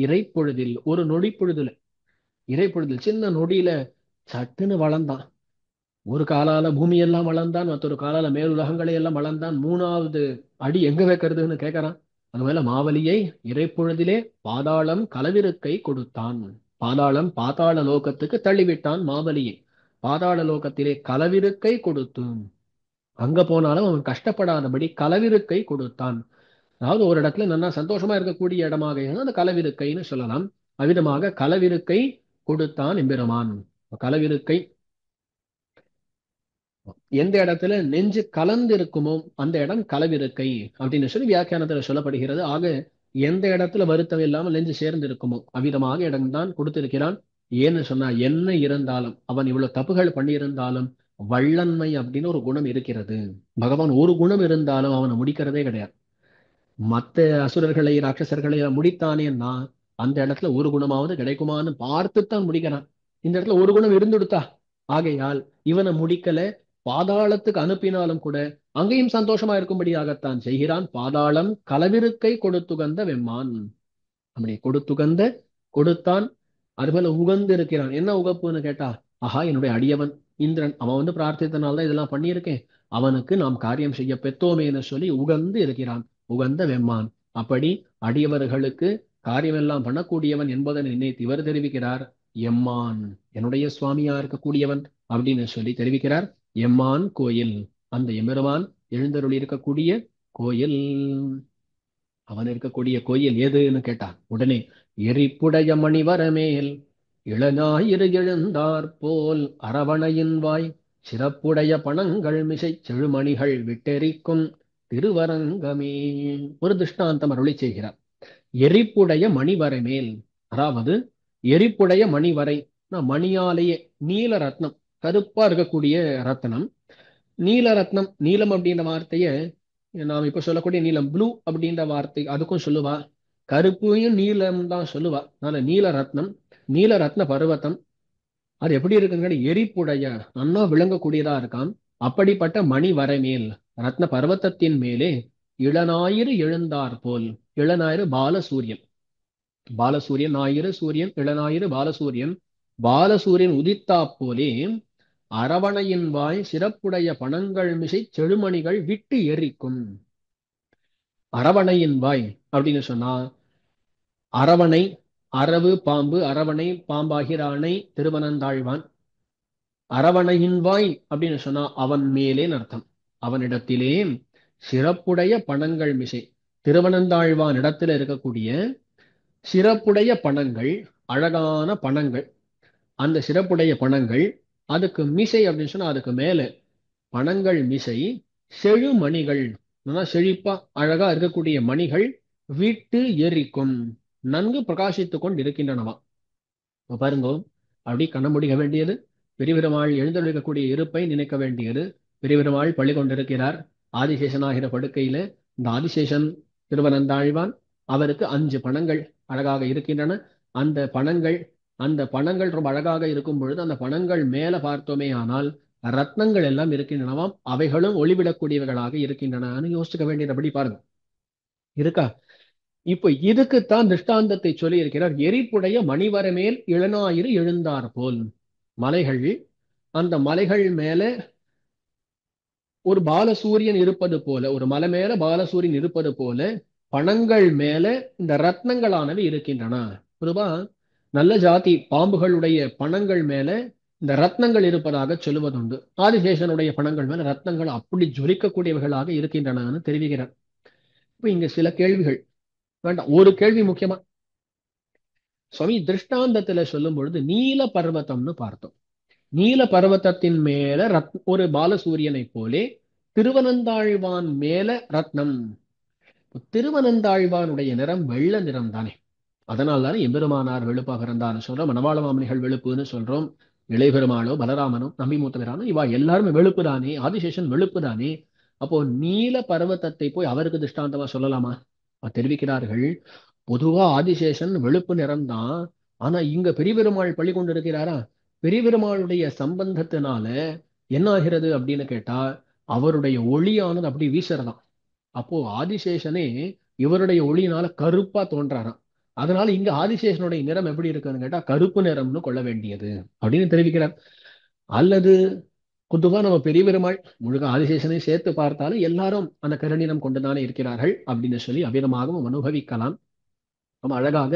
இறைப்பொழுதில், ஒரு நொடி பொழுதுல, இறைப்பொழுதில் சின்ன நொடியில சட்டுன்னு வளர்ந்தான். ஒரு காலால பூமியெல்லாம் வளர்ந்தான், மற்றொரு காலால மேலுலகங்களை எல்லாம் வளர்ந்தான். 3வது அடி எங்க வைக்கிறதுன்னு கேட்கறான். அது மேல மாவலியை இறைப்பொழுதிலே பாதாளம் கலவிருக்கை கொடுத்தான். பாதாளம் பாதாள லோகத்துக்கு தள்ளிவிட்டான் மாவலியை. பாதாள லோகத்திலே கலவிருக்கை கொடுத்து அங்க போனாலும் அவன் கஷ்டப்படாதபடி கலவிருக்கை கொடுத்தான். அதாவது ஒரு இடத்துல நல்லா சந்தோஷமா இருக்கக்கூடிய இடமாக இருந்தால் அந்த கலவிருக்கைன்னு சொல்லலாம். அவ்விதமாக கலவிருக்கை கொடுத்தான் எம்பெருமான். கலவிருக்கை எந்த இடத்துல நெஞ்சு கலந்து இருக்குமோ அந்த இடம் கலவிருக்கை அப்படின்னு சொல்லி வியாக்கியானத்துல சொல்லப்படுகிறது. ஆக எந்த இடத்துல வருத்தம் இல்லாமல் நெஞ்சு சேர்ந்து இருக்குமோ அவ்விதமாக இடம்தான் கொடுத்திருக்கிறான். ஏன்னு சொன்னா என்ன இருந்தாலும், அவன் இவ்வளவு தப்புகள் பண்ணியிருந்தாலும் வள்ளன்மை அப்படின்னு ஒரு குணம் இருக்கிறது. பகவான் ஒரு குணம் இருந்தாலும் அவனை முடிக்கிறதே கிடையாது. மத்த அசுரர்களை ராட்சசர்களை முடித்தானேன்னா அந்த இடத்துல ஒரு குணமாவது கிடைக்குமான்னு பார்த்துத்தான் முடிக்கிறான். இந்த இடத்துல ஒரு குணம் இருந்துடுத்தா, ஆகையால் இவனை முடிக்கல, பாதாளத்துக்கு அனுப்பினாலும் கூட அங்கேயும் சந்தோஷமா இருக்கும்படியாகத்தான் செய்கிறான். பாதாளம் கலவிருக்கை கொடுத்துகந்த வெம்மான், அப்படி கொடுத்துகந்த கொடுத்தான். அதுபோல உகந்து இருக்கிறான். என்ன உகப்புன்னு கேட்டா, ஆஹா என்னுடைய அடியவன் இந்திரன், அவன் வந்து பிரார்த்தித்தனால்தான் இதெல்லாம் பண்ணியிருக்கேன், அவனுக்கு நாம் காரியம் செய்ய பெற்றோமேன்னு சொல்லி உகந்து இருக்கிறான். உகந்த வெம்மான், அப்படி அடியவர்களுக்கு காரியம் எல்லாம் பண்ணக்கூடியவன் என்பதனை நினைத்து இவர் தெரிவிக்கிறார். எம்மான், என்னுடைய சுவாமியா இருக்கக்கூடியவன் அப்படின்னு சொல்லி தெரிவிக்கிறார். எம்மான் கோயில், அந்த எம்பெருமான் எழுந்தருளி இருக்கக்கூடிய கோயில். அவன் இருக்கக்கூடிய கோயில் எதுன்னு கேட்டான். உடனே எரிப்புடைய மணிவரமேல் இளஞாயிறு எழுந்தார் போல் அரவணையின் வாய் சிறப்புடைய பணங்கள் மிசை செழுமணிகள் விட்டெரிக்கும் திருவரங்கமே. ஒரு திருஷ்டாந்தம் அருளி செய்கிறார். எரிப்புடைய மணிவரை மேல், அதாவது எரிப்புடைய மணிவரை, மணியாலேயே நீல ரத்னம், கருப்பா இருக்கக்கூடிய ரத்னம், நீல ரத்னம். நீலம் அப்படின்ற வார்த்தைய நாம் இப்ப சொல்லக்கூடிய நீலம், ப்ளூ அப்படின்ற வார்த்தை அதுக்கும் சொல்லுவா. கருப்பையும் நீலம் தான் சொல்லுவா. அதனால நீல ரத்னம், நீல ரத்ன பர்வதம். அது எப்படி இருக்குங்க, எரிப்புடைய நன்னா விளங்கக்கூடியதா இருக்கான். அப்படிப்பட்ட மணி வரமேல், ரத்ன பர்வதத்தின் மேலே இளஞாயிறு எழுந்தார் போல். இளஞாயிறு பாலசூரியன், பாலசூரியன் ஞாயிறு சூரியன், இளஞாயிறு பாலசூரியன். பாலசூரியன் உதித்தா போலே அரவணையின் வாய் சிறப்புடைய பணங்கள் மிசை செழுமணிகள் விட்டு எரிக்கும். அரவணையின் வாய் அப்படின்னு சொன்னா, அரவணை, அரவு பாம்பு, அரவணை பாம்பாகிற அணை திருவனந்தாழ்வான். அரவணையின் வாய் அப்படின்னு சொன்னா அவன் மேலே அர்த்தம். அவனிடத்திலே சிறப்புடைய பணங்கள் மிசை, திருவனந்தாழ்வான் இடத்துல இருக்கக்கூடிய சிறப்புடைய பணங்கள், அழகான பணங்கள், அந்த சிறப்புடைய பணங்கள், அதுக்கு மிசை அப்படின்னு சொன்னா அதுக்கு மேல பணங்கள் மிசை, செழுமணிகள், நல்லா செழிப்பா அழகா இருக்கக்கூடிய மணிகள் விட்டு எரிக்கும், நன்கு பிரகாசித்துக் கொண்டு இருக்கின்றனவா. பாருங்க, அப்படி கண்ண முடிக்க வேண்டியது, பெரிய பெருமாள் எழுந்தருளிக்கக்கூடிய இருப்பை நினைக்க வேண்டியது. பெரிய பெருமாள் பள்ளி கொண்டிருக்கிறார் ஆதிசேஷனாகிற படுக்கையில. இந்த ஆதிசேஷன் திருவனந்தாழ்வான், அவருக்கு 5 பணங்கள் அழகாக இருக்கின்றன. அந்த பணங்கள் அந்த பணங்கள் ரொம்ப அழகாக இருக்கும் பொழுது அந்த பணங்கள் மேல பார்த்தோமே ஆனால் ரத்னங்கள் எல்லாம் இருக்கின்றனவாம். அவைகளும் ஒளிவிடக்கூடியவைகளாக இருக்கின்றன. யோசிச்சுக்க வேண்டியது பாருங்க, இருக்கா? இப்போ இதுக்குத்தான் திருஷ்டாந்தத்தை சொல்லி இருக்கிறார். எரிப்புடைய மணிவரமேல் இளநாயிறு எழுந்தார் போல். மலைகள், அந்த மலைகள் மேல ஒரு பாலசூரியன் இருப்பது போல, ஒரு மலை மேல பாலசூரியன் இருப்பது போல பணங்கள் மேல இந்த ரத்னங்களானவை இருக்கின்றன. பொதுவா நல்ல ஜாதி பாம்புகளுடைய பணங்கள் மேல இந்த ரத்னங்கள் இருப்பதாக சொல்லுவதுண்டு. ஆதிசேஷனுடைய பணங்கள் மேல ரத்னங்கள் அப்படி ஜொலிக்கக்கூடியவைகளாக இருக்கின்றன தெரிவிக்கிறார். இப்ப இங்க சில கேள்விகள் வேண்டாம், ஒரு கேள்வி முக்கியமா. சுவாமி திருஷ்டாந்தத்துல சொல்லும் பொழுது நீல பர்வதம்னு பார்த்தோம். நீல பர்வதத்தின் மேல ஒரு பாலசூரியனை போலே திருவனந்தாழ்வான் மேல ரத்னம். திருவனந்தாழ்வானுடைய நிறம் வெள்ள நிறம் தானே. அதனால் தானே எம்பெருமானார் வெளுப்பாக இருந்தான்னு சொல்றோம், மணவாள மாமனிகள் வெளுப்புன்னு சொல்றோம். இளையபெருமாளோ பலராமனோ நம்பிமூத்த பிரானோ இவா எல்லாருமே வெளுப்பு தானே, ஆதிசேஷன் வெளுப்பு தானே. அப்போ நீல பர்வதத்தை போய் அவருக்கு திருஷ்டாந்தமா சொல்லலாமா? தெரிவிக்கிறார்கள், பொதுவா ஆதிசேஷன் வெளுப்பு நிறம்தான். ஆனா இங்க பெரிய பெருமாள் பள்ளி கொண்டு இருக்கிறாரா, பெரிய பெருமாளுடைய சம்பந்தத்தினால என்ன ஆகிறது அப்படின்னு கேட்டா அவருடைய ஒளியானது அப்படி வீசுறதாம். அப்போ ஆதிசேஷனே இவருடைய ஒளியினால கருப்பா தோன்றாராம். அதனால இங்க ஆதிசேஷனுடைய நிறம் எப்படி இருக்குன்னு கேட்டா கருப்பு நிறம்னு கொள்ள வேண்டியது அப்படின்னு தெரிவிக்கிறார். அல்லது பொதுவா நம்ம பெரிய பெருமாள் முழுக்க ஆதிசேஷனை சேர்த்து பார்த்தாலும் எல்லாரும் அந்த கருநிறம் கொண்டுதானே இருக்கிறார்கள் அப்படின்னு சொல்லி அபிரமாகவும் அனுபவிக்கலாம். நம்ம அழகாக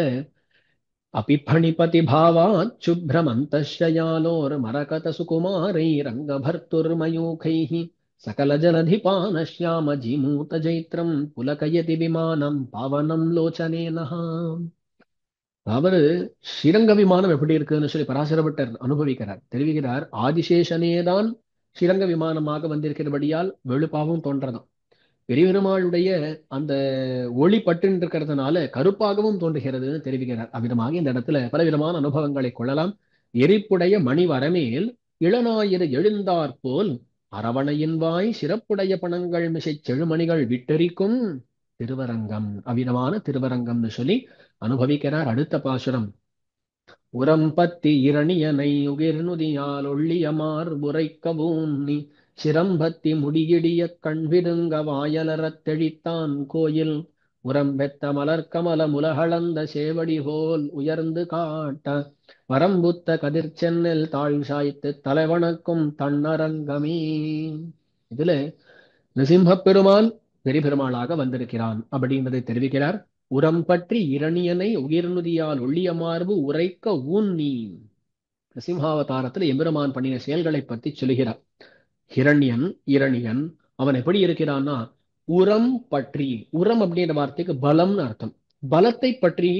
அபிப்பணிபதி பாவாத் சுப்ரமந்தஸ்யாலோர் மரகத சுகுமாரை ரங்கபர்த்துர்மயூகைஹி சகல ஜலதிபானஷ்யாம ஜீமூத ஜைத்ரம் புலகயதி விமானம் பாவனம் லோச்சனேனஹ. அவரு ஸ்ரீரங்க விமானம் எப்படி இருக்குன்னு சொல்லி பராசரப்பட்டர் அனுபவிக்கிறார், தெரிவிக்கிறார். ஆதிசேஷனேதான் ஸ்ரீரங்க விமானமாக வந்திருக்கிறபடியால் வெளுப்பாகவும் தோன்றதாம். பெரிய பெருமாளுடைய அந்த ஒளி பட்டு இருக்கிறதுனால கருப்பாகவும் தோன்றுகிறதுன்னு தெரிவிக்கிறார். அவ்விதமாக இந்த இடத்துல பலவிதமான அனுபவங்களை கொள்ளலாம். எரிப்புடைய மணி வரமேல் இளநாயிறு எழுந்தாற் போல் அரவணையின் வாய் சிறப்புடைய பணங்கள் மிசை செழுமணிகள் விட்டெரிக்கும் திருவரங்கம், அவ்விதமான திருவரங்கம்னு சொல்லி அனுபவிக்கிறார். அடுத்த பாசுரம், உரம்பத்தி இரணியனை உகிர்நுதியால் ஒள்ளியமார் உரைக்கவூன்னி சிரம்பத்தி முடியிடிய கண்விருங்க வாயலறத் தெழித்தான் கோயில் உரம்பெத்த மலர்கமல முலகளந்த சேவடி போல் உயர்ந்து காட்ட வரம்புத்த கதிர்ச்சென்னல் தாழ் சாய்த்து தலைவணக்கும் தன்னரங்கமே. இதுல நிசிம்மப் பெருமான் பெரிய பெருமாளாக வந்திருக்கிறான் அப்படின்றதை தெரிவிக்கிறார். உரம் பற்றி இரணியனை உயிர்நுதியால் ஒள்ளிய மார்பு உரைக்க ஊன்னி. நரசிம்ஹாவதாரத்தில் எம்பெருமான் பண்ணின செயல்களை பற்றி சொல்கிறார். ஹிரண்யன், இரணியன் அவன் எப்படி இருக்கிறான்னா உரம் பற்றி, உரம் அப்படின்ற வார்த்தைக்கு பலம்னு அர்த்தம். பலத்தை பற்றி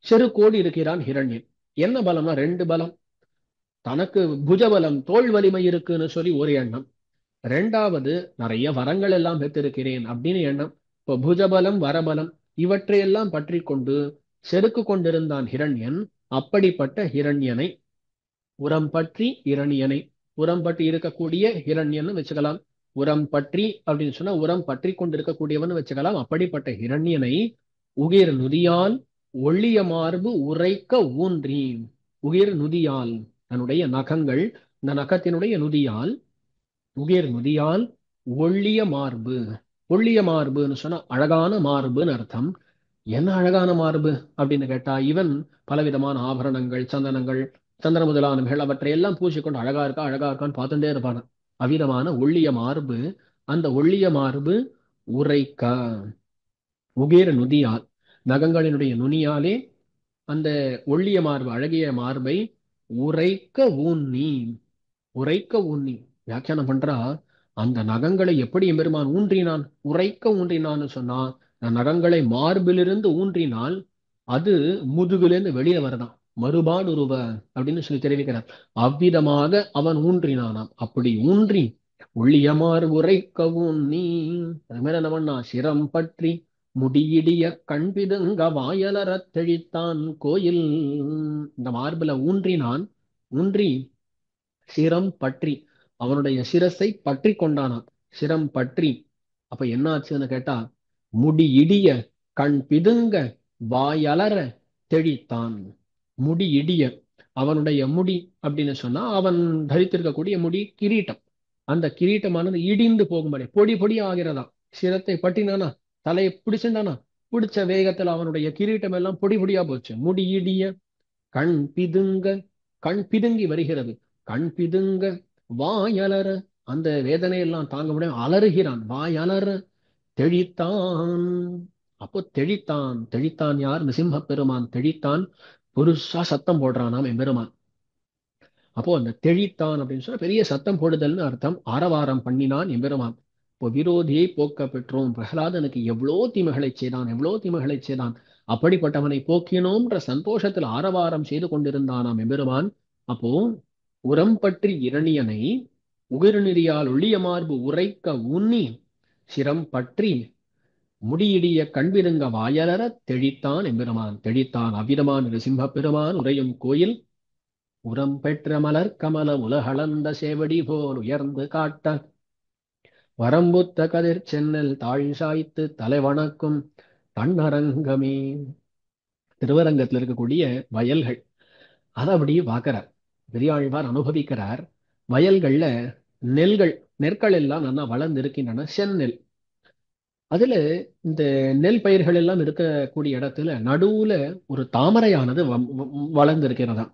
செருக்கோடு இருக்கிறான் ஹிரண்யன். என்ன பலம்னா 2 பலம். தனக்கு புஜபலம் தோல் வலிமை இருக்குன்னு சொல்லி ஒரு எண்ணம், 2வது நிறைய வரங்கள் எல்லாம் பெற்றிருக்கிறேன் அப்படின்னு எண்ணம். இப்போ புஜபலம் வரபலம் இவற்றையெல்லாம் பற்றி கொண்டு செருக்கு கொண்டிருந்தான் ஹிரண்யன். அப்படிப்பட்ட ஹிரண்யனை உரம் பற்றி இரணியனை, உரம் பற்றி இருக்கக்கூடிய ஹிரண்யன்னு வச்சுக்கலாம். உரம் பற்றி அப்படின்னு சொன்னா உரம் பற்றி கொண்டிருக்கக்கூடியவன் வச்சுக்கலாம். அப்படிப்பட்ட ஹிரண்யனை உகிர் நுதியால் ஒள்ளிய மார்பு உரைக்க ஊன்றி, உகிர் நுதியால் தன்னுடைய நகங்கள், இந்த நகத்தினுடைய நுதியால், உகிர் நுதியால் ஒள்ளிய மார்பு, ஒள்ளிய மார்புன்னு சொன்னா அழகான மார்புன்னு அர்த்தம். என்ன அழகான மார்பு அப்படின்னு கேட்டா இவன் பலவிதமான ஆபரணங்கள், சந்தனங்கள், சந்தன முதலானவைகள் அவற்றை எல்லாம் பூசிக்கொண்டு அழகா இருக்கா அழகா இருக்கான்னு பார்த்துட்டே இருப்பான. அவ்விதமான ஒள்ளிய மார்பு, அந்த ஒள்ளிய மார்பு உரைக்க, உகேர நுதியால் நகங்களினுடைய நுனியாலே அந்த ஒள்ளிய மார்பு அழகிய மார்பை உரைக்க ஊன்னி, உரைக்க ஊன்னி வியாக்கியானம் பண்றா. அந்த நகங்களை எப்படி எம்பெருமான் ஊன்றினான், உரைக்க ஊன்றினான்னு சொன்னா நகங்களை மார்பிலிருந்து ஊன்றினால் அது முதுகிலிருந்து வெளியே வரதான், மறுபாடு உருவ அப்படின்னு சொல்லி தெரிவிக்கிறார். அவ்விதமாக அவன் ஊன்றினானாம். அப்படி ஊன்றி ஒள்ளியமாறு உரைக்கவும் நீ அது மேல என்ன பண்ணா, சிரம் பற்றி முடியிடிய கண்பிதுங்க வாயலறத் தெழித்தான் கோயில். இந்த மார்பில ஊன்றினான். ஊன்றி சிரம் பற்றி அவனுடைய சிரசை பற்றி கொண்டானாம். சிரம் பற்றி அப்ப என்ன ஆச்சுன்னு கேட்டா, முடி இடிய கண் பிதுங்க வாயலற தெழித்தான். முடி இடிய அவனுடைய முடி அப்படின்னு சொன்னா அவன் தரித்திருக்கக்கூடிய முடி கிரீட்டம். அந்த கிரீட்டமானது இடிந்து போகும்படி பொடி பொடி ஆகிறதாம். சிரத்தை பட்டினானா, தலையை பிடிச்சிருந்தானா, பிடிச்ச வேகத்துல அவனுடைய கிரீட்டம் எல்லாம் பொடி பொடியா போச்சு. முடி இடிய கண் பிதுங்க, கண் பிதுங்கி வருகிறது. கண் பிதுங்க வாயலற அந்த வேதனையெல்லாம் தாங்க முடியாம அலறுகிறான். வாயலற தெழித்தான். அப்போ தெழித்தான். தெழித்தான் யார்? நிசிம்ம பெருமான் தெழித்தான். புருஷா சத்தம் போடுறானாம் எம்பெருமான். அப்போ அந்த தெழித்தான் அப்படின்னு சொன்னா பெரிய சத்தம் போடுதல்னு அர்த்தம். ஆரவாரம் பண்ணினான் எம்பெருமான். இப்போ விரோதியை போக்க பெற்றோம். பிரகலாதனுக்கு எவ்வளோ தீமைகளை செய்தான், எவ்வளோ தீமைகளை செய்தான். அப்படிப்பட்டவனை போக்கினோம்ன்ற சந்தோஷத்தில் ஆரவாரம் செய்து கொண்டிருந்தானாம் எம்பெருமான். அப்போ உரம் பற்றி இரணியனை உகிர்நெறியால் ஒளிய மார்பு உரைக்க உண்ணி சிரம் பற்றி முடியிடிய கண்பிருங்க வாயலற தெழித்தான் எம்பெருமான். தெழித்தான். அவ்விதமான நிருசிம்ம பெருமான் உரையும் கோயில் உரம் பெற்ற மலர் கமல உலகளந்த சேவடி போல் உயர்ந்து காட்ட வரம்புத்த கதிர் சென்னல் தாழ் சாய்த்து தலைவணக்கும் தன்னரங்கமே. திருவரங்கத்தில் இருக்கக்கூடிய வயல்கள் அதை அப்படியே பார்க்கிறார் பெரியாழ்வார், அனுபவிக்கிறார். வயல்கள்ல நெல்கள் நெற்கள் எல்லாம் நல்லா வளர்ந்து இருக்கின்றன. செந்நெல். அதுல இந்த நெல் பயிர்கள் எல்லாம் இருக்கக்கூடிய இடத்துல நடுவுல ஒரு தாமரையானது வளர்ந்து இருக்கிறதாம்.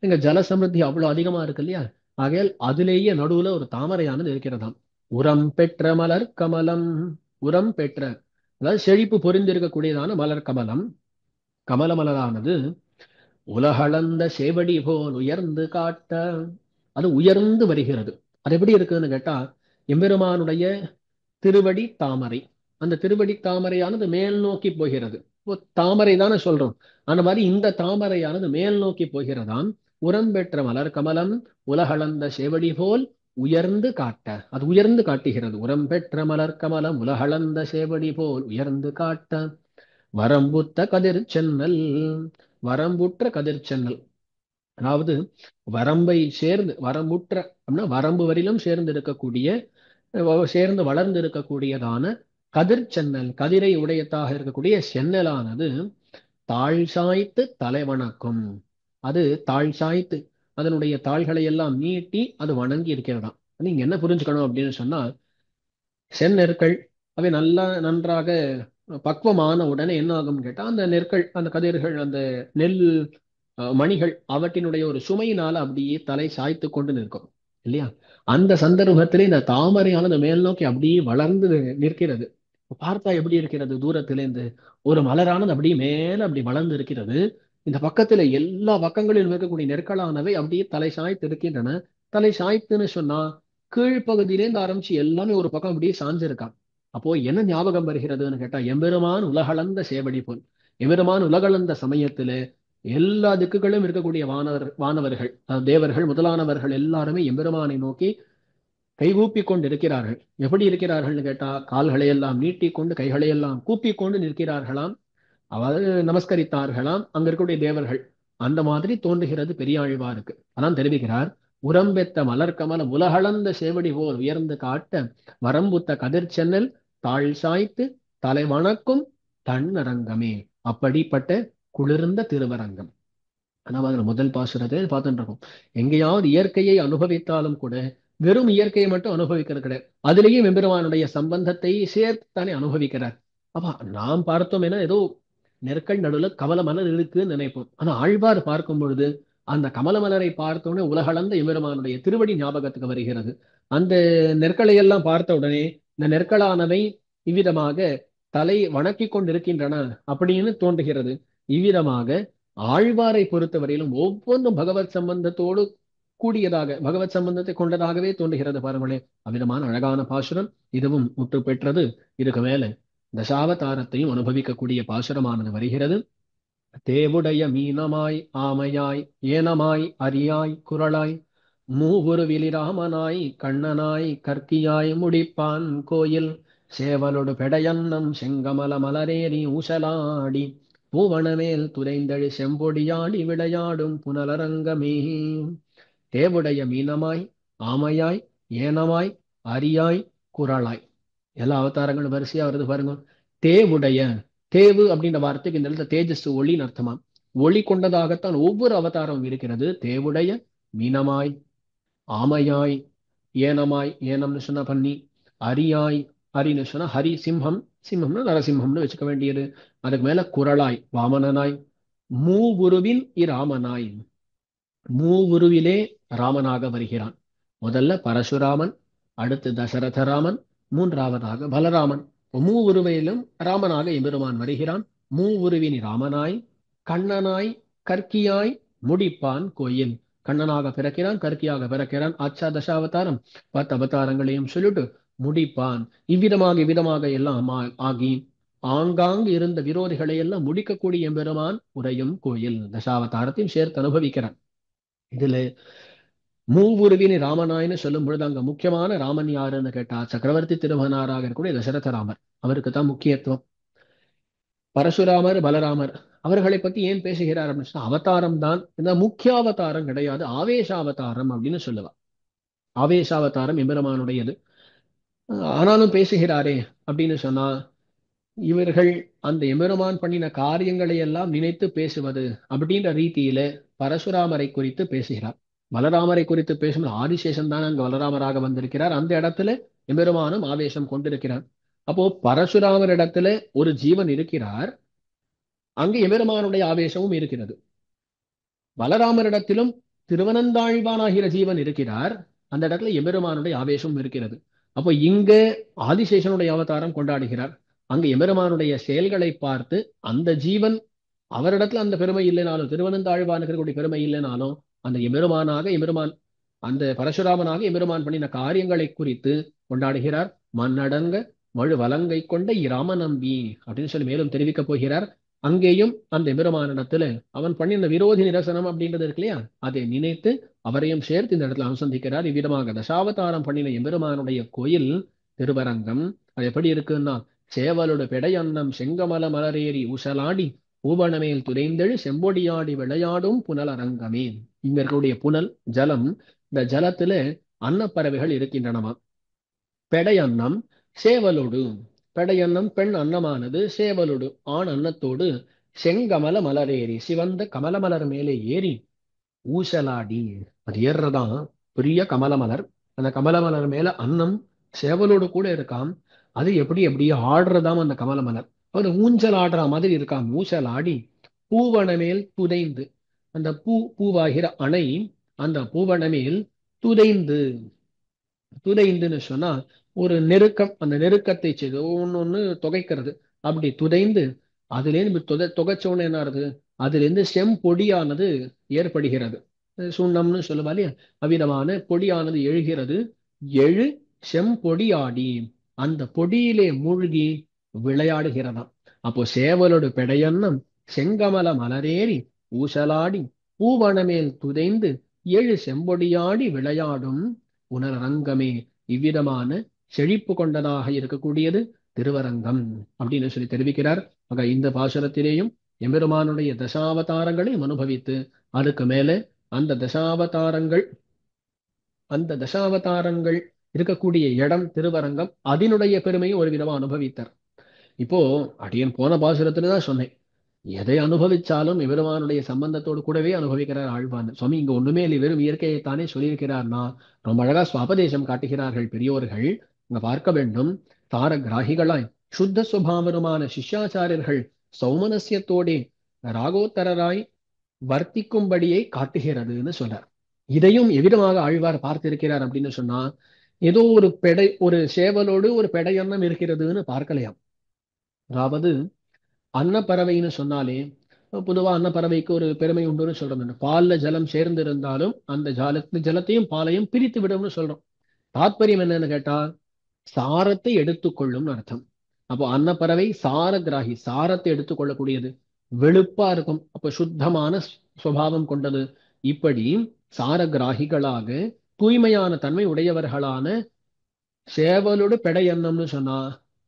இங்க ஜலசமிருத்தி அவ்வளவு அதிகமா இருக்கு இல்லையா, ஆகையால் அதிலேயே நடுவுல ஒரு தாமரையானது இருக்கிறதாம். உரம் பெற்ற மலர் கமலம். உரம் பெற்ற அதாவது செழிப்பு பொறிந்திருக்கக்கூடியதான மலர் கமலம். கமல மலரானது உலகளந்த சேவடி போல் உயர்ந்து காட்ட அது உயர்ந்து வருகிறது. அது எப்படி இருக்குதுன்னு கேட்டா, எம்பெருமானுடைய திருவடி தாமரை. அந்த திருவடி தாமரையானது மேல் நோக்கி போகிறது. தாமரை தானே சொல்றோம். அந்த மாதிரி இந்த தாமரையானது மேல் நோக்கி போகிறதாம். உரம் பெற்ற மலர் கமலம் உலகளந்த சேவடி போல் உயர்ந்து காட்ட அது உயர்ந்து காட்டுகிறது. உரம் பெற்ற மலர் கமலம் உலகளந்த சேவடி போல் உயர்ந்து காட்ட வரம்புத்த கதிர் சென்னல். வரம்புற்ற கதிர் சென்னல் அதாவது வரம்பை சேர்ந்து வரம்புற்ற அப்படின்னா வரம்பு வரிலும் சேர்ந்து இருக்கக்கூடிய சேர்ந்து வளர்ந்து இருக்கக்கூடியதான கதிர் சென்னல், கதிரை உடையதாக இருக்கக்கூடிய சென்னலானது தாழ் சாய்த்து தலைவணக்கும். அது தாழ் சாய்த்து அதனுடைய தாள்களை எல்லாம் நீட்டி அது வணங்கி இருக்கிறதாம். நீங்க என்ன புரிஞ்சுக்கணும் அப்படின்னு சொன்னா, செந்நெற்கள் அவை நல்லா நன்றாக பக்குவமான உடனே என்ன ஆகும்னு கேட்டா, அந்த நெற்கள் அந்த கதிர்கள் அந்த நெல் மணிகள் அவற்றினுடைய ஒரு சுமையினால அப்படியே தலை சாய்த்து கொண்டு நிற்கும் இல்லையா. அந்த சந்தர்ப்பத்திலே இந்த தாமரையானது மேல் நோக்கி அப்படியே வளர்ந்து நிற்கிறது. பார்த்தா எப்படி இருக்கிறது? தூரத்திலேருந்து ஒரு மலரானது அப்படியே மேல அப்படி வளர்ந்து இருக்கிறது. இந்த பக்கத்துல எல்லா பக்கங்களிலும் இருக்கக்கூடிய நெற்களானவை அப்படியே தலை சாய்த்து இருக்கின்றன. தலை சாய்த்துன்னு சொன்னா கீழ்ப்பகுதியிலேருந்து ஆரம்பிச்சு எல்லாமே ஒரு பக்கம் அப்படியே சாஞ்சிருக்கான். அப்போ என்ன ஞாபகம் வருகிறதுன்னு கேட்டா, எம்பெருமான் உலகளந்த சேவடி போல். எம்பெருமான் உலகளந்த சமயத்துல எல்லா திக்குகளும் இருக்கக்கூடிய வானவர்கள் தேவர்கள் முதலானவர்கள் எல்லாருமே எம்பெருமானை நோக்கி கைகூப்பி கொண்டு இருக்கிறார்கள். எப்படி இருக்கிறார்கள்னு கேட்டா, கால்களை எல்லாம் நீட்டிக்கொண்டு கைகளை எல்லாம் கூப்பி கொண்டு நிற்கிறார்களாம். அதாவது நமஸ்கரித்தார்களாம் அங்க இருக்கக்கூடிய தேவர்கள். அந்த மாதிரி தோன்றுகிறது பெரியாழ்வாருக்கு. அதான் தெரிவிக்கிறார், உரம்பெத்த மலர் கமல உலகளந்த சேவடி போல் உயர்ந்து காட்ட வரம்புத்த கதிர் சென்னல் தாழ் சாய்த்து தலை வணக்கும் தன்னரங்கமே. அப்படிப்பட்ட குளிர்ந்த திருவரங்கம். அதாவது முதல் பாசுரத்தை பார்த்துட்டு இருக்கோம். எங்கேயாவது இயற்கையை அனுபவித்தாலும் கூட வெறும் இயற்கையை மட்டும் அனுபவிக்கிறது கிடையாது. அதுலேயும் எம்பெருமானுடைய சம்பந்தத்தை சேர்த்துத்தானே அனுபவிக்கிறார். அப்ப நாம் பார்த்தோம் என ஏதோ நெற்கள் நடுவுல கமல மலர் இருக்குன்னு நினைப்போம். ஆனா ஆழ்வார் பார்க்கும் பொழுது அந்த கமல மலரை பார்த்தோடனே உலகளந்த எம்பெருமானுடைய திருவடி ஞாபகத்துக்கு வருகிறது. அந்த நெற்களை எல்லாம் பார்த்த உடனே இந்த நெற்களானவை இவ்விதமாக தலை வணக்கி கொண்டிருக்கின்றன அப்படின்னு தோன்றுகிறது. இவ்விதமாக ஆழ்வாரை பொறுத்தவரையிலும் ஒவ்வொன்றும் பகவத் சம்பந்தத்தோடு கூடியதாக பகவத் சம்பந்தத்தை கொண்டதாகவே தோன்றுகிறது. பாருங்களேன், அவ்விதமான அழகான பாசுரம் இதுவும் முற்று பெற்றது. இதுக்கு மேல தசாவதாரத்தையும் அனுபவிக்கக்கூடிய பாசுரமானது வருகிறது. தேவுடைய மீனமாய் ஆமையாய் ஏனமாய் அரியாய் குரலாய் மூவுருவிலிராமனாய் கண்ணனாய் கற்கியாய் முடிப்பான் கோயில் சேவலொடு பெடையன்னம் செங்கமல மலரேறி ஊசலாடி பூவனமேல் துரைந்தழி செம்பொடியாடி விளையாடும் புனலரங்கமே. தேவுடைய மீனமாய் ஆமையாய் ஏனமாய் அரியாய் குரலாய், எல்லா அவதாரங்களும் வரிசையா வருது பாருங்க. தேவுடைய, தேவு அப்படின்ற வார்த்தைக்கு இந்த இடத்துல தேஜஸ் ஒளின்னு அர்த்தமா. ஒளி கொண்டதாகத்தான் ஒவ்வொரு அவதாரமும் இருக்கிறது. தேவுடைய மீனமாய் ஆமையாய் ஏனமாய், ஏனம்னு சொன்னா பன்னி, அரியாய், அரின்னு சொன்னா ஹரி சிம்ஹம், சிம்மம்னு நரசிம்மம்னு வச்சுக்க வேண்டியது. அதுக்கு மேல குரலாய் வாமனனாய், மூவுருவின் இராமனாய், மூவுருவிலே ராமனாக வருகிறான். முதல்ல பரசுராமன், அடுத்து தசரதராமன், மூன்றாவதாக பலராமன். மூவுருவையிலும் ராமனாக எம்பெருமான் வருகிறான். மூவுருவின் ராமனாய் கண்ணனாய் கற்கியாய் முடிப்பான் கோயில். கண்ணனாக பிறக்கிறான், கற்கியாக பிறக்கிறான். ஆச்சா தசாவதாரம், 10 அவதாரங்களையும் சொல்லிட்டு முடிப்பான். இவ்விதமாக எல்லாம் ஆகி ஆங்காங்கு இருந்த விரோதிகளை எல்லாம் முடிக்கக்கூடிய எம்பெருமான் உரையும் கோயில். தசாவதாரத்தையும் சேர்த்து அனுபவிக்கிறான். இதுல மூவுருவின் ராமனாயின்னு சொல்லும் பொழுது அங்க முக்கியமான ராமன் யாருன்னு கேட்டா சக்கரவர்த்தி திருமகனாராக இருக்கக்கூடிய தசரத ராமர். அவருக்கு தான் முக்கியத்துவம். பரசுராமர் பலராமர் அவர்களை பத்தி ஏன் பேசுகிறார் அப்படின்னு சொன்னா, அவதாரம் தான், இந்த முக்கிய அவதாரம் கிடையாது, ஆவேசாவதாரம் அப்படின்னு சொல்லுவா. ஆவேசாவதாரம் எம்பெருமானுடையது. ஆனாலும் பேசுகிறாரே அப்படின்னு சொன்னா, இவர்கள் அந்த எம்பெருமான் பண்ணின காரியங்களை எல்லாம் நினைத்து பேசுவது அப்படின்ற ரீதியில பரசுராமரை குறித்து பேசுகிறார். பலராமரை குறித்து பேசும்போது ஆதிசேஷன் தான் அங்கு பலராமராக வந்திருக்கிறார். அந்த இடத்துல எம்பெருமானும் ஆவேசம் கொண்டிருக்கிறார். அப்போ பரசுராமர் இடத்துல ஒரு ஜீவன் இருக்கிறார், அங்கு எம்பெருமானுடைய ஆவேசமும் இருக்கிறது. பலராமரிடத்திலும் திருவனந்தாழ்வானாகிற ஜீவன் இருக்கிறார், அந்த இடத்துல எம்பெருமானுடைய ஆவேசமும் இருக்கிறது. அப்போ இங்க ஆதிசேஷனுடைய அவதாரம் கொண்டாடுகிறார். அங்கு எம்பெருமானுடைய செயல்களை பார்த்து அந்த ஜீவன், அவரிடத்துல அந்த பெருமை இல்லைனாலும், திருவனந்தாழ்வானுக்கு பெருமை இல்லைனாலும், அந்த எம்பெருமான் அந்த பரசுராமனாக எம்பெருமான் பண்ணின காரியங்களை குறித்து கொண்டாடுகிறார். மண்ணடங்க மழு வலங்கை கொண்ட இராம நம்பி அப்படின்னு சொல்லி மேலும் தெரிவிக்க போகிறார். அங்கேயும் அந்த எம்பெருமானிடத்துல அவன் பண்ணின விரோதி நிரசனம் அப்படின்றது இருக்கு இல்லையா, அதை நினைத்து அவரையும் சேர்த்து இந்த இடத்துல அனுசந்திக்கிறார். இவ்விதமாக தசாவதாரம் பண்ணின எம்பெருமானுடைய கோயில் திருவரங்கம். அது எப்படி இருக்குன்னா, சேவலோடு பெடையன்னம் செங்கமல மலரேறி ஊசலாடி பூவனமேல் துரைந்தெழு செம்பொடியாடி விளையாடும் புனல் அரங்கமே. இங்க இருக்கக்கூடிய புனல் ஜலம், இந்த ஜலத்துல அன்னப்பறவைகள் இருக்கின்றனவா. பெடையன்னம் சேவலோடு, பெடையன்னம் பெண் அன்னமானது சேவலோடு ஆண் அன்னத்தோடு செங்கமல மலரேறி, சிவந்த கமல மலர் மேலே ஏறி ஊசலாடி, அது ஏறுறதான் பெரிய கமலமலர். அந்த கமலமலர் மேல அன்னம் சேவலோடு கூட இருக்காம். அது எப்படியே ஆடுறதாம் அந்த கமலமலர். அது ஊஞ்சல் ஆடுற மாதிரி இருக்காம். ஊசலாடி பூவனமேல் துதைந்து, அந்த பூவாகிற அணை அந்த பூவனமேல் துதைந்து, துதைந்துன்னு சொன்னா ஒரு நெருக்கம், அந்த நெருக்கத்தை செய்து ஒன்னொன்னு தொகைக்கிறது. அப்படி துதைந்து அதுலேருந்து தொகைச்சோன்னு என்ன ஆகுது, அதுல இருந்து செம்பொடியானது ஏற்படுகிறது. சுண்ணம்னு சொல்லுவா இல்லையா, அவ்விதமான பொடியானது எழுகிறது. எழு செம்பொடியாடி, அந்த பொடியிலே மூழ்கி விளையாடுகிறதாம். அப்போ சேவலோடு பெடையன்னம் செங்கமல மலரேறி ஊசலாடி பூவனமேல் துதைந்து எழு செம்பொடியாடி விளையாடும் புனரங்கமே. இவ்விதமான செழிப்பு கொண்டதாக இருக்கக்கூடியது திருவரங்கம் அப்படின்னு சொல்லி தெரிவிக்கிறார். ஆக இந்த பாசுரத்திலேயும் எம்பெருமானுடைய தசாவதாரங்களை அனுபவித்து, அதுக்கு மேல அந்த தசாவதாரங்கள் இருக்கக்கூடிய இடம் திருவரங்கம், அதனுடைய பெருமையும் ஒரு விதமா அனுபவித்தார். இப்போ அடியன் போன பாசுரத்துல தான் சொன்னேன், எதை அனுபவிச்சாலும் எம்பெருமானுடைய சம்பந்தத்தோடு கூடவே அனுபவிக்கிறார் ஆழ்வான். சுவாமி இங்க ஒண்ணுமே இல்லை, வெறும் இயற்கையைத்தானே சொல்லியிருக்கிறார்னா ரொம்ப அழகா சுவாபதேசம் காட்டுகிறார்கள் பெரியோர்கள். இங்க பார்க்க வேண்டும், தார கிராகிகளாய் சுத்த சுபாவருமான சிஷ்யாச்சாரியர்கள் சௌமனசியத்தோடே ராகோத்தரராய் வர்த்திக்கும்படியை காட்டுகிறதுன்னு சொல்றார். இதையும் எவ்விதமாக ஆழ்வார் பார்த்திருக்கிறார் அப்படின்னு சொன்னா, ஏதோ ஒரு சேவலோடு ஒரு பெடையன்னம் இருக்கிறதுன்னு பார்க்கலையாம். அதாவது அன்னப்பறவைன்னு சொன்னாலே பொதுவா அன்னப்பறவைக்கு ஒரு பெருமை உண்டுன்னு சொல்றோம். பால்ல ஜலம் சேர்ந்து இருந்தாலும் அந்த ஜலத்தையும் பாலையும் பிரித்து விடும்னு சொல்றோம். தாத்பரியம் என்னன்னு கேட்டா, சாரத்தை எடுத்துக்கொள்ளும் அர்த்தம். அப்போ அன்னப்பறவை சாரகிராகி, சாரத்தை எடுத்துக்கொள்ளக்கூடியது, வெளுப்பா இருக்கும், அப்ப சுத்தமான சுபாவம் கொண்டது. இப்படி சாரகிராகிகளாக தூய்மையான தன்மை உடையவர்களான சேவலோடு பெடையன்னம்னு சொன்னா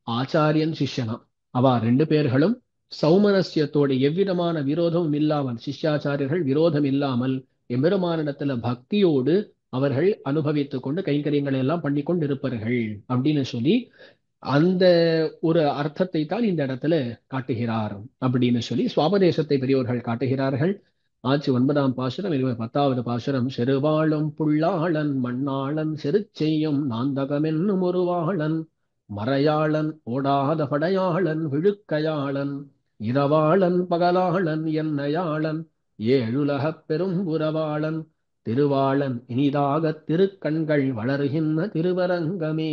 ஆச்சாரியன் சிஷ்யனா, அவ ரெண்டு பேர்களும் சௌமனஸ்யத்தோடு எவ்விதமான விரோதமும் இல்லாமல், சிஷ்யாச்சாரியர்கள் விரோதம் இல்லாமல் எம்பெருமானிடத்துல பக்தியோடு அவர்கள் அனுபவித்துக் கொண்டு கைங்கரியங்களை எல்லாம் பண்ணி கொண்டு இருப்பார்கள் அப்படின்னு சொல்லி அந்த ஒரு அர்த்தத்தை தான் இந்த இடத்துல காட்டுகிறார் அப்படின்னு சொல்லி சுவாபதேசத்தை பெரியோர்கள் காட்டுகிறார்கள். ஆட்சி 9ஆம் பாசுரம், 10வது பாசுரம். செருவாளும் புள்ளாளன் மண்ணாளன் செருச்செய்யும் நாந்தகமென்னும் ஒருவாளன் மறையாளன் ஓடாத படையாளன் விழுக்கையாளன் இரவாளன் பகலாளன் என்னையாளன் ஏழுலகப் பெரும் புறவாளன் திருவாளன் இனிதாகத் திருக்கண்கள் வளருகின்ற திருவரங்கமே.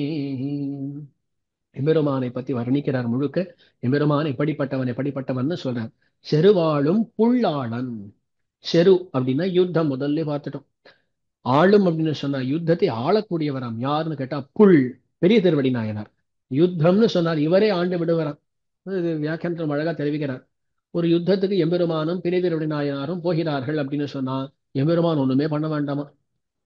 எம்பெருமானை பத்தி வர்ணிக்கிறார் முழுக்க. எம்பெருமான் எப்படிப்பட்டவன் எப்படிப்பட்டவன் சொல்றார். செருவாளும் புள்ளாளன். செரு அப்படின்னா யுத்தம், முதல்ல பார்த்துட்டோம். ஆளும் அப்படின்னு சொன்னா யுத்தத்தை ஆளக்கூடியவராம். யாருன்னு கேட்டா புல், பெரிய திருவடி நாயனார். யுத்தம்னு சொன்னார் இவரே ஆண்டு விடுவராம். இது வியாக்கியானத்தில் அழகா தெரிவிக்கிறார். ஒரு யுத்தத்துக்கு எம்பெருமானும் பெரிய திருவடி நாயனாரும் போகிறார்கள் அப்படின்னு சொன்னா எம்பெருமான் ஒண்ணுமே பண்ண வேண்டாமா.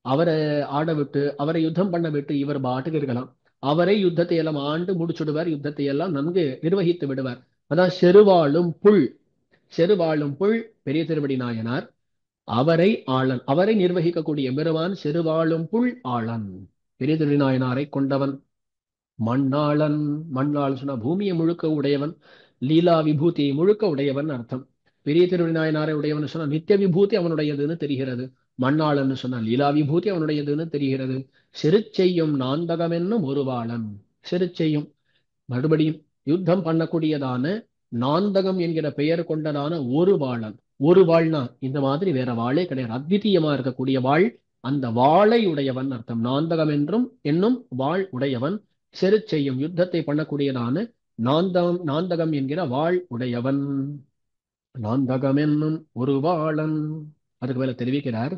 அவரை ஆட விட்டு, அவரை யுத்தம் பண்ண விட்டு இவர் பாட்டுக்கு இருக்கலாம். அவரை யுத்தத்தை எல்லாம் ஆண்டு முடிச்சுடுவார், யுத்தத்தை எல்லாம் நன்கு நிர்வகித்து விடுவார். அதான் செருவாளும் புல். செருவாளும் புல் பெரிய திருவடி நாயனார். அவரை ஆளன், அவரை நிர்வகிக்கக்கூடிய எம்பெருமான் செருவாளும் புல் ஆளன், பெரிய திருவடி நாயனாரை கொண்டவன். மண்ணாளன், மண்ணாளன் சொன்னா பூமியை முழுக்க உடையவன், லீலா விபூதியை முழுக்க உடையவன் அர்த்தம். பெரிய திருவடி நாயனாரை உடையவன் சொன்னா நித்திய விபூதி அவனுடையதுன்னு தெரிகிறது. மண்ணாளன்னு சொன்னா லீலா விபூதி அவனுடையதுன்னு தெரிகிறது. செருச்செய்யும் நாந்தகம் என்னும் ஒருவாளன். செருச்செய்யும் மறுபடியும் யுத்தம் பண்ணக்கூடியதான நாந்தகம் என்கிற பெயர் கொண்டதான ஒரு வாளன். ஒரு வாழ்னா இந்த மாதிரி வேற வாளே கிடையாது, அத்விதீயமா இருக்கக்கூடிய வாழ், அந்த வாளை உடையவன் அர்த்தம். நாந்தகம் என்றும் என்னும் வாழ் உடையவன். செரு செய்யும் யுத்தத்தை பண்ணக்கூடியதான நாந்தகம் என்கிற வாழ் உடையவன். நாந்தகம் என்னும் ஒரு வாளன். அதுக்கு மேல தெரிவிக்கிறார்.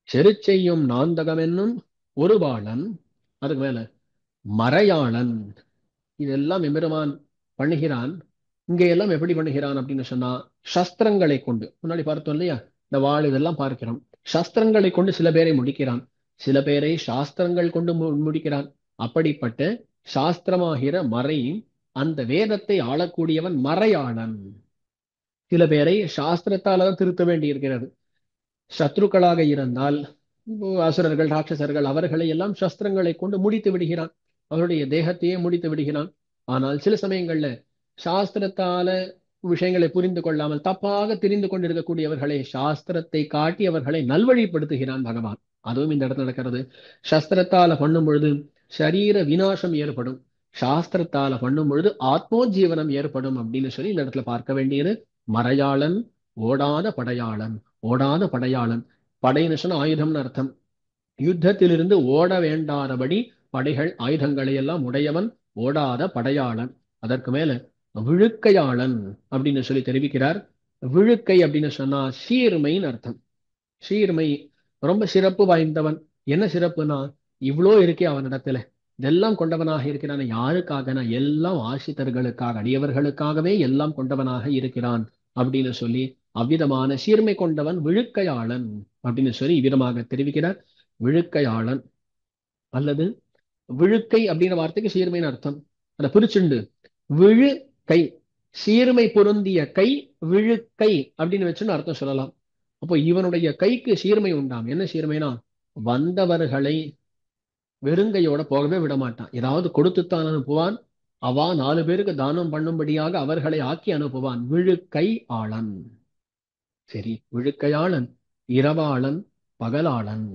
செரு செய்யும் நாந்தகம் என்னும் ஒரு வாளன். அதுக்கு மேல மறையாளன். இதெல்லாம் எம்பெருமான் பண்ணுகிறான். இங்க எல்லாம் எப்படி பண்ணுகிறான் அப்படின்னு சொன்னா சஸ்திரங்களை கொண்டு, முன்னாடி பார்த்தோம் இல்லையா, இந்த வாழ் இதெல்லாம் பார்க்கிறோம். சஸ்திரங்களை கொண்டு சில பேரை முடிக்கிறான், சில பேரை சாஸ்திரங்கள் கொண்டு முடிக்கிறான். அப்படிப்பட்ட சாஸ்திரமாகிற மறை, அந்த வேதத்தை ஆளக்கூடியவன் மறையாளன். சில பேரை சாஸ்திரத்தால்தான் திருத்த வேண்டி இருக்கிறது. சத்ருக்களாக இருந்தால் அசுரர்கள் ராட்சசர்கள் அவர்களை எல்லாம் சஸ்திரங்களை கொண்டு முடித்து விடுகிறான், அவருடைய தேகத்தையே முடித்து விடுகிறான். ஆனால் சில சமயங்கள்ல சாஸ்திரத்தால விஷயங்களை புரிந்து கொள்ளாமல் தப்பாக தெரிந்து கொண்டிருக்கக்கூடியவர்களை சாஸ்திரத்தை காட்டி அவர்களை நல்வழிப்படுத்துகிறான் பகவான். அதுவும் இந்த இடத்துல நடக்கிறது. சாஸ்திரத்தால பண்ணும் பொழுது சரீர விநாசம் ஏற்படும், சாஸ்திரத்தால பண்ணும் பொழுது ஆத்மோஜீவனம் ஏற்படும் அப்படின்னு சொல்லி இந்த இடத்துல பார்க்க வேண்டியது. மறையாளன், ஓடாத படையாளன். ஓடாத படையாளன், படைன்னு சொன்ன ஆயுதம்னு அர்த்தம். யுத்தத்திலிருந்து ஓட வேண்டாதபடி படைகள் ஆயுதங்களை எல்லாம் உடையவன், ஓடாத படையாளன். அதற்கு மேல விழுக்கையாளன் அப்படின்னு சொல்லி தெரிவிக்கிறார். விழுக்கை அப்படின்னு சொன்னா சீர்மைன்னு அர்த்தம். சீர்மை, ரொம்ப சிறப்பு வாய்ந்தவன். என்ன சிறப்புனா இவ்வளோ இருக்கே அவனிடத்துல, இதெல்லாம் கொண்டவனாக இருக்கிறான். யாருக்காகனா எல்லாம் ஆசிரியர்களுக்காக, அடியவர்களுக்காகவே எல்லாம் கொண்டவனாக இருக்கிறான் அப்படின்னு சொல்லி அவ்விதமான சீர்மை கொண்டவன் விழுக்கையாளன் அப்படின்னு சொல்லி இவ்விதமாக தெரிவிக்கிறார். விழுக்கையாளன் அல்லது விழுக்கை அப்படின்ற வார்த்தைக்கு சீர்மைன்னு அர்த்தம். அதை பிரிச்சுண்டு விழு கை, சீர்மை பொருந்திய கை, விழுக்கை அப்படின்னு வச்சுன்னு அர்த்தம் சொல்லலாம். அப்போ இவனுடைய கைக்கு சீர்மை உண்டாம். என்ன சீர்மைனா வந்தவர்களை வெறுங்கையோட போகவே விட மாட்டான், ஏதாவது கொடுத்துத்தான் அனுப்புவான். அவா 4 பேருக்கு தானம் பண்ணும்படியாக அவர்களை ஆக்கி அனுப்புவான். விழுக்கை ஆளன். சரி, விழுக்கையாளன், இரவாளன், பகலாளன்.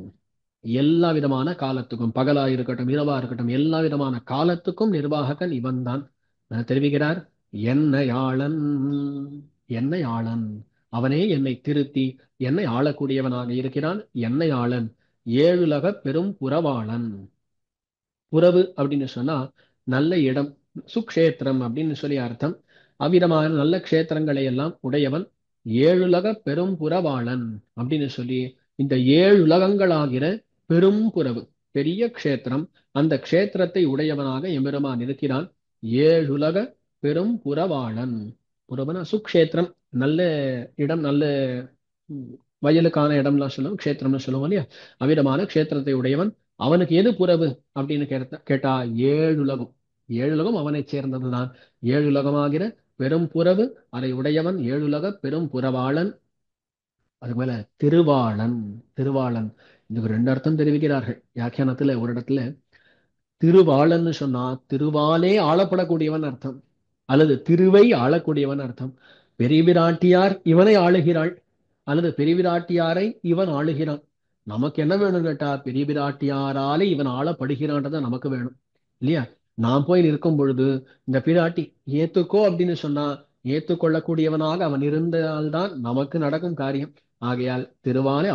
எல்லா விதமான காலத்துக்கும், பகலா இருக்கட்டும் இரவா இருக்கட்டும், எல்லா விதமான காலத்துக்கும் நிர்வாககன் இவன் தான் தெரிவிக்கிறார். என்னையாளன், என்னையாளன், அவனே என்னை திருத்தி என்னை ஆளக்கூடியவனாக இருக்கிறான். என்னையாளன், ஏழுலக பெரும் புறவாளன். புறவு அப்படின்னு சொன்னா நல்ல இடம், சுக்ஷேத்திரம் அப்படின்னு சொல்லி அர்த்தம். அவ்விதமான நல்ல க்ஷேத்திரங்களை எல்லாம் உடையவன், ஏழுலக பெரும் புறவாளன் அப்படின்னு சொல்லி இந்த 7 உலகங்களாகிற பெரும் புறவு. பெரிய க்ஷேத்திரம். அந்த க்ஷேத்திரத்தை உடையவனாக எம்பெருமான் இருக்கிறான். ஏழுலக பெரும் புறவாளன். புறவன சுக்ஷேத்திரம், நல்ல இடம், நல்ல ம், வயலுக்கான இடம்லாம் சொல்லுவோம், க்ஷேத்திரம்னு சொல்லுவோம் இல்லையா? அவ்விதமான க்ஷேத்திரத்தை உடையவன். அவனுக்கு எது புறவு அப்படின்னு கேட்டா ஏழுலகம். ஏழுலகம் அவனைச் சேர்ந்ததுதான். ஏழுலகமாகிற பெரும் புறவு அதை உடையவன், ஏழுலக பெரும் புறவாளன். அதுக்கு மேல திருவாளன். திருவாளன், இதுக்கு ரெண்டு அர்த்தம் தெரிவிக்கிறார்கள் வியாக்கியானத்துல. ஒரு இடத்துல திருவாளன்னு சொன்னா திருவாலே ஆளப்படக்கூடியவன் அர்த்தம், அல்லது திருவை ஆளக்கூடியவன் அர்த்தம். பெரிய பிராட்டியார் இவனை ஆளுகிறாள், அல்லது பெரிய பிராட்டியாரை இவன் ஆளுகிறான். நமக்கு என்ன வேணும் கேட்டா, பெரிய பிராட்டியாராலே இவன் ஆளப்படுகிறான்றத நமக்கு வேணும் இல்லையா? நாம் போய் நிற்கும் பொழுது இந்த பிராட்டி ஏத்துக்கோ அப்படின்னு சொன்னா ஏத்துக்கொள்ளக்கூடியவனாக அவன் இருந்தால்தான் நமக்கு நடக்கும் காரியம். ஆகையால் திருவாலே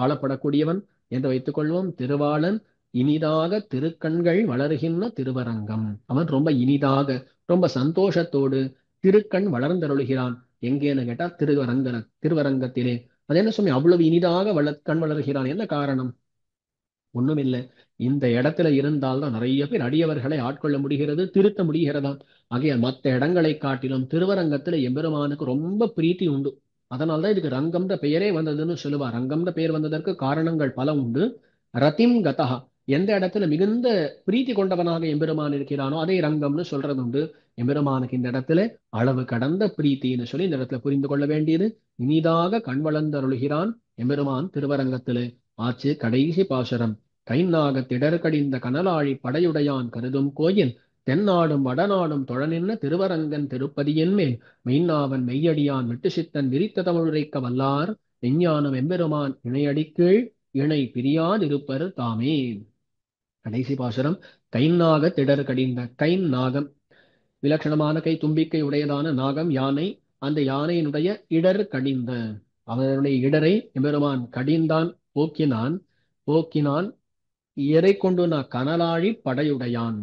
ஆளப்படக்கூடியவன் என்று வைத்துக் கொள்வோம். திருவாளன். இனிதாக திருக்கண்கள் வளர்கின்ற திருவரங்கம். அவன் ரொம்ப இனிதாக, ரொம்ப சந்தோஷத்தோடு திருக்கண் வளர்ந்தருளுகிறான். எங்கேன்னு கேட்டா திருவரங்கத்திலே. அது என்ன சுவாமி அவ்வளவு இனிதாக கண் வளர்கிறான், என்ன காரணம்? ஒண்ணுமில்லை, இந்த இடத்துல இருந்தால்தான் நிறைய பேர் அடியவர்களை ஆட்கொள்ள முடிகிறது, திருத்த முடிகிறதாம். ஆகையால் மற்ற இடங்களை காட்டிலும் திருவரங்கத்துல எம்பெருமானுக்கு ரொம்ப பிரீத்தி உண்டு. அதனால்தான் இதுக்கு ரங்கம்ன்ற பெயரே வந்ததுன்னு சொல்லுவார். ரங்கம்ன்ற பெயர் வந்ததற்கு காரணங்கள் பல உண்டு. ரத்திம் கதா, எந்த இடத்துல மிகுந்த பிரீத்தி கொண்டவனாக எம்பெருமான் இருக்கிறானோ அதை ரங்கம்னு சொல்றது உண்டு. எம்பெருமானுக்கு இந்த இடத்துல அளவு கடந்த பிரீத்தின்னு சொல்லி இந்த இடத்துல புரிந்து கொள்ள வேண்டியது. இனிதாக கண் வளர்ந்தருளுகிறான் எம்பெருமான் திருவரங்கத்திலே. ஆச்சு கடைசி பாசுரம். கைநாக திடர்கடிந்த கனலாழி படையுடையான் கருதும் கோயில் தென்னாடும் வடநாடும் தொழநின்ன திருவரங்கன் திருப்பதியின் மேல் மெய்நாவன் மெய்யடியான் விட்டுசித்தன் விரித்த தமிழுரைக்க வல்லார் விஞ்ஞானம் எம்பெருமான் இணையடிக்கீழ் இணை பிரியாதிருப்பர் தாமே. கடைசி பாசுரம். கைநாக திடர் கடிந்த, கைன் நாகம், விலட்சணமான கை, தும்பிக்கை உடையதான நாகம் யானை. அந்த யானையினுடைய இடர் கடிந்த, அவனுடைய இடரை எம்பெருமான் கடிந்தான், போக்கினான். போக்கினான் எரை கொண்டு நான் கனலாழி படையுடையான்.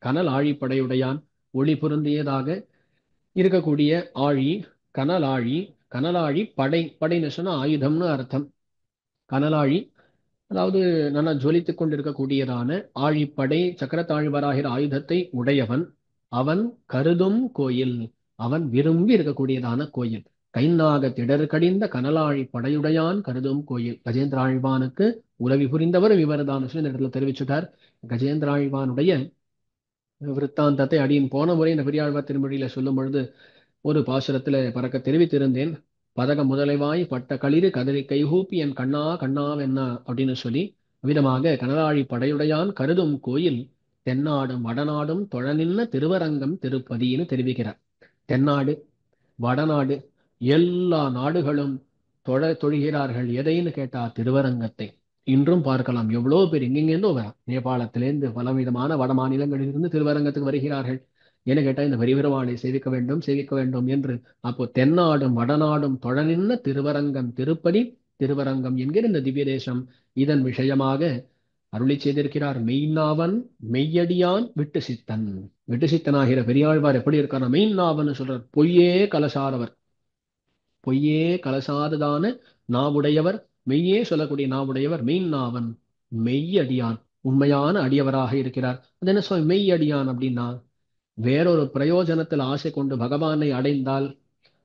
கனல் ஆழி படையுடையான், ஒளி பொருந்தியதாக இருக்கக்கூடிய ஆழி, கனலாழி. கனலாழி படை, படைன்னு சொன்னா ஆயுதம்னு அர்த்தம். கனலாழி அதாவது நல்லா ஜொலித்துக் கொண்டிருக்கக்கூடியதான ஆழிப்படை, சக்கரத்தாழ்வராகிற ஆயுதத்தை உடையவன். அவன் கருதும் கோயில், அவன் விரும்பி இருக்கக்கூடியதான கோயில். கைநாக திடர் கடிந்த கனலாழி படையுடையான் கருதும் கோயில். கஜேந்திராழ்வானுக்கு உதவி புரிந்தவரும் இவர்தான் சொல்லி இந்த இடத்துல தெரிவிச்சுட்டார். கஜேந்திராழ்வானுடைய விற்த்தாந்தத்தை அடியின் போன முறை இந்த பெரியாழ்வார் திருமொழியில சொல்லும் பொழுது ஒரு பாசுரத்துல பறக்க தெரிவித்திருந்தேன். பதக முதலைவாய் பட்ட களிறு கதறி கைகூப்பி என் கண்ணா கண்ணாவென்னா அப்படின்னு சொல்லி விதமாக கனலாழி படையுடையான் கருதும் கோயில் தென்னாடும் வடநாடும் தொழநின்ன திருவரங்கம் திருப்பதின்னு தெரிவிக்கிறார். தென்னாடு வடநாடு எல்லா நாடுகளும் தொழுகிறார்கள். எதைன்னு கேட்டா திருவரங்கத்தை. இன்றும் பார்க்கலாம், எவ்வளவு பேர் எங்கெங்கேருந்தோ வரலாம். நேபாளத்திலேருந்து பலவிதமான வட மாநிலங்களிலிருந்து திருவரங்கத்துக்கு வருகிறார்கள். என்ன கேட்டா இந்த பெரியபெருமானை சேவிக்க வேண்டும், சேவிக்க வேண்டும் என்று. அப்போ தென்னாடும் வடநாடும் தொழநின்ன திருவரங்கம் திருப்பதி, திருவரங்கம் என்கிற இந்த திவ்ய தேசம், இதன் விஷயமாக அருளி செய்திருக்கிறார். மெய்நாவன் மெய்யடியான் விட்டு சித்தன். விட்டு சித்தனாகிற பெரியாழ்வார் எப்படி இருக்கார்? மெய்நாவன் சொல்றார், பொய்யே கலசாதவர், பொய்யே கலசாததான நாவுடையவர், மெய்யே சொல்லக்கூடிய நாவுடையவர் மெய்நாவன், மெய்யடியான், உண்மையான அடியவராக இருக்கிறார். அது என்ன சொல்ல மெய்யடியான் அப்படின்னா, வேறொரு பிரயோஜனத்தில் ஆசை கொண்டு பகவானை அடைந்தால்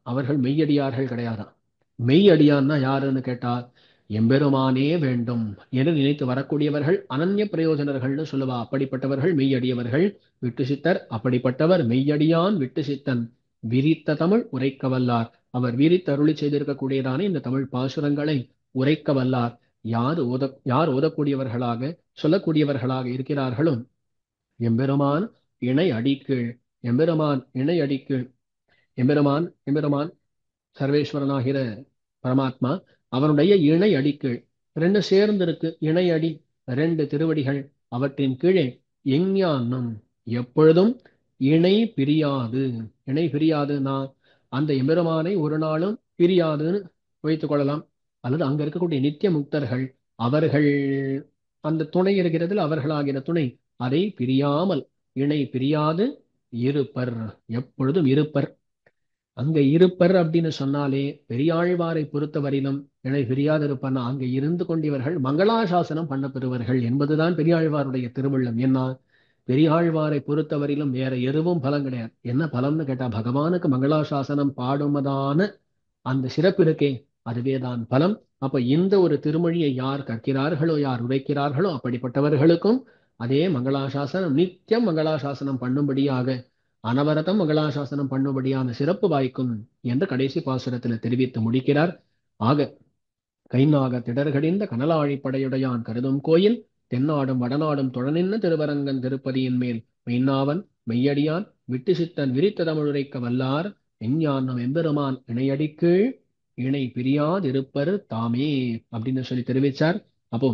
அவர்கள் மெய்யடியார்கள் கிடையாதான். மெய்யடியான்னா யாருன்னு கேட்டால் எம்பெருமானே வேண்டும் என்று நினைத்து வரக்கூடியவர்கள் அனன்ய பிரயோஜனர்கள்னு சொல்லுவா. அப்படிப்பட்டவர்கள் மெய்யடியவர்கள். விட்டு சித்தர் அப்படிப்பட்டவர். மெய்யடியான் விட்டு சித்தன் விரித்த தமிழ் உரைக்க வல்லார். அவர் விரித்து அருளி செய்திருக்கக்கூடியதான இந்த தமிழ் பாசுரங்களை உரைக்க வல்லார். யார் ஓதக்கூடியவர்களாக சொல்லக்கூடியவர்களாக இருக்கிறார்களோ எம்பெருமான் இணை அடிக்கீழ், எம்பெருமான் இணை அடிக்கீழ், எம்பெருமான் எம்பெருமான் சர்வேஸ்வரனாகிற பரமாத்மா அவனுடைய இணை அடிக்கீழ். ரெண்டு சேர்ந்து இருக்கு, இணை அடி, ரெண்டு திருவடிகள். அவற்றின் கீழே எஞ்ஞானம் எப்பொழுதும் இணை பிரியாது. இணை பிரியாதுன்னா அந்த எம்பெருமானை ஒரு நாளும் பிரியாதுன்னு வைத்துக் கொள்ளலாம். அல்லது அங்க இருக்கக்கூடிய நித்திய முக்தர்கள், அவர்கள் அந்த துணை இருக்கிறதுல அவர்களாகிற துணை அதை பிரியாமல், இணை பிரியாது இருப்பர், எப்பொழுதும் இருப்பர். அங்க இருப்பர் அப்படின்னு சொன்னாலே பெரியாழ்வாரை பொறுத்தவரையிலும் இணை பிரியாதிருப்பன்னா அங்க இருந்து கொண்டியவர்கள் மங்களாசாசனம் பண்ண பெறுவர்கள் என்பதுதான் பெரியாழ்வாருடைய திருவுள்ளம். ஏன்னா பெரியாழ்வாரை பொறுத்தவரையிலும் வேற எதுவும் பலம் கிடையாது. என்ன பலம்னு கேட்டா பகவானுக்கு மங்களாசாசனம் பாடுமதான அந்த சிறப்பு இருக்கே, அதுவேதான் பலம். அப்ப இந்த ஒரு திருமொழியை யார் கற்கிறார்களோ, யார் உரைக்கிறார்களோ, அப்படிப்பட்டவர்களுக்கும் அதே மங்களாசாசனம் நித்தியம் மங்களாசாசனம் பண்ணும்படியாக அனவரதம் மங்களாசாசனம் பண்ணும்படியான சிறப்பு வாய்க்கும் என்று கடைசி பாசுரத்தில் தெரிவித்து முடிக்கிறார். ஆக கைநாக திடர்கடிந்த கனலாழிப்படையுடையான் கருதும் கோயில் தென்னாடும் வடநாடும் தொழநின்ன திருவரங்கன் திருப்பதியின் மேல் மெய்நாவன் மெய்யடியான் விட்டு சித்தன் விரித்த தமிழுரைக்க வல்லார் எஞ்ஞானம் எம்பெருமான் இணையடிக்கீழ் இணை பிரியாதிருப்பர் தாமே அப்படின்னு சொல்லி தெரிவிச்சார். அப்போ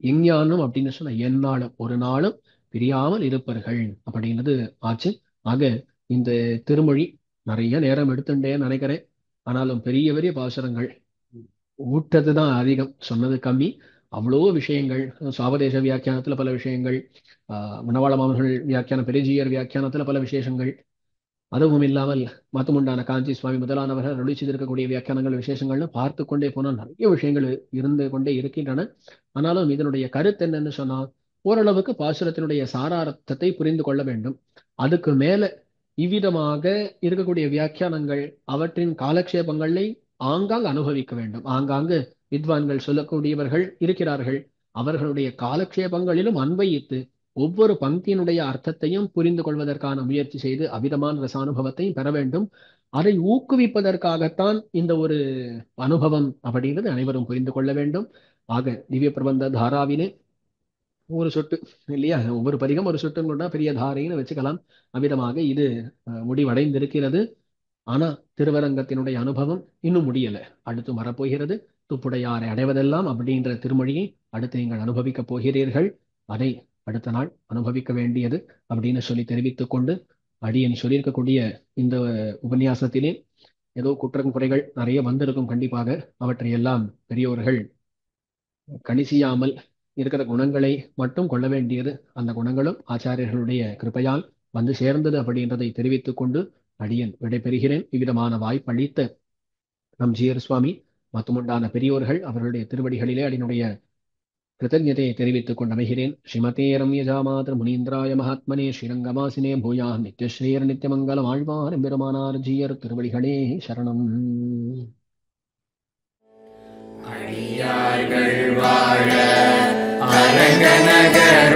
எஞ்ஞானம் அப்படின்னு சொன்ன எந்நாளும் ஒரு நாளும் பிரியாமல் இருப்பர்கள் அப்படின்றது ஆச்சு. ஆக இந்த திருமொழி நிறைய நேரம் எடுத்துட்டேன்னு நினைக்கிறேன். ஆனாலும் பெரிய பெரிய பாசுரங்கள், ஊட்டது தான் அதிகம், சொன்னது கம்மி. அவ்வளோ விஷயங்கள், சாவதேச வியாக்கியானத்துல பல விஷயங்கள், மணவாள மாமன்கள் வியாக்கியானம், பெரியஜீயர் வியாக்கியானத்துல பல விசேஷங்கள், அதுவும் இல்லாமல் மத்தமுண்டான காஞ்சி சுவாமி முதலானவர்கள் அருளி செய்திருக்கக்கூடிய வியாக்கியானங்கள் விசேஷங்கள்னு பார்த்து கொண்டே போனால் நிறைய விஷயங்கள் இருந்து கொண்டே இருக்கின்றன. ஆனாலும் இதனுடைய கருத்து என்னன்னு சொன்னா, ஓரளவுக்கு பாசுரத்தினுடைய சாரார்த்தத்தை புரிந்து கொள்ள வேண்டும். அதுக்கு மேல இவ்விதமாக இருக்கக்கூடிய வியாக்கியானங்கள் அவற்றின் காலக்ஷேபங்களை ஆங்காங்கு அனுபவிக்க வேண்டும். ஆங்காங்கு வித்வான்கள் சொல்லக்கூடியவர்கள் இருக்கிறார்கள். அவர்களுடைய காலக்ஷேபங்களிலும் அன்வயித்து ஒவ்வொரு பங்கியினுடைய அர்த்தத்தையும் புரிந்து கொள்வதற்கான முயற்சி செய்து அவிதமான ரசானுபவத்தையும் பெற வேண்டும். அதை ஊக்குவிப்பதற்காகத்தான் இந்த ஒரு அனுபவம் அப்படிங்கிறது அனைவரும் புரிந்து கொள்ள வேண்டும். ஆக திவ்ய பிரபந்த தாராவிலே ஒரு சொட்டு இல்லையா, ஒவ்வொரு பதிகம் ஒரு சொட்டும் கொண்டா பெரிய தாரைன்னு வச்சுக்கலாம். அவ்விதமாக இது முடிவடைந்திருக்கிறது. ஆனா திருவரங்கத்தினுடைய அனுபவம் இன்னும் முடியல, அடுத்து வரப்போகிறது. துப்புடையாரை அடைவதெல்லாம் அப்படின்ற திருமொழியை அடுத்து நீங்கள் அனுபவிக்கப் போகிறீர்கள். அதை அடுத்த நாள் அனுபவிக்க வேண்டியது அப்படின்னு சொல்லி தெரிவித்துக் கொண்டு, அடியன் சொல்லியிருக்கக்கூடிய இந்த உபன்யாசத்திலே ஏதோ குற்றம் குறைகள் நிறைய வந்திருக்கும். கண்டிப்பாக அவற்றையெல்லாம் பெரியோர்கள் கணிசியாமல் இருக்கிற குணங்களை மட்டும் கொள்ள வேண்டியது. அந்த குணங்களும் ஆச்சாரியர்களுடைய கிருபையால் வந்து சேர்ந்தது அப்படின்றதை தெரிவித்துக் கொண்டு அடியன் விடைபெறுகிறேன். இவ்விதமான வாய்ப்பளித்த நம் ஜீயர் சுவாமி மத்துமுண்டான பெரியோர்கள் அவர்களுடைய திருவடிகளிலே அடியினுடைய கிருத்தஜதையை தெரிவித்துக் கொண்டு அமைகிறேன். ஸ்ரீமதே ரம்யஜாமாதர் முனீந்திராய மகாத்மனே ஸ்ரீரங்கவாசினே பூயா நித்யஸ்ரீர் நித்தியமங்கலம் ஆழ்வார் எம்பெருமானார் ஜீயர் திருவடிகளே சரணம். அடியார்கள் வாழ அரங்கநகர்